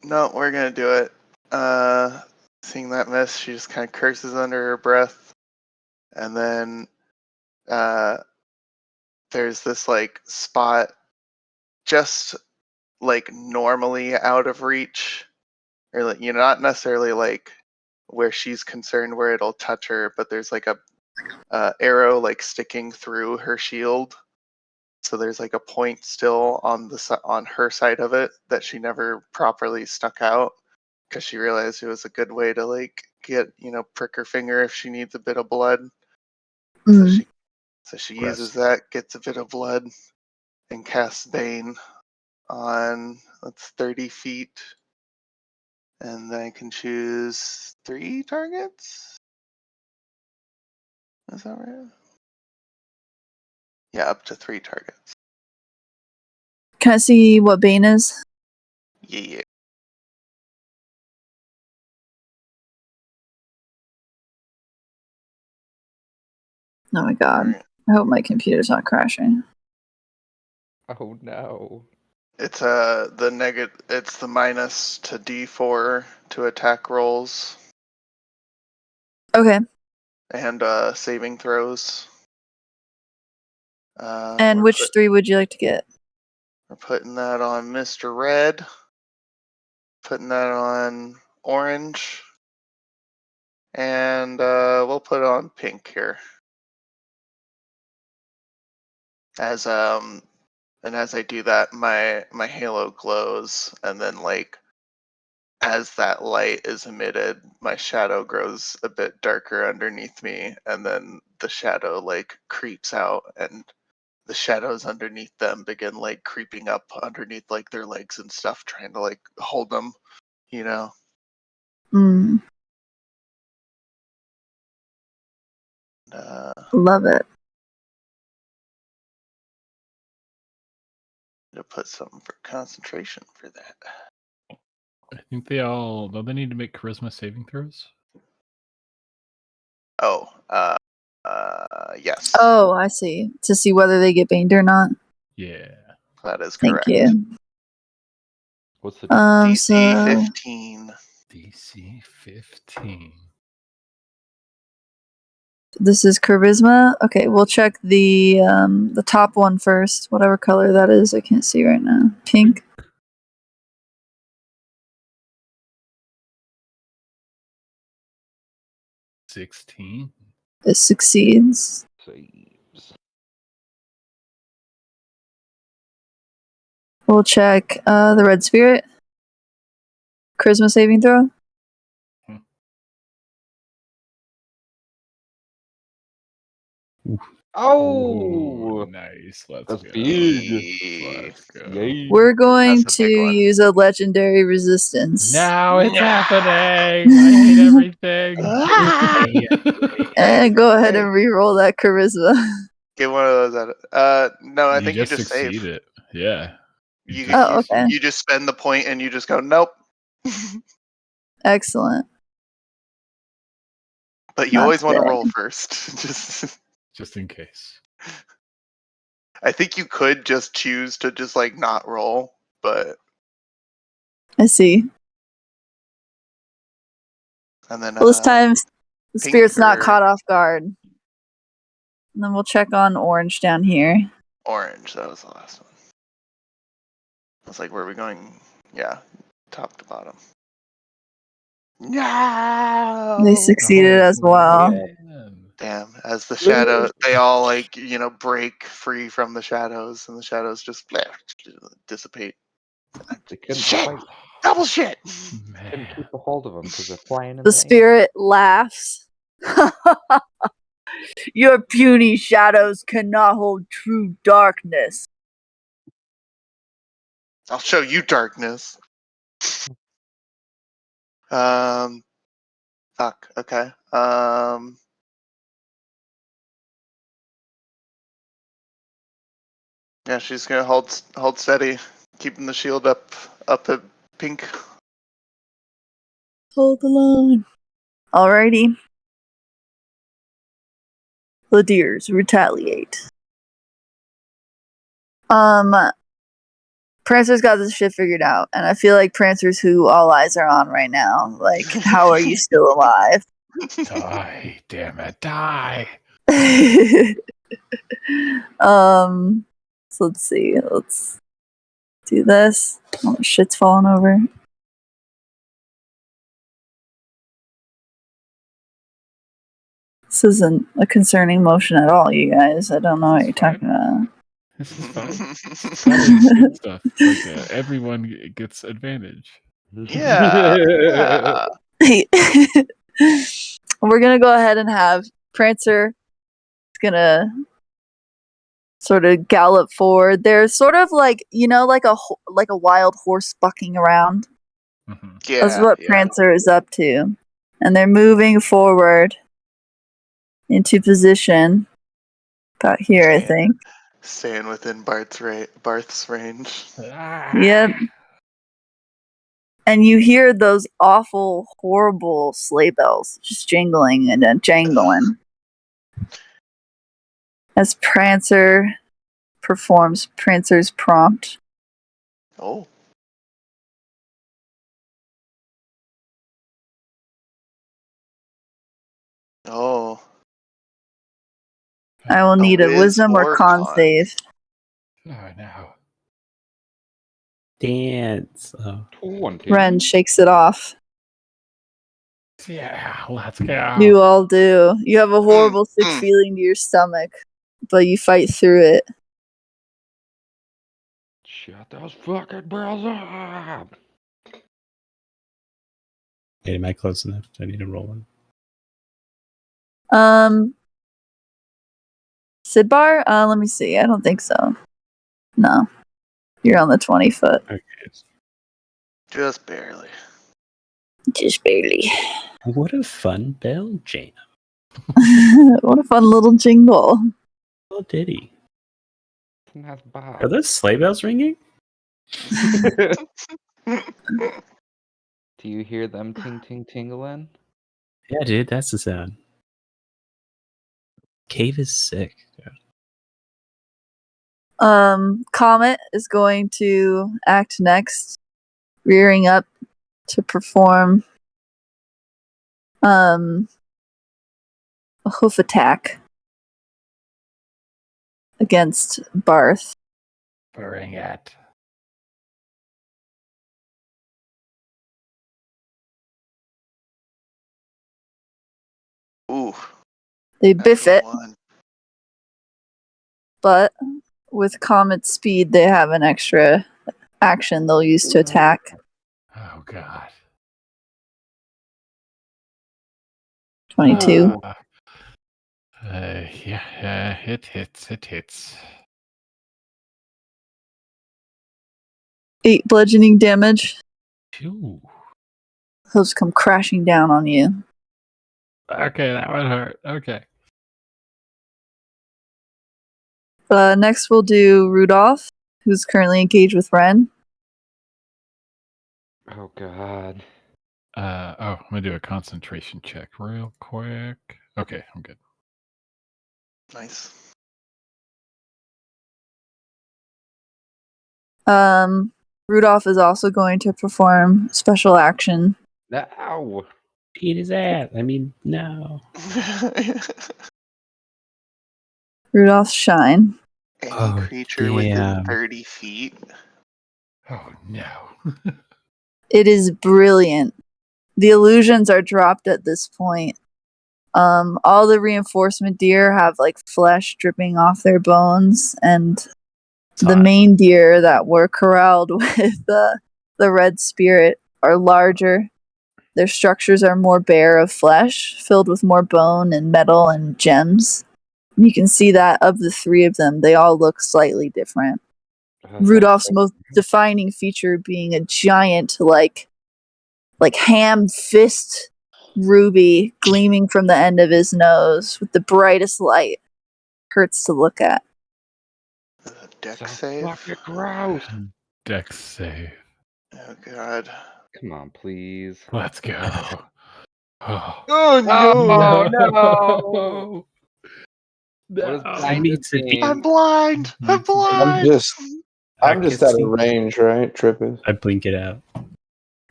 No, we're gonna do it. Seeing that miss, she just kind of curses under her breath, and then there's this like spot just like normally out of reach, or like, you know, not necessarily like where she's concerned where it'll touch her, but there's like a arrow like sticking through her shield, so there's like a point still on on her side of it that she never properly stuck out, because she realized it was a good way to like get, you know, prick her finger if she needs a bit of blood. Mm. So she Gross. uses that, gets a bit of blood, and casts Bane on, that's 30 feet. And then I can choose 3 targets? Is that right? Yeah, up to 3 targets. Can I see what Bane is? Yeah. Oh my god. Alright. I hope my computer's not crashing. Oh no. It's it's the minus to D4 to attack rolls Okay. and saving throws. And We're which 3 would you like to get? We're putting that on Mr. Red. Putting that on Orange. And we'll put it on Pink here. As and as I do that, my halo glows, and then like as that light is emitted, my shadow grows a bit darker underneath me, and then the shadow like creeps out, and the shadows underneath them begin like creeping up underneath like their legs and stuff, trying to like hold them, you know. Mm. Love it. To put something for concentration for that. I think don't they need to make charisma saving throws? Oh, yes. Oh, I see. To see whether they get baned or not. Yeah. That is Thank correct. you. What's the DC So 15. DC 15. this is charisma. Okay, we'll check the top one first. Whatever color that is, I can't see right now. Pink. 16. It succeeds. saves? We'll check the red spirit. Charisma saving throw. Oh, nice. Let's that's go. big. Let's go. Yay. We're going That's a to big one. use a legendary resistance. Now it's No. happening. I hate everything. Ah! And go ahead and re-roll that charisma. Get one of those out of no, I You think you just just succeed save. it. Yeah. You, just Oh, you, okay. you just spend the point and you just go, nope. Excellent. But you Not always want to today. roll first. just in case. I think you could just choose to just like not roll, but I see. and then Well, this time the pink spirit's not or caught off guard. And then we'll check on orange down here. orange. That was the last one. I was like, where are we going? Yeah, top to bottom. No. They succeeded as well. Damn, as the shadow, they all like, break free from the shadows and the shadows just dissipate. They couldn't Shit! quite Double shit! couldn't Man. keep a hold of them because they're flying in The the air. spirit laughs. Your puny shadows cannot hold true darkness. I'll show you darkness. Fuck, okay. Yeah, she's gonna hold steady, keeping the shield up at pink. Hold the line. Alrighty. The deers retaliate. Prancer's got this shit figured out, and I feel like Prancer's who all eyes are on right now. Like, how are you still alive? Die. Damn it. Die. So let's see. Let's do this. Oh, shit's falling over. This isn't a concerning motion at all, you guys. I don't know what you're talking about. This is fine. Probably just good stuff. Like everyone gets advantage. Yeah. We're gonna go ahead and have Prancer gonna sort of gallop forward. They're sort of like like a wild horse bucking around. Mm-hmm. Yeah. That's what Prancer is up to, and they're moving forward into position. About here, I think. Staying within Barth's range. Yep. And you hear those awful, horrible sleigh bells just jingling and then jangling as Prancer performs Prancer's prompt. Oh. Oh. I will need a whiz wisdom or con save. Oh, no. Dance. Oh. 20. Ren shakes it off. Yeah, let's go. You all do. You have a horrible sick feeling to your stomach, but you fight through it. Shut those fucking barrels up! Hey, am I close enough? Do I need to roll one? Sidbar? Let me see. I don't think so. No. You're on the 20 foot. Okay. Just barely. Just barely. What a fun bell jam. What a fun little jingle. Oh, ditty. That's Bob. Are those sleigh bells ringing? Do you hear them ting ting tingling? Yeah, dude, that's the sound. Cave is sick. Comet is going to act next, rearing up to perform a hoof attack against Barth. Bring it. Ooh. They biff it, One. but with Comet's speed, they have an extra action they'll use to attack. Oh, God. 22. It hits. 8 bludgeoning damage. Ooh. He'll just come crashing down on you. Okay, that would hurt. Okay. Next, we'll do Rudolph, who's currently engaged with Ren. Oh god. I'm gonna do a concentration check real quick. Okay, I'm good. Nice. Rudolph is also going to perform special action. Ow. Beat his ass. I mean, no. Rudolph's Shine. Any Oh, creature within damn. 30 feet. Oh no. It is brilliant. The illusions are dropped at this point. All the reinforcement deer have like flesh dripping off their bones, and the main deer that were corralled with the red spirit are larger. Their structures are more bare of flesh, filled with more bone and metal and gems. You can see that of the 3 of them, they all look slightly different. Rudolph's most defining feature being a giant, like ham fist ruby gleaming from the end of his nose with the brightest light. Hurts to look at. Deck So save. fucking gross. Dex save. Oh god. Come on, please. Let's go. Oh, Oh Oh no! no! What does No. I need to be. I'm blind! I'm blind! I'm just out of range, right? Tripping. I blink it out.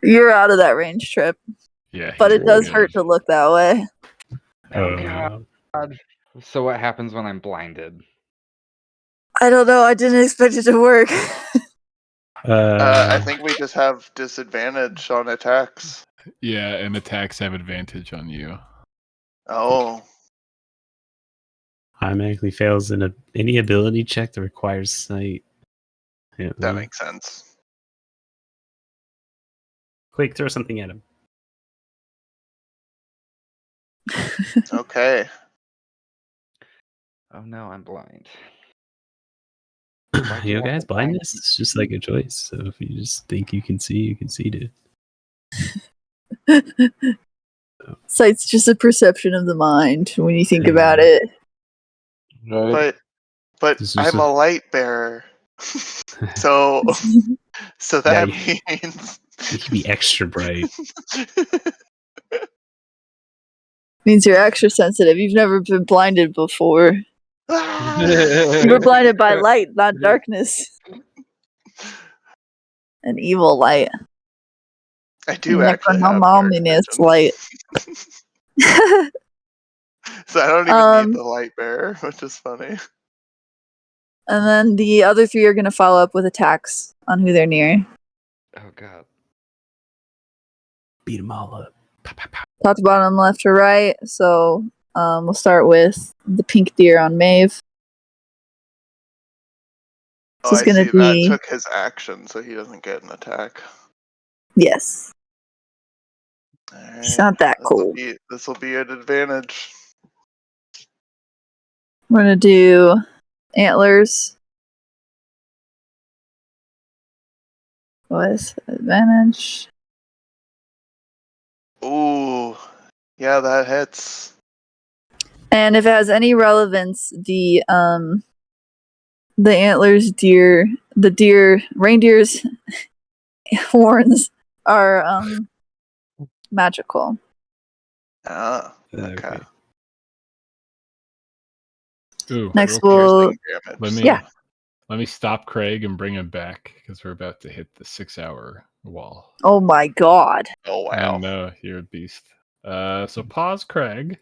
You're out of that range, Trip, Yeah, but he's it does good. hurt to look that way. Oh god. So what happens when I'm blinded? I don't know. I didn't expect it to work. I think we just have disadvantage on attacks. Yeah, and attacks have advantage on you. Oh. automatically fails in any ability check that requires sight. Yeah, That makes sense. Quick, throw something at him. Okay. Oh no, I'm blind. You know, guys, blindness is just like a choice. So if you just think you can see, dude. Sight's just a perception of the mind when you think Yeah. about it. Right. But This is I'm a light bearer. So that means it can be extra bright. Means you're extra sensitive. You've never been blinded before. You were blinded by light, not darkness. An evil light. I do actually have dark Necronominous vision. light. So I don't even need the light bearer, which is funny. And then the other 3 are going to follow up with attacks on who they're near. Oh god. Beat them all up. Top to bottom, left to right. So we'll start with the pink deer on Maeve. Oh, This is going to be... That took his action, so he doesn't get an attack. Yes. Right. It's not that cool. This will be an advantage. We're going to do antlers with advantage. Ooh. Yeah, that hits. And if it has any relevance, the antlers reindeer's horns are magical. Ah, okay. Ooh, Next real quick, we'll let me stop Craig and bring him back because we're about to hit the 6-hour wall. Oh my god. Oh I wow. know, you're a beast. So pause Craig.